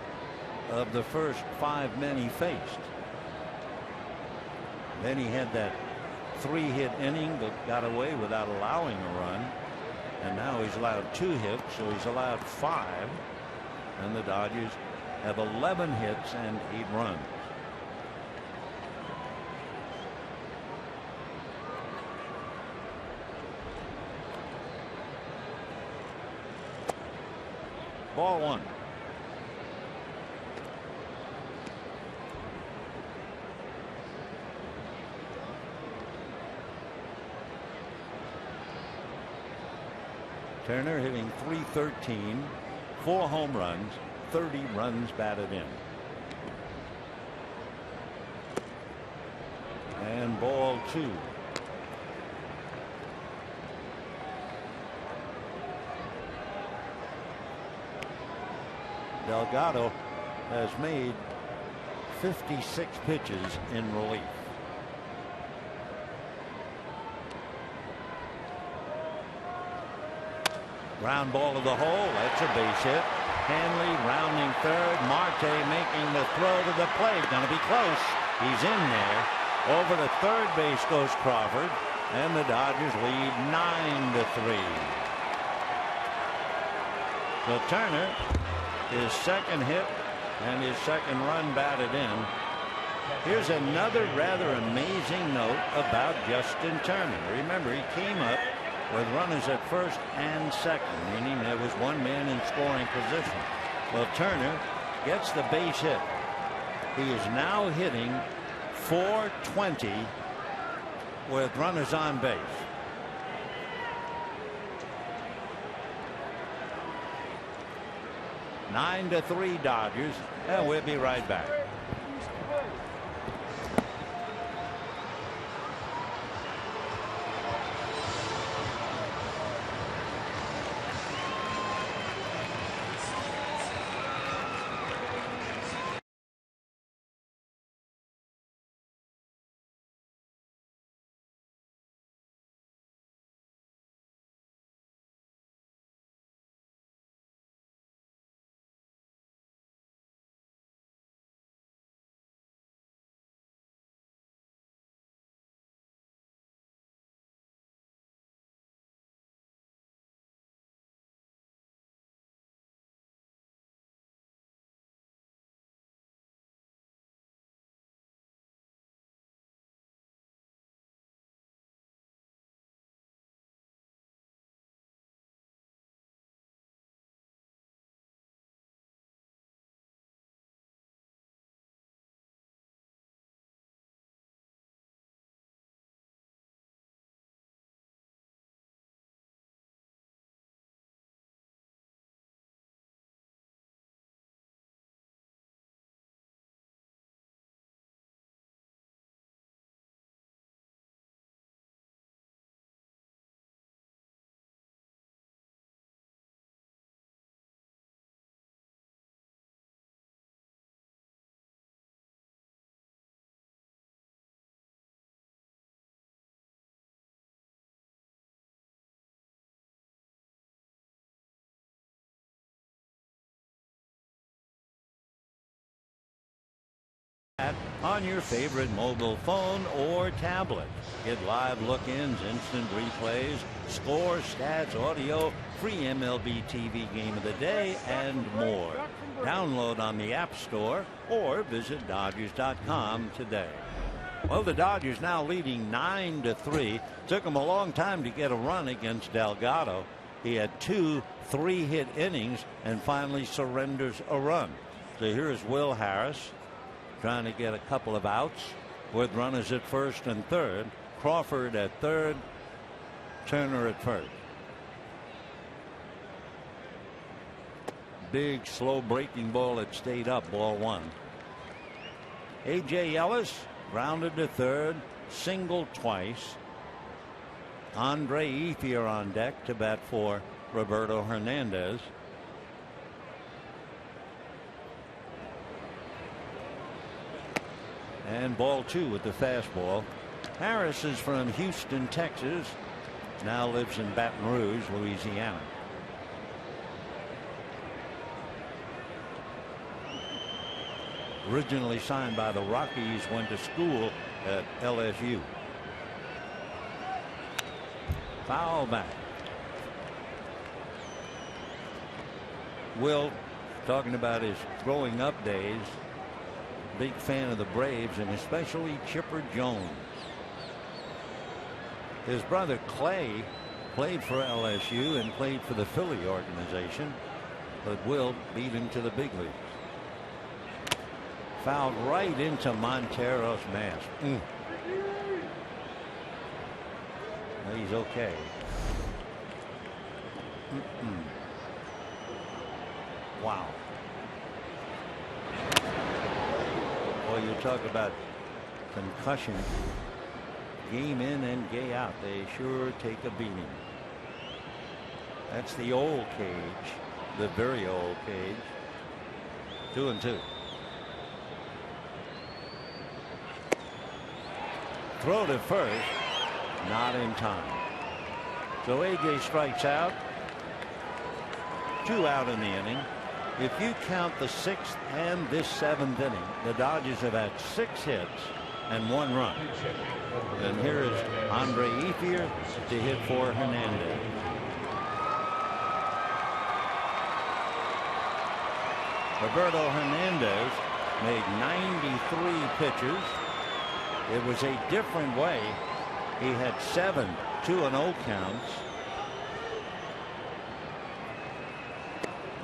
of the first 5 men he faced. Then he had that 3-hit inning but got away without allowing a run, and now he's allowed 2 hits, so he's allowed 5, and the Dodgers have 11 hits and 8 runs. Ball 1. Turner hitting .313, 4 home runs, 30 runs batted in. And ball 2. Delgado has made 56 pitches in relief. Ground ball to the hole. That's a base hit. Hanley rounding third. Marte making the throw to the plate. Going to be close. He's in there. Over to third base goes Crawford. And the Dodgers lead 9-3. So Turner, his second hit and his second run batted in. Here's another rather amazing note about Justin Turner. Remember, he came up with runners at first and second, meaning there was one man in scoring position. Well, Turner gets the base hit. He is now hitting .420 with runners on base. Nine to 3 Dodgers, and we'll be right back. On your favorite mobile phone or tablet. Get live look-ins, instant replays, scores, stats, audio, free MLB TV game of the day, and more. Download on the App Store or visit Dodgers.com today. Well, the Dodgers now leading 9-3. Took them a long time to get a run against Delgado. He had 2 3-hit innings and finally surrenders a run. So here's Will Harris trying to get a couple of outs with runners at first and third. Crawford at third, Turner at first. Big slow breaking ball that stayed up, ball 1. A.J. Ellis grounded to third, singled twice. Andre Ethier on deck to bat for Roberto Hernandez. And ball 2 with the fastball. Harris is from Houston, Texas. Now lives in Baton Rouge, Louisiana. Originally signed by the Rockies, went to school at LSU. Foul back. Will, talking about his growing up days, big fan of the Braves and especially Chipper Jones. His brother Clay played for LSU and played for the Philly organization, but Will beat him to the big leagues. Fouled right into Montero's mask. No, he's okay. Wow. Boy, you talk about concussion. Game in and game out. They sure take a beating. That's the old cage. The very old cage. 2-2. throw to first, not in time. So A.J. strikes out. 2 out in the inning. If you count the 6th and this 7th inning, the Dodgers have had 6 hits and 1 run. And here is Andre Ethier to hit for Hernandez. Roberto Hernandez made 93 pitches. It was a different way. He had 7 2-0 counts.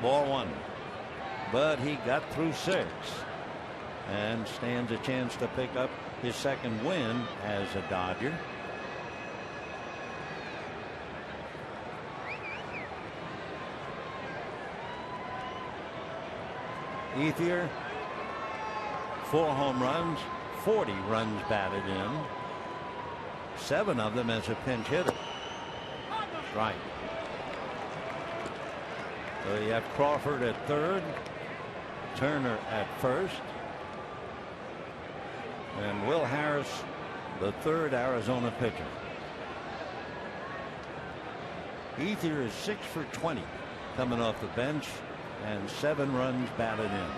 Ball 1. But he got through 6 and stands a chance to pick up his 2nd win as a Dodger. Ethier, 4 home runs, 40 runs batted in, 7 of them as a pinch hitter. Strike. So you have Crawford at 3rd, Turner at 1st, and Will Harris, the 3rd Arizona pitcher. Ethier is 6 for 20 coming off the bench and 7 runs batted in.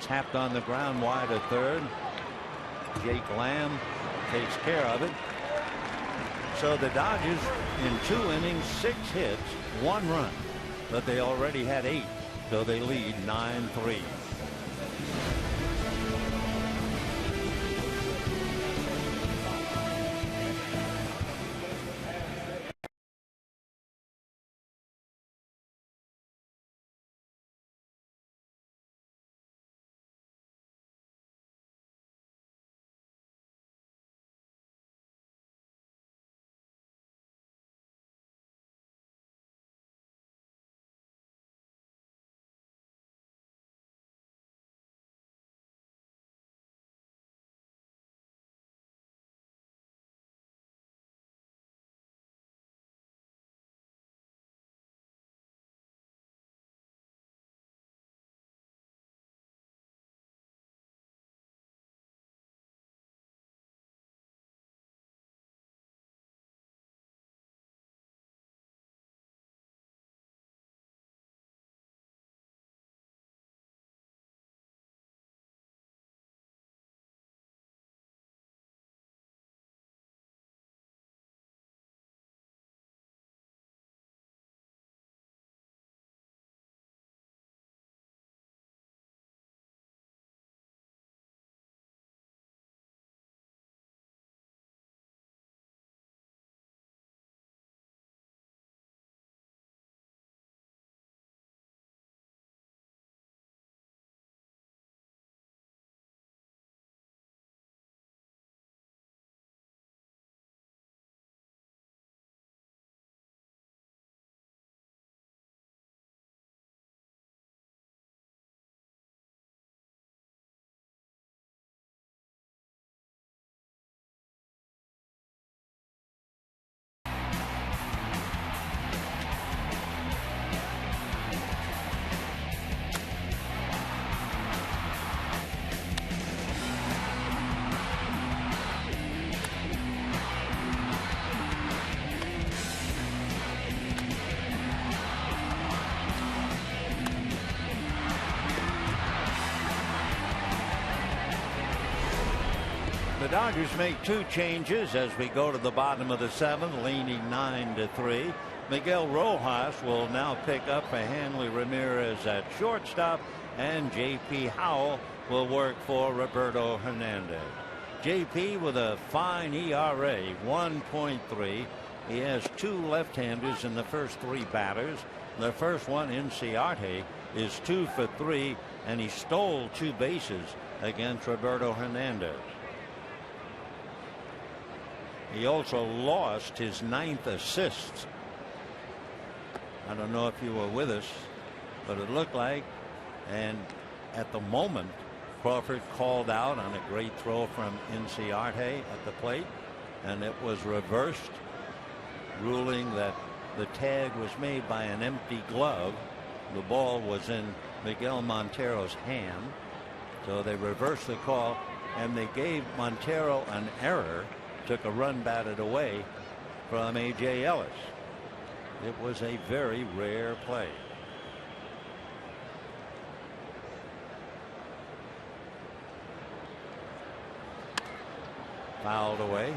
Tapped on the ground wide at 3rd. Jake Lamb takes care of it. So the Dodgers in 2 innings, 6 hits, 1 run, but they already had 8, so they lead 9-3. The Dodgers make 2 changes as we go to the bottom of the 7th, leaning 9-3. Miguel Rojas will now pick up for Hanley Ramirez at shortstop, and J.P. Howell will work for Roberto Hernandez. J.P. with a fine ERA, 1.3. He has 2 left-handers in the first 3 batters. The first one, Inciarte, is 2 for 3, and he stole 2 bases against Roberto Hernandez. He also lost his 9th assist. I don't know if you were with us, but it looked like, and at the moment, Crawford called out on a great throw from Inciarte at the plate, and it was reversed, ruling that the tag was made by an empty glove The ball was in Miguel Montero's hand, so they reversed the call and they gave Montero an error, took a run batted away from A.J. Ellis. It was a very rare play. Fouled away.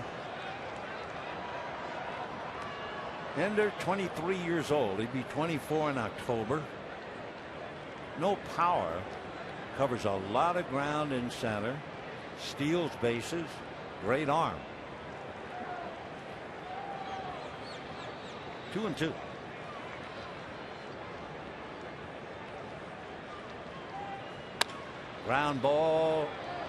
Ender, 23 years old. He'd be 24 in October. No power. Covers a lot of ground in center. Steals bases. Great arm. 2-2. Ground ball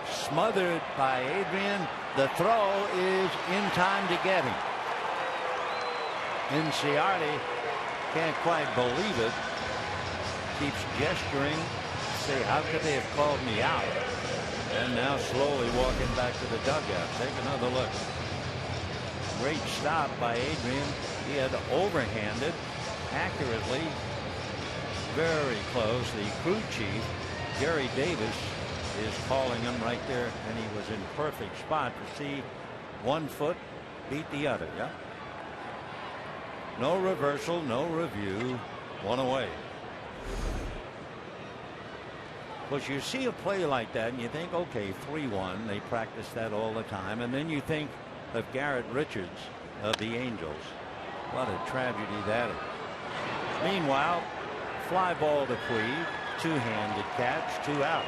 smothered by Adrian. The throw is in time to get him. Inciardi can't quite believe it. Keeps gesturing. Say, how could they have called me out? And now slowly walking back to the dugout. Take another look. Great stop by Adrian. He had overhanded accurately. Very close. The crew chief, Gary Davis, is calling him right there, and he was in perfect spot to see one foot beat the other. Yeah. No reversal, no review. One away. Of course, you see a play like that and you think, okay, 3-1. They practice that all the time. And then you think of Garrett Richards of the Angels. What a tragedy that is. Meanwhile, fly ball to Puig. Two-handed catch. 2 out.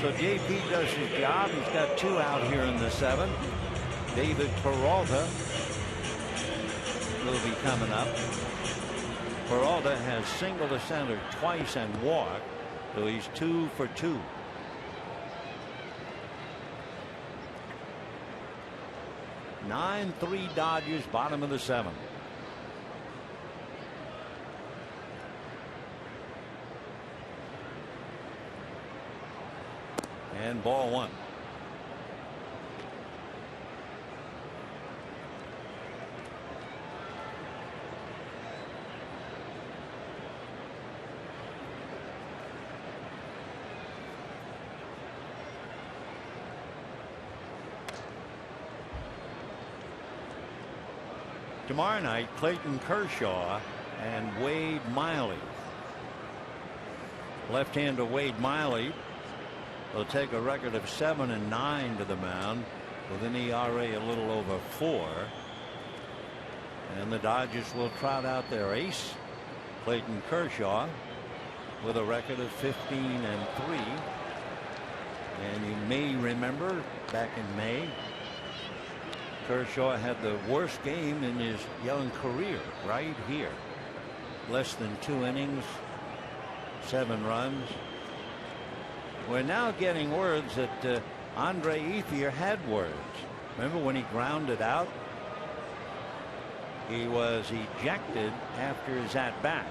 So JP does his job. He's got 2 out here in the 7th. David Peralta will be coming up. Peralta has singled to center twice and walked, so he's 2 for 2. Nine-3 Dodgers, bottom of the 7th. And ball 1. Tomorrow night, Clayton Kershaw and Wade Miley. Left-hander Wade Miley will take a record of 7-9 to the mound with an ERA a little over 4. And the Dodgers will trot out their ace, Clayton Kershaw, with a record of 15-3. And you may remember back in May, Kershaw had the worst game in his young career right here. Less than 2 innings, 7 runs. We're now getting words that Andre Ethier had words. Remember when he grounded out? He was ejected after his at-bat.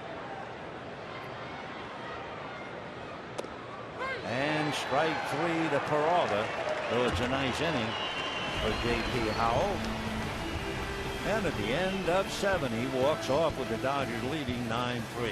And strike 3 to Peralta, though it's a nice inning for J.P. Howell. And at the end of 7, he walks off with the Dodgers leading 9-3.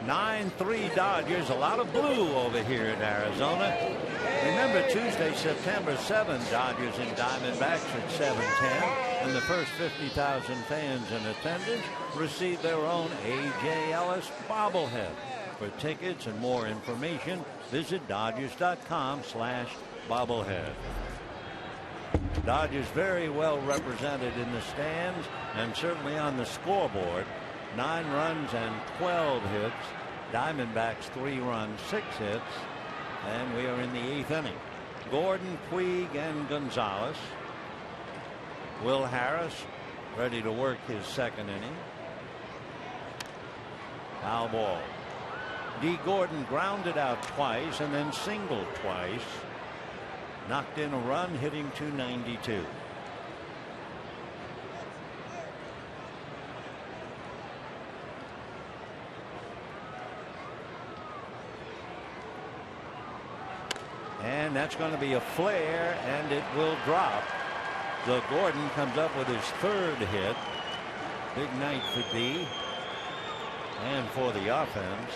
9-3 Dodgers. A lot of blue over here in Arizona. Remember Tuesday, September 7, Dodgers and Diamondbacks at 7:10, and the first 50,000 fans in attendance received their own A.J. Ellis bobblehead. For tickets and more information, visit Dodgers.com/bobblehead. Dodgers very well represented in the stands and certainly on the scoreboard. 9 runs and 12 hits. Diamondbacks 3 runs, 6 hits. And we are in the 8th inning. Gordon, Puig, and Gonzalez. Will Harris ready to work his 2nd inning. Foul ball. D. Gordon grounded out twice and then singled twice. Knocked in a run, hitting .292. And that's going to be a flare, and it will drop. So Gordon comes up with his 3rd hit. Big night for D. And for the offense.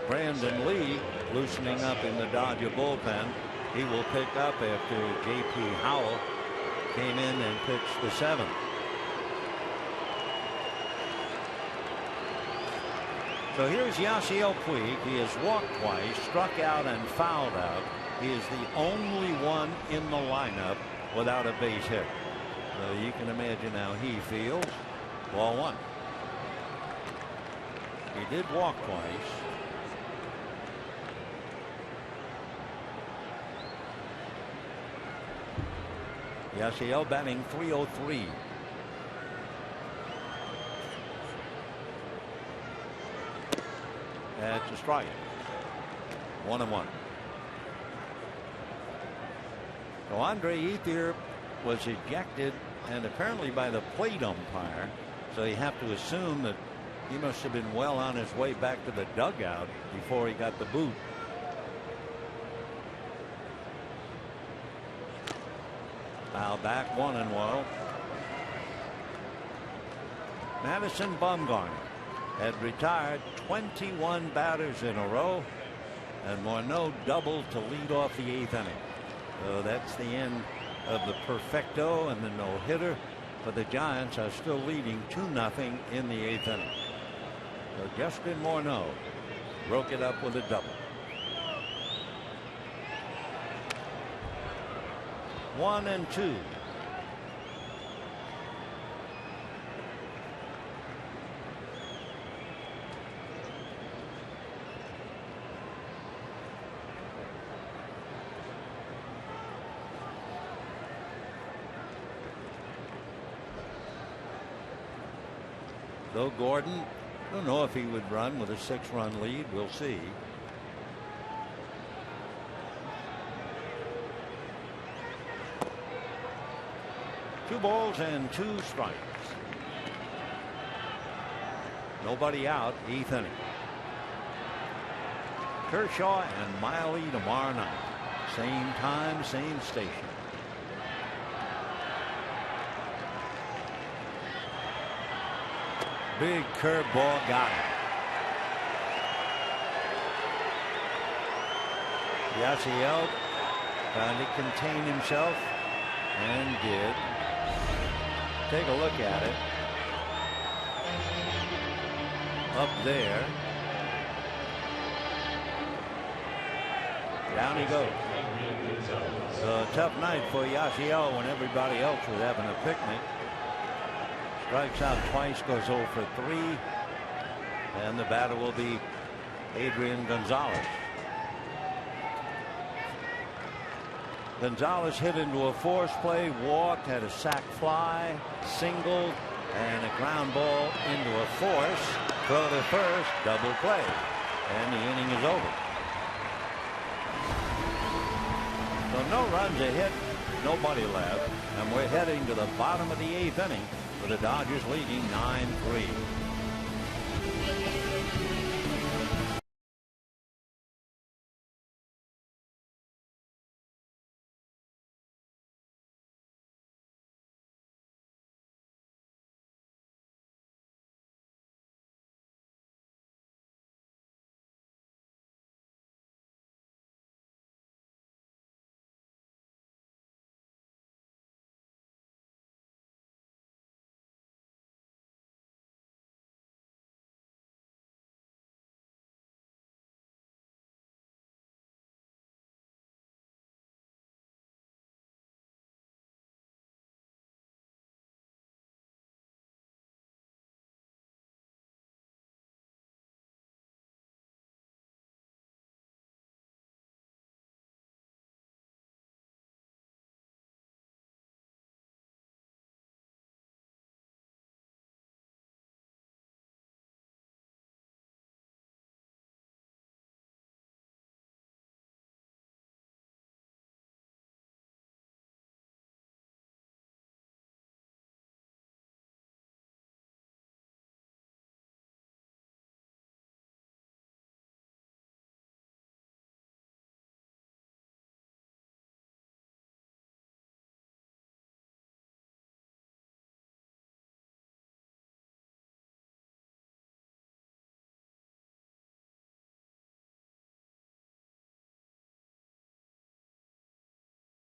Brandon Lee loosening up in the Dodger bullpen. He will pick up after J.P. Howell came in and pitched the 7th. So here's Yasiel Puig. He has walked twice, struck out and fouled out. He is the only one in the lineup without a base hit. So you can imagine how he feels. Ball 1. He did walk twice. Yasiel batting .303. That's a strike. 1-1. So Andre Ethier was ejected, and apparently by the plate umpire. So you have to assume that he must have been well on his way back to the dugout before he got the boot. Foul back, 1-1. Madison Bumgarner had retired 21 batters in a row, and Morneau doubled to lead off the 8th inning. So that's the end of the perfecto and the no-hitter. But the Giants are still leading 2-0 in the 8th inning. So Justin Morneau broke it up with a double. 1-2. So Gordon, I don't know if he would run with a 6-run lead. We'll see. Two balls and 2 strikes. Nobody out, 8th inning. Kershaw and Miley tomorrow night. Same time, same station. Big curveball, got it. Yasiel trying to contain himself, and did. Take a look at it. Up there. Down he goes. So a tough night for Yasiel when everybody else was having a picnic. Strikes out twice, goes 0 for 3. And the batter will be Adrian Gonzalez. Gonzalez hit into a force play, walked, had a sac fly, singled, and a ground ball into a force. Throw to first, double play. And the inning is over. So no runs a hit, nobody left. And we're heading to the bottom of the 8th inning with the Dodgers leading 9-3.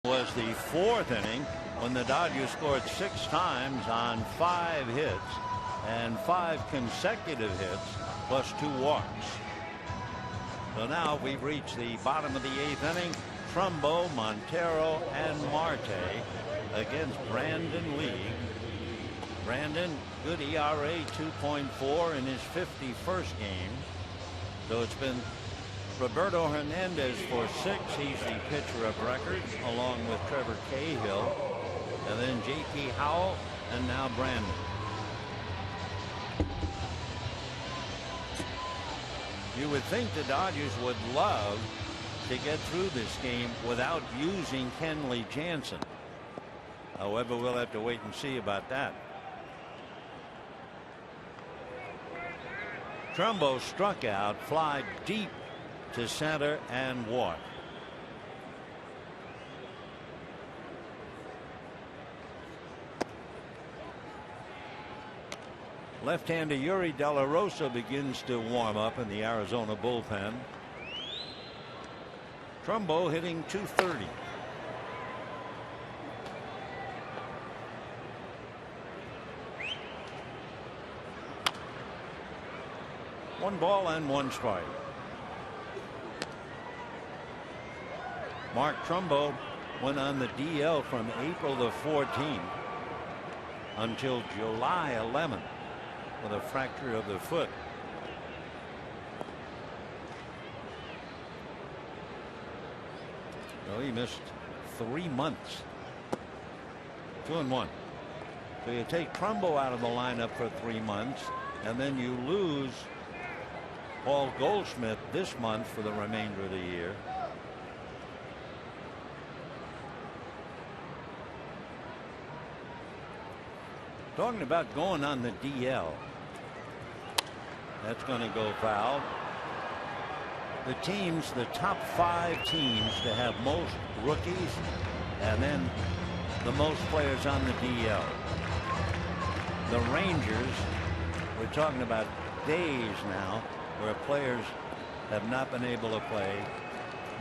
Was the 4th inning when the Dodgers scored 6 times on 5 hits and 5 consecutive hits plus 2 walks. So now we've reached the bottom of the 8th inning. Trumbo, Montero, and Marte against Brandon Lee. Brandon, good ERA, 2.4 in his 51st game. So it's been Roberto Hernandez for 6. He's the pitcher of record, along with Trevor Cahill, and then J.P. Howell, and now Brandon. You would think the Dodgers would love to get through this game without using Kenley Jansen. However, we'll have to wait and see about that. Trumbo struck out, fly deep to center, and walked. Left-hander Yuri De La Rosa begins to warm up in the Arizona bullpen. Trumbo hitting .230. One ball and 1 strike. Mark Trumbo went on the DL from April the 14th until July 11th with a fracture of the foot. So he missed 3 months. 2-1. So you take Trumbo out of the lineup for 3 months, and then you lose Paul Goldschmidt this month for the remainder of the year. Talking about going on the DL. That's going to go foul. The teams, the top 5 teams to have most rookies and then the most players on the DL. The Rangers, we're talking about days now where players have not been able to play.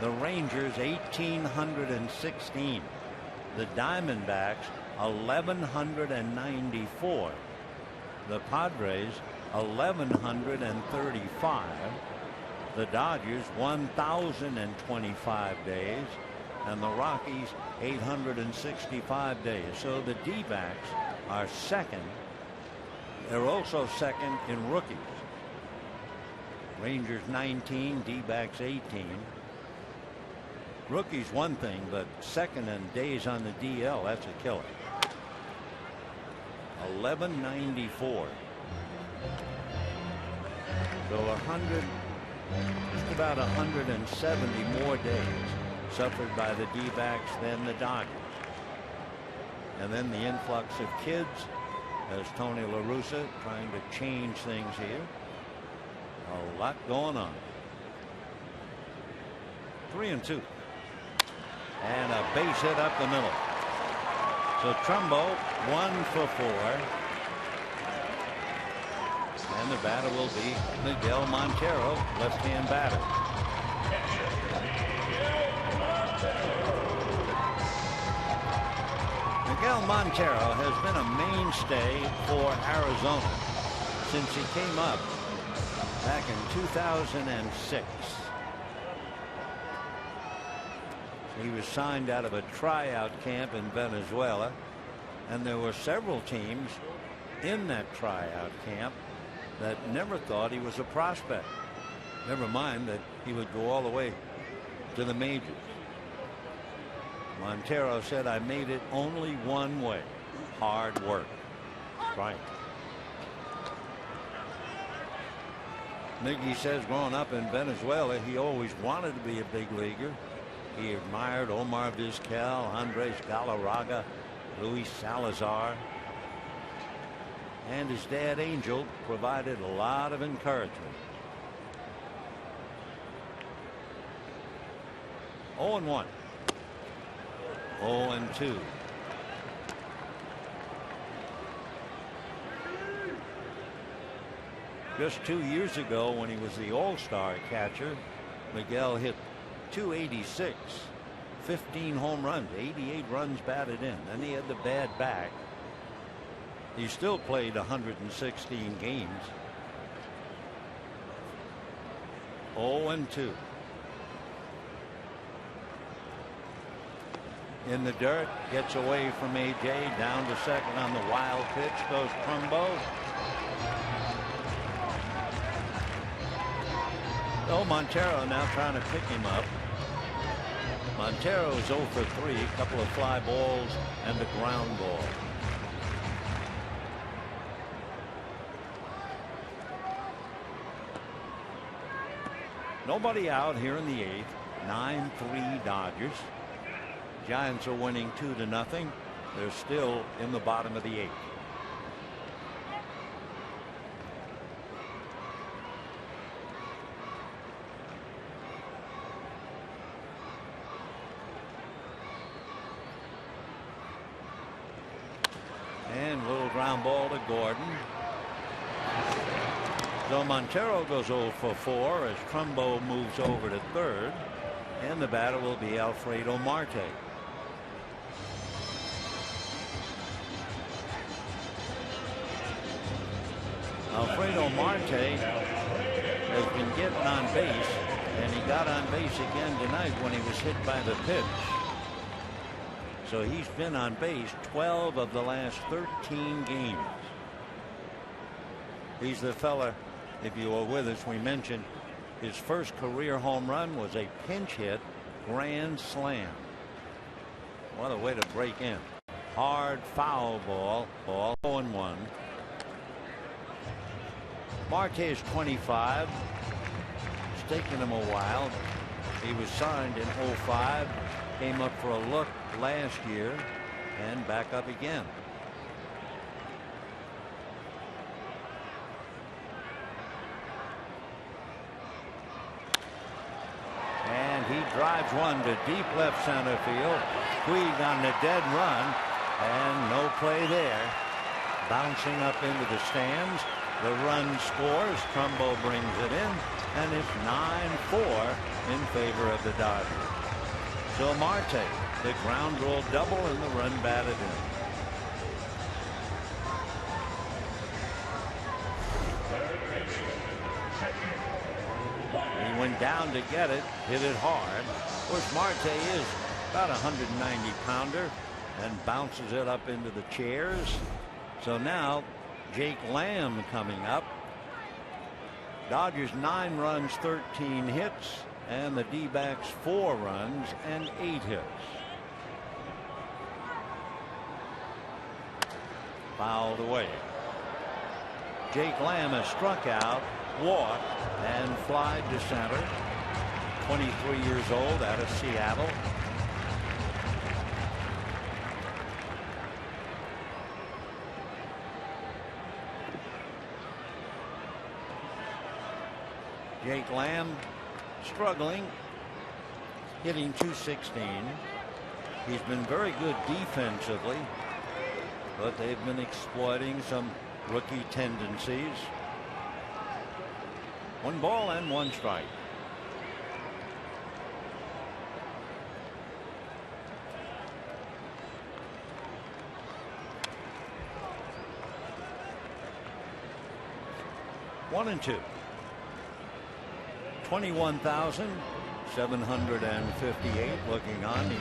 The Rangers 1,816. The Diamondbacks 1,194. The Padres 1,135. The Dodgers 1,025 days, and the Rockies 865 days. So the D-backs are second. They're also second in rookies. Rangers 19, D-backs 18. Rookies one thing, but second in days on the DL, that's a killer. 1194. So 100, just about 170 more days suffered by the D-backs than the Dodgers. And then the influx of kids as Tony La Russa trying to change things here. A lot going on. 3-2. And a base hit up the middle. So Trumbo 1 for 4. And the batter will be Miguel Montero, left-hand batter. Miguel Montero has been a mainstay for Arizona since he came up back in 2006. He was signed out of a tryout camp in Venezuela, and there were several teams in that tryout camp that never thought he was a prospect. Never mind that he would go all the way to the majors. Montero said, "I made it only one way, hard work." Right. Miggy says growing up in Venezuela, he always wanted to be a big leaguer. He admired Omar Vizquel, Andres Galarraga, Luis Salazar. And his dad, Angel, provided a lot of encouragement. 0-1. 0-2. Just 2 years ago, when he was the All-Star catcher, Miguel hit .286, 15 home runs, 88 runs batted in. Then he had the bad back. He still played 116 games. 0-2. In the dirt, gets away from AJ, down to second on the wild pitch goes Trumbo. Oh, Montero now trying to pick him up. Montero's 0 for 3, a couple of fly balls and a ground ball. Nobody out here in the 8th. 9-3 Dodgers. Giants are winning 2-0. They're still in the bottom of the 8th. And little ground ball to Gordon. So Montero goes 0 for 4 as Trumbo moves over to third. And the batter will be Alfredo Marte. Alfredo Marte has been getting on base, and he got on base again tonight when he was hit by the pitch. So he's been on base 12 of the last 13 games. He's the fella, if you were with us, we mentioned his first career home run was a pinch hit grand slam. What a way to break in. Hard foul ball. 0-1. Marte is 25. It's taken him a while. He was signed in 05. Came up for a look last year and back up again. And he drives one to deep left center field. Puig on the dead run, and no play there. Bouncing up into the stands. The run scores. Trumbo brings it in, and it's 9-4 in favor of the Dodgers. So Marte, the ground rule double and the run batted in. He went down to get it, hit it hard. Of course, Marte is about a 190-pounder and bounces it up into the chairs. So now Jake Lamb coming up. Dodgers 9 runs, 13 hits, and the D-backs 4 runs and 8 hits. Fouled away. Jake Lamb has struck out, walked, and flied to center. 23 years old, out of Seattle. Jake Lamb struggling, hitting .216. He's been very good defensively, but they've been exploiting some rookie tendencies. 1 ball and 1 strike. One and 2. 21,758 looking on.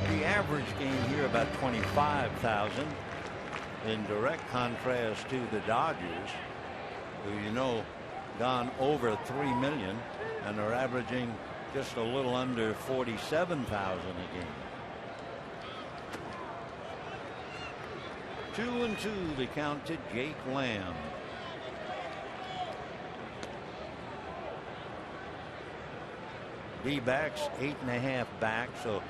The average game here about 25,000. In direct contrast to the Dodgers, who gone over 3 million and are averaging just a little under 47,000 a game. 2-2 the count to Jake Lamb. D-backs 8.5 back, so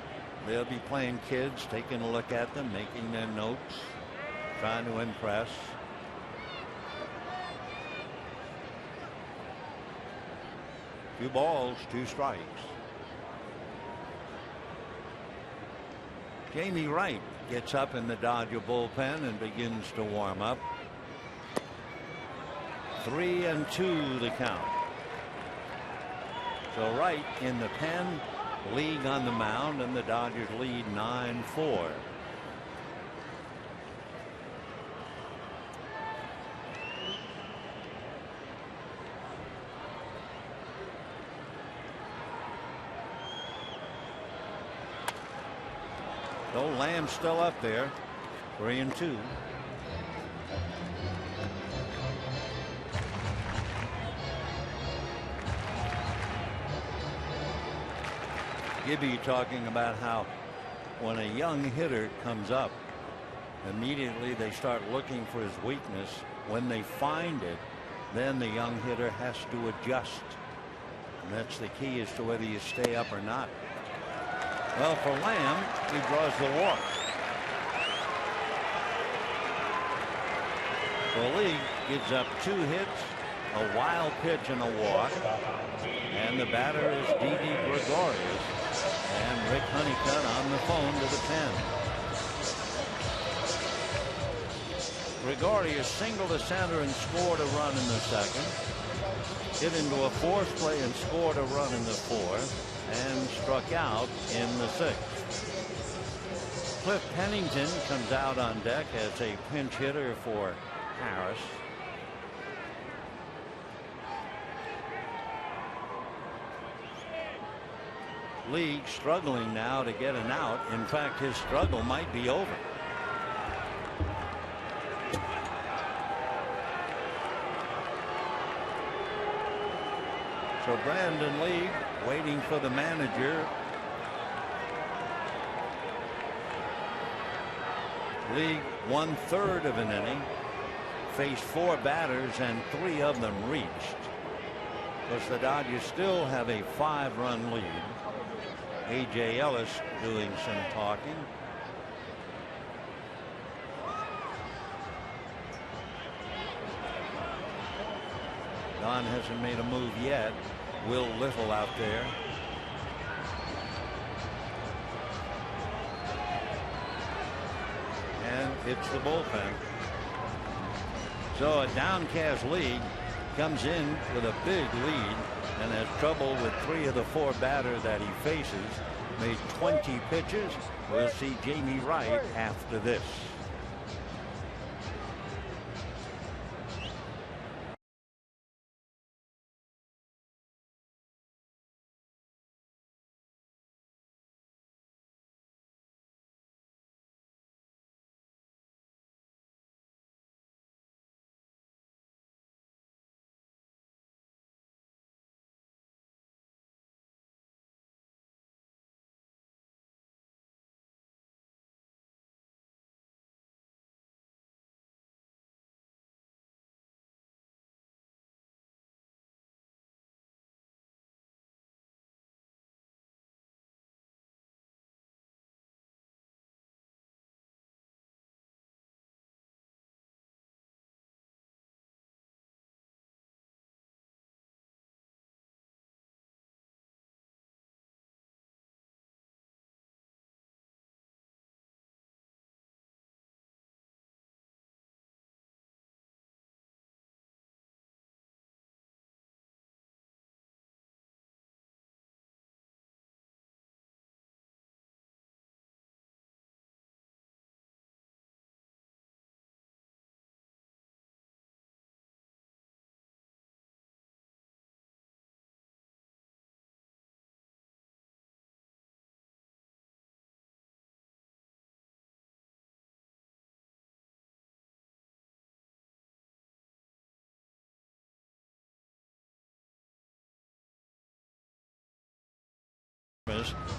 they'll be playing kids, taking a look at them, making their notes, trying to impress. Two balls, 2 strikes. Jamie Wright gets up in the Dodger bullpen and begins to warm up. 3-2 the count. So Wright in the pen, League on the mound, and the Dodgers lead 9-4. So Lamb's still up there, 3-2. Gibby talking about how when a young hitter comes up, immediately they start looking for his weakness. When they find it, then the young hitter has to adjust. And that's the key as to whether you stay up or not. Well, for Lamb, he draws the walk. The league gives up 2 hits, a wild pitch, and a walk. And the batter is Didi Gregorius. And Rick Honeycutt on the phone to the pen. Gregorius singled to center and scored a run in the second. Hit into a force play and scored a run in the fourth. And struck out in the sixth. Cliff Pennington comes out on deck as a pinch hitter for Harris. League struggling now to get an out. In fact, his struggle might be over. So Brandon League waiting for the manager. League 1/3 of an inning. Faced 4 batters and 3 of them reached. Because the Dodgers still have a 5-run lead. A.J. Ellis doing some talking. Don hasn't made a move yet. Will Little out there. And it's the bullpen. So a downcast League comes in with a big lead and has trouble with 3 of the 4 batters that he faces. Made 20 pitches. We'll see Jamie Wright after this.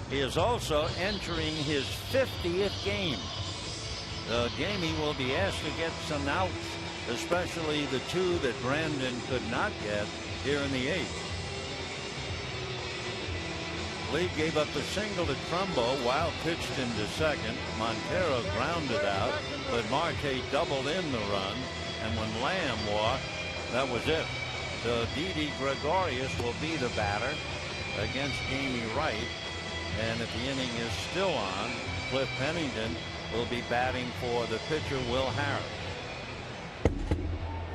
He is also entering his 50th game. Jamie will be asked to get some outs, especially the 2 that Brandon could not get here in the 8th. League gave up the single to Trumbo. Wild pitched into second. Montero grounded out, but Marte doubled in the run. And when Lamb walked, that was it. So Didi Gregorius will be the batter against Jamie Wright. And if the inning is still on, Cliff Pennington will be batting for the pitcher Will Harris.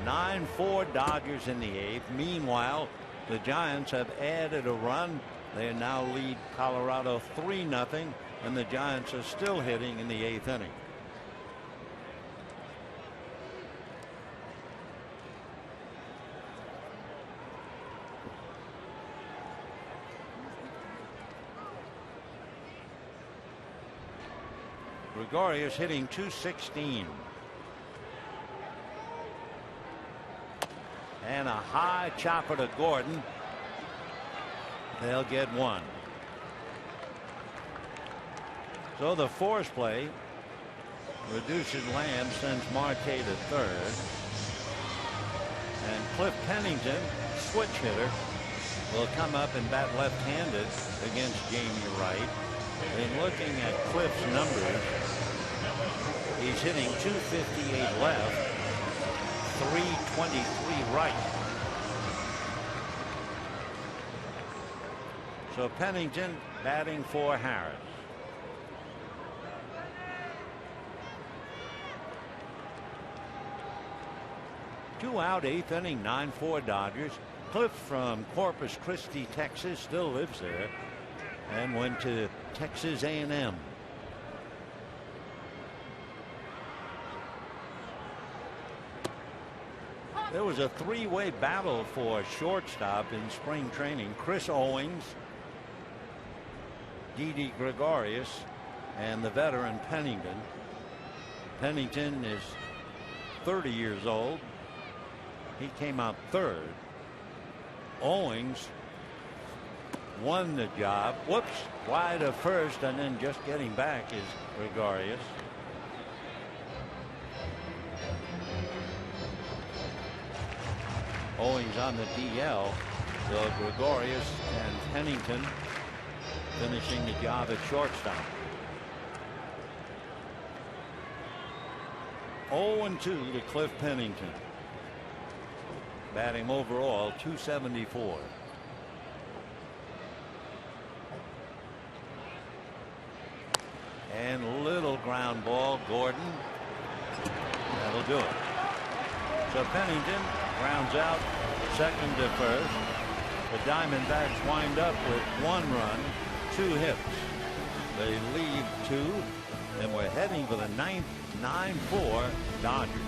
9-4 Dodgers in the 8th. Meanwhile, the Giants have added a run They now lead Colorado 3-0, and the Giants are still hitting in the 8th inning. Gregorius hitting .216. And a high chopper to Gordon. They'll get one. So the force play reduces Lamb, sends Marte to third. And Cliff Pennington, switch hitter, will come up and bat left-handed against Jamie Wright. And looking at Cliff's numbers, he's hitting .258 left, .323 right. So Pennington batting for Harris. Two out, 8th inning, 9-4 Dodgers. Cliff from Corpus Christi, Texas, still lives there and went to Texas A&M. There was a three-way battle for shortstop in spring training. Chris Owings, Didi Gregorius, and the veteran Pennington. Pennington is 30 years old. He came out third. Owings won the job. Whoops, wide of first, and then just getting back is Gregorius. Owings on the DL. So Gregorius and Pennington finishing the job at shortstop. 0-2 to Cliff Pennington. Batting overall .274. And little ground ball, Gordon. That'll do it. So Pennington grounds out, second to first. The Diamondbacks wind up with 1 run, 2 hits. They lead 2, and we're heading for the 9th, 9-4 Dodgers.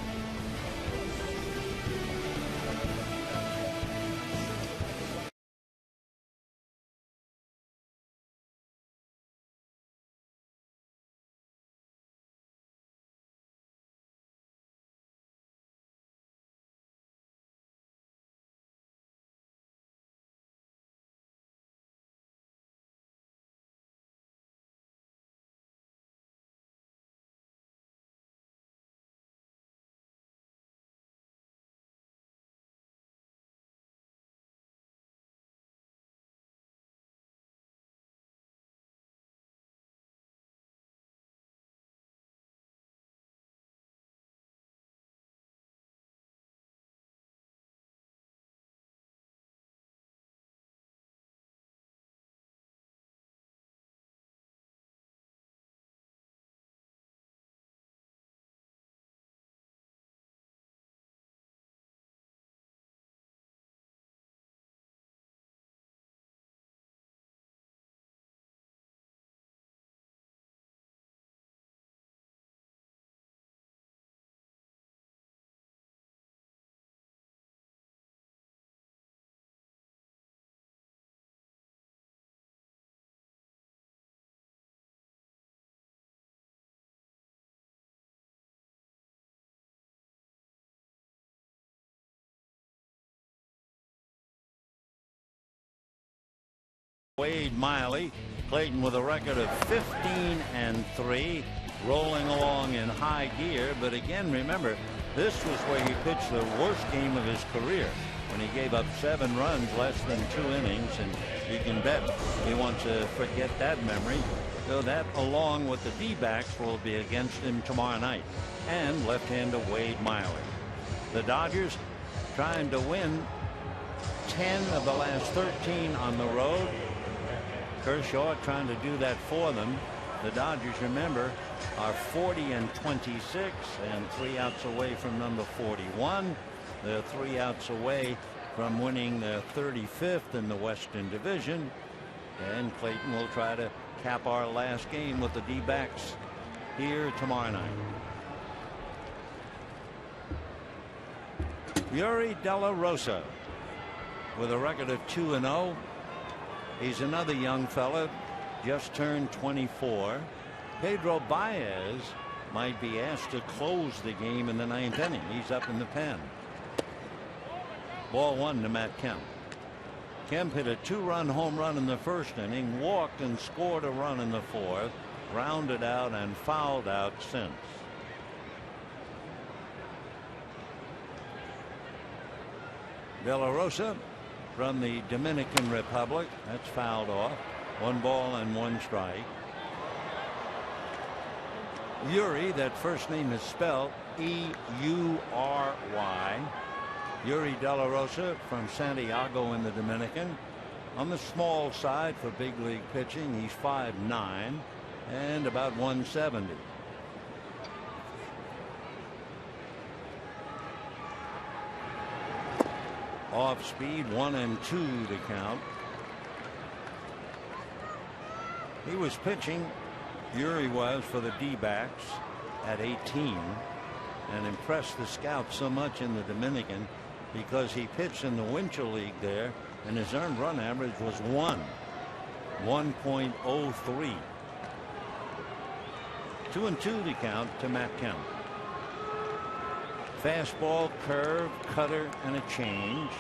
Wade Miley, Clayton with a record of 15-3, rolling along in high gear. But again, remember, this was where he pitched the worst game of his career, when he gave up 7 runs, less than 2 innings, and you can bet he wants to forget that memory. So that, along with the D-backs, will be against him tomorrow night. And left-hander Wade Miley. The Dodgers trying to win 10 of the last 13 on the road. Kershaw trying to do that for them. The Dodgers, remember, are 40-26 and 3 outs away from number 41. They're 3 outs away from winning their 35th in the Western Division. And Clayton will try to cap our last game with the D-backs here tomorrow night. Yuri De La Rosa with a record of 2-0. He's another young fella, just turned 24. Pedro Baez might be asked to close the game in the 9th inning. He's up in the pen. Ball 1 to Matt Kemp. Kemp hit a 2-run home run in the first inning, walked and scored a run in the 4th, grounded out and fouled out since. De La Rosa from the Dominican Republic. That's fouled off. 1 ball and 1 strike. Yuri, that first name is spelled E-U-R-Y. Yuri De La Rosa from Santiago in the Dominican. On the small side for big league pitching, he's 5'9" and about 170. Off speed, 1-2 to count. He was pitching, Yuri was, for the D-backs at 18 and impressed the scouts so much in the Dominican because he pitched in the Winter League there and his earned run average was 1.03. 2-2 to count to Matt Kemp. Fastball, curve, cutter, and a change.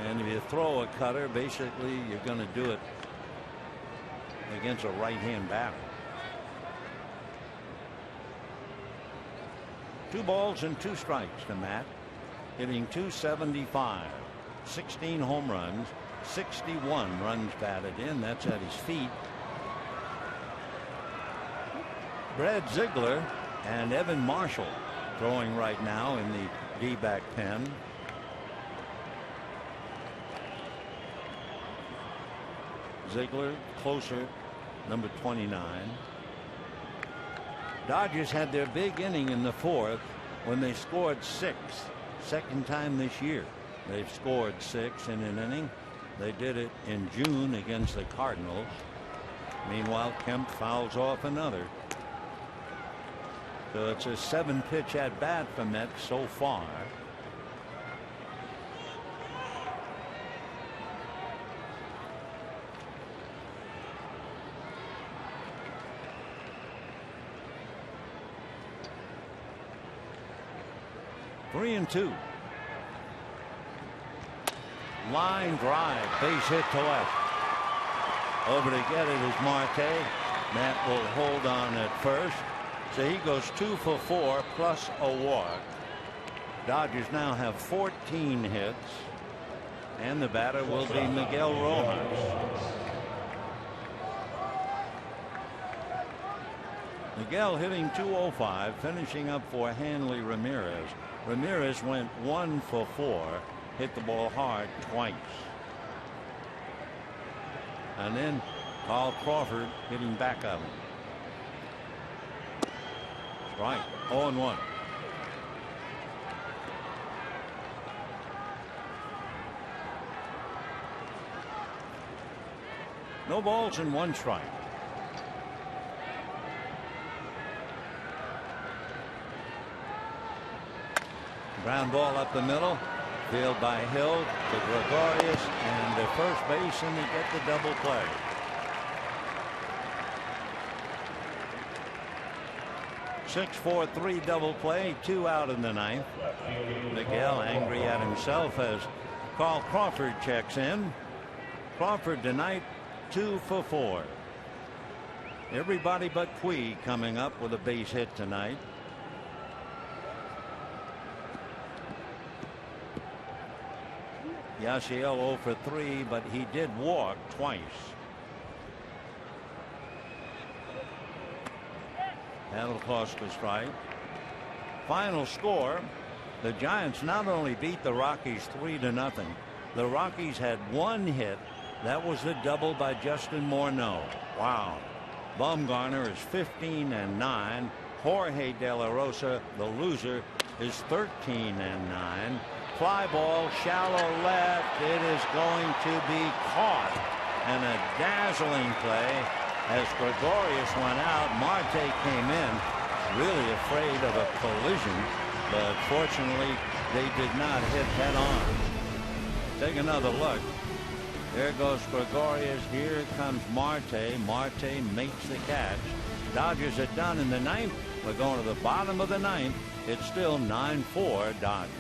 And if you throw a cutter, basically you're going to do it against a right-hand batter. 2 balls and 2 strikes to Matt, hitting .275, 16 home runs, 61 runs batted in. That's at his feet. Brad Ziegler and Evan Marshall throwing right now in the D-back pen. Ziegler closer, number 29. Dodgers had their big inning in the 4th when they scored 6. Second time this year they've scored 6 in an inning. They did it in June against the Cardinals. Meanwhile, Kemp fouls off another. So it's a 7-pitch at bat for Mets so far. Three and 2. Line drive, base hit to left. Over to get it is Marte. Matt will hold on at first. So he goes 2 for 4 plus a walk. Dodgers now have 14 hits. And the batter will be Miguel Rojas. Miguel hitting .205, finishing up for Hanley Ramirez. Ramirez went 1 for 4, hit the ball hard twice. And then Carl Crawford hitting back of him. Strike, 0-1. No balls and 1 strike. Ground ball up the middle. Field by Hill to Gregorius and to first base, and they get the double play. Six-4-3 double play, 2 out in the 9th. Miguel angry at himself as Carl Crawford checks in. Crawford tonight 2 for 4. Everybody but Puig coming up with a base hit tonight. Yasiel 0 for 3, but he did walk twice. That'll cost a strike. Final score: the Giants not only beat the Rockies 3-0. The Rockies had 1 hit. That was the double by Justin Morneau. Wow. Bumgarner is 15-9. Jorge De La Rosa, the loser, is 13-9. Fly ball, shallow left. It is going to be caught. And a dazzling play as Gregorius went out. Marte came in, really afraid of a collision, but fortunately they did not hit head on. Take another look. There goes Gregorius. Here comes Marte. Marte makes the catch. Dodgers are done in the ninth. We're going to the bottom of the ninth. It's still 9-4 Dodgers.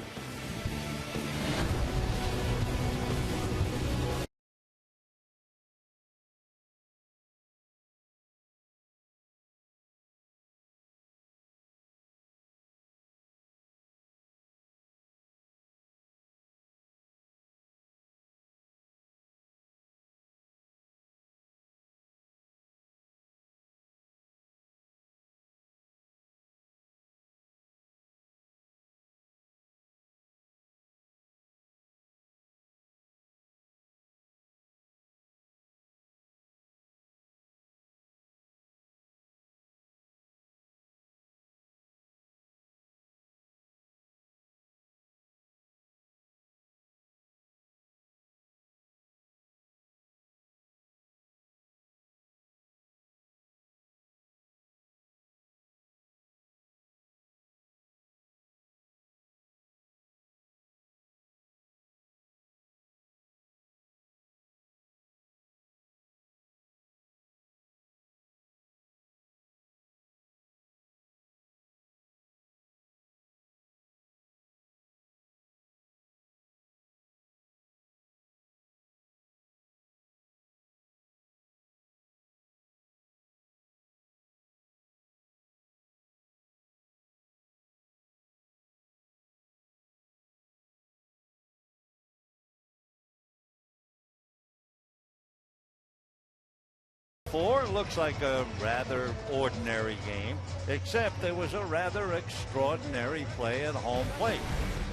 Looks like a rather ordinary game, except there was a rather extraordinary play at home plate.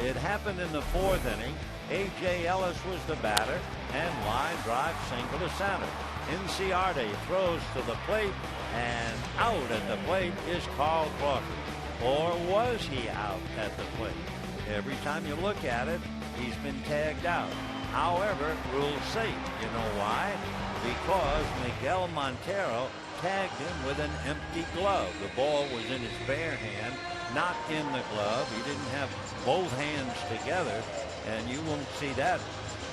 It happened in the fourth inning. A.J. Ellis was the batter, and line drive single to center. Inciarte throws to the plate, and out at the plate is Carl Crawford. Or was he out at the plate? Every time you look at it, he's been tagged out. However, rules safe. You know why? Because Miguel Montero tagged him with an empty glove. The ball was in his bare hand, not in the glove. He didn't have both hands together, and you won't see that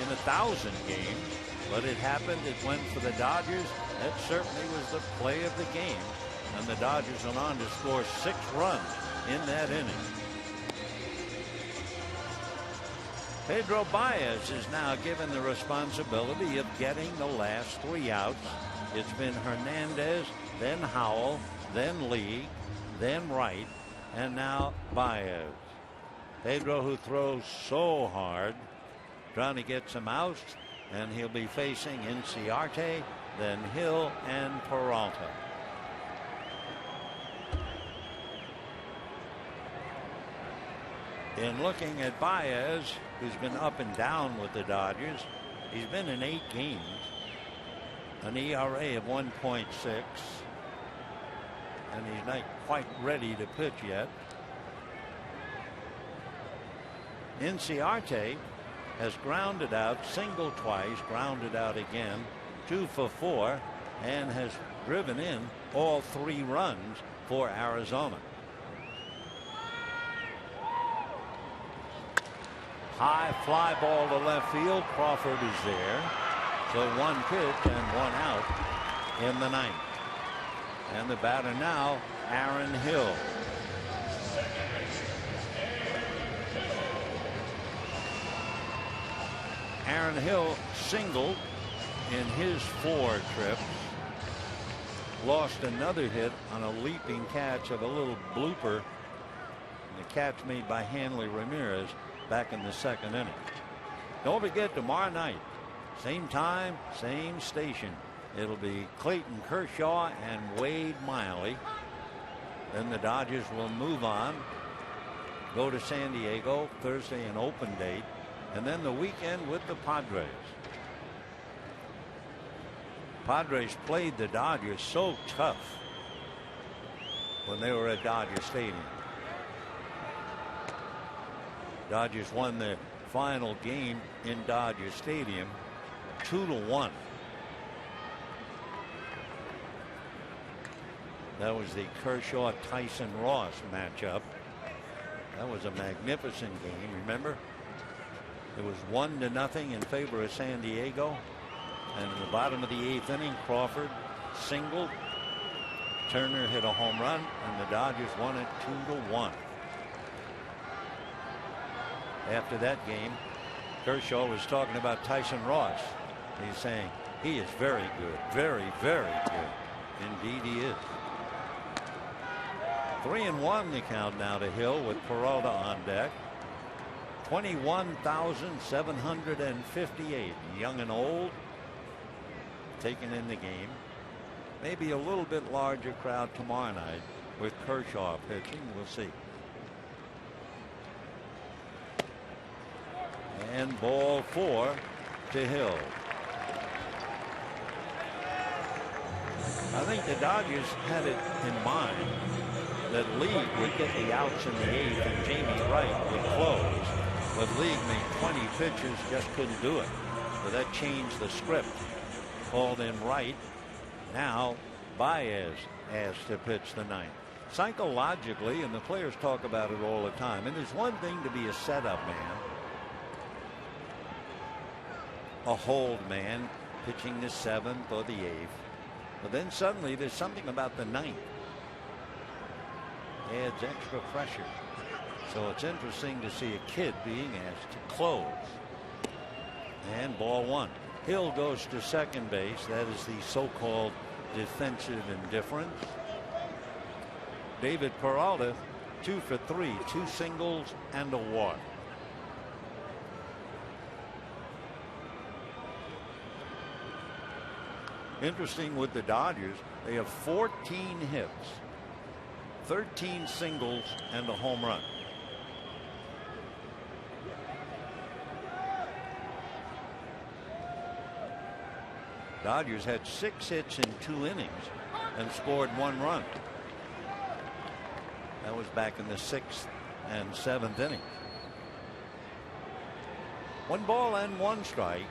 in 1,000 games. But it happened. It went for the Dodgers. That certainly was the play of the game. And the Dodgers went on to score 6 runs in that inning. Pedro Baez is now given the responsibility of getting the last 3 outs. It's been Hernandez, then Howell, then Lee, then Wright, and now Baez. Pedro, who throws so hard, trying to get some outs, and he'll be facing Inciarte, then Hill and Peralta. In looking at Baez, who's been up and down with the Dodgers, he's been in 8 games, an ERA of 1.6, and he's not quite ready to pitch yet. Inciarte has grounded out, singled twice, grounded out again, 2 for 4, and has driven in all 3 runs for Arizona. High fly ball to left field. Crawford is there. So 1 pitch and 1 out in the 9th. And the batter now, Aaron Hill. Aaron Hill singled in his 4 trips. Lost another hit on a leaping catch of a little blooper. The catch made by Hanley Ramirez back in the 2nd inning. Don't forget, tomorrow night, same time, same station. It'll be Clayton Kershaw and Wade Miley. Then the Dodgers will move on, go to San Diego Thursday, an open date, and then the weekend with the Padres. Padres played the Dodgers so tough when they were at Dodger Stadium. Dodgers won the final game in Dodger Stadium, 2-1. That was the Kershaw-Tyson Ross matchup. That was a magnificent game. Remember, it was 1-0 in favor of San Diego, and in the bottom of the 8th inning, Crawford singled. Turner hit a home run, and the Dodgers won it 2-1. After that game, Kershaw was talking about Tyson Ross. He's saying he is very good, very, very good. Indeed, he is. 3-1 the count now to Hill with Peralta on deck. 21,758, young and old, taken in the game. Maybe a little bit larger crowd tomorrow night with Kershaw pitching. We'll see. And ball 4 to Hill. I think the Dodgers had it in mind that League would get the outs in the 8th and Jamie Wright would close. But League made 20 pitches, just couldn't do it. So that changed the script. Called in Wright. Now Baez asked to pitch the 9th. Psychologically, and the players talk about it all the time, and there's one thing to be a setup man, a hold man, pitching the 7th or the 8th. But then suddenly there's something about the 9th. Adds extra pressure. So it's interesting to see a kid being asked to close. And ball 1. Hill goes to second base. That is the so-called defensive indifference. David Peralta 2 for 3, 2 singles and a walk. Interesting with the Dodgers, they have 14 hits, 13 singles and a home run. Dodgers had 6 hits in 2 innings and scored 1 run. That was back in the 6th and 7th inning. 1 ball and 1 strike.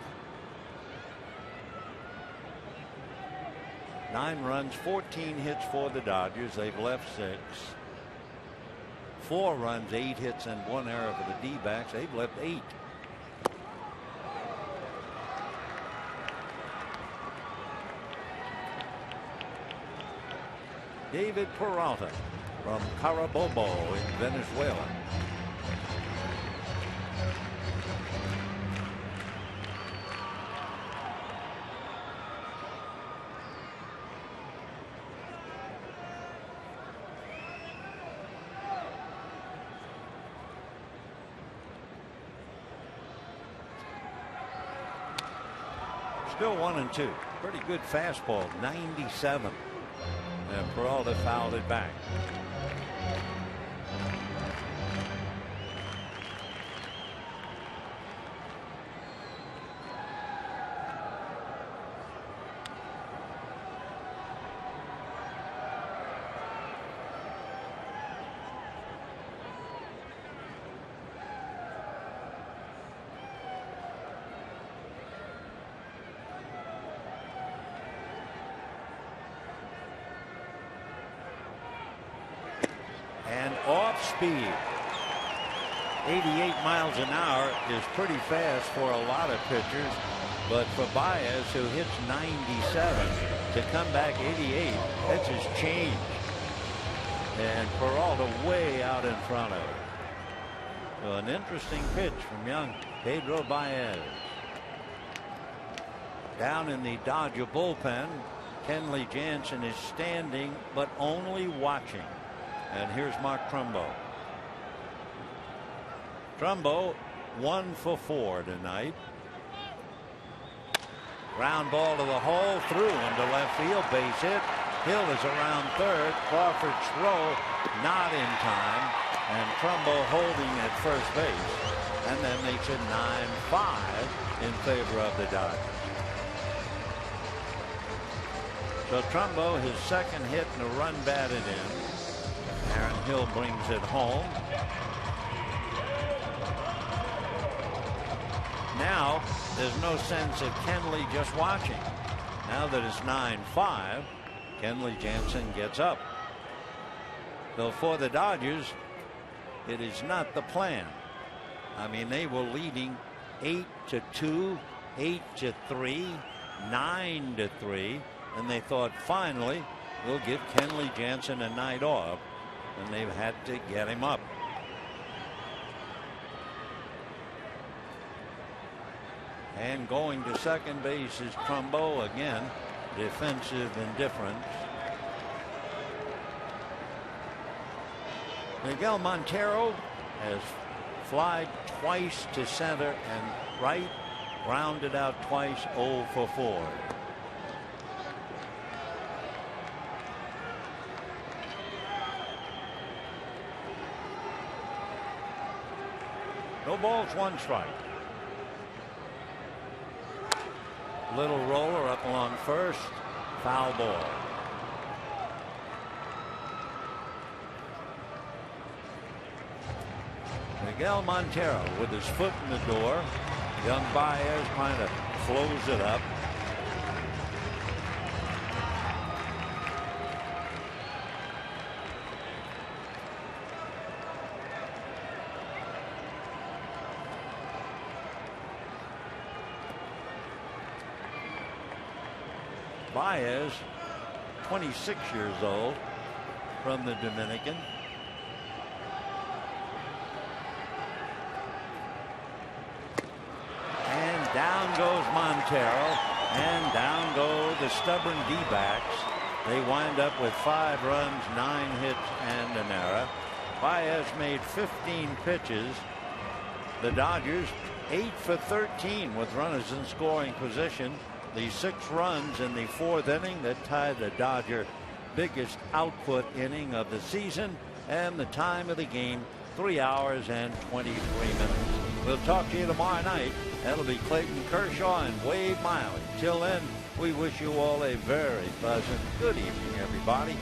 9 runs, 14 hits for the Dodgers. They've left 6. 4 runs, 8 hits, and 1 error for the D-backs. They've left 8. David Peralta from Carabobo in Venezuela. Still 1-2. Pretty good fastball, 97. And Peralta fouled it back. Off speed. 88 miles an hour is pretty fast for a lot of pitchers, but for Baez, who hits 97, to come back 88, that's his change. And Peralta way out in front of it. So an interesting pitch from young Pedro Baez. Down in the Dodger bullpen, Kenley Jansen is standing but only watching. And here's Mark Trumbo. Trumbo 1 for 4 tonight. Ground ball to the hole, through into left field, base hit. Hill is around third. Crawford's throw not in time, and Trumbo holding at first base, and that makes it 9-5 in favor of the Dodgers. So Trumbo, his second hit and a run batted in. Aaron Hill brings it home. ball, there's no sense of Kenley just watching. Now that it's 9-5, Kenley Jansen gets up. So for the Dodgers, it is not the plan. I mean, they were leading 8-2, 8-3, 9-3, and they thought finally we'll give Kenley Jansen a night off, and they've had to get him up. And going to second base is Trumbo again. Defensive indifference. Miguel Montero has flied twice to center and right, grounded out twice, 0 for 4. No balls, 1 strike. Little roller up along first, foul ball. Miguel Montero with his foot in the door. Young Baez trying to close it up. Baez, 26 years old, from the Dominican. And down goes Montero, and down go the stubborn D-backs. They wind up with 5 runs, 9 hits, and an error. Baez made 15 pitches. The Dodgers 8 for 13 with runners in scoring position. The 6 runs in the 4th inning that tied the Dodger biggest output inning of the season, and the time of the game 3 hours and 23 minutes. We'll talk to you tomorrow night. That'll be Clayton Kershaw and Wade Miley. Till then, we wish you all a very pleasant good evening, everybody.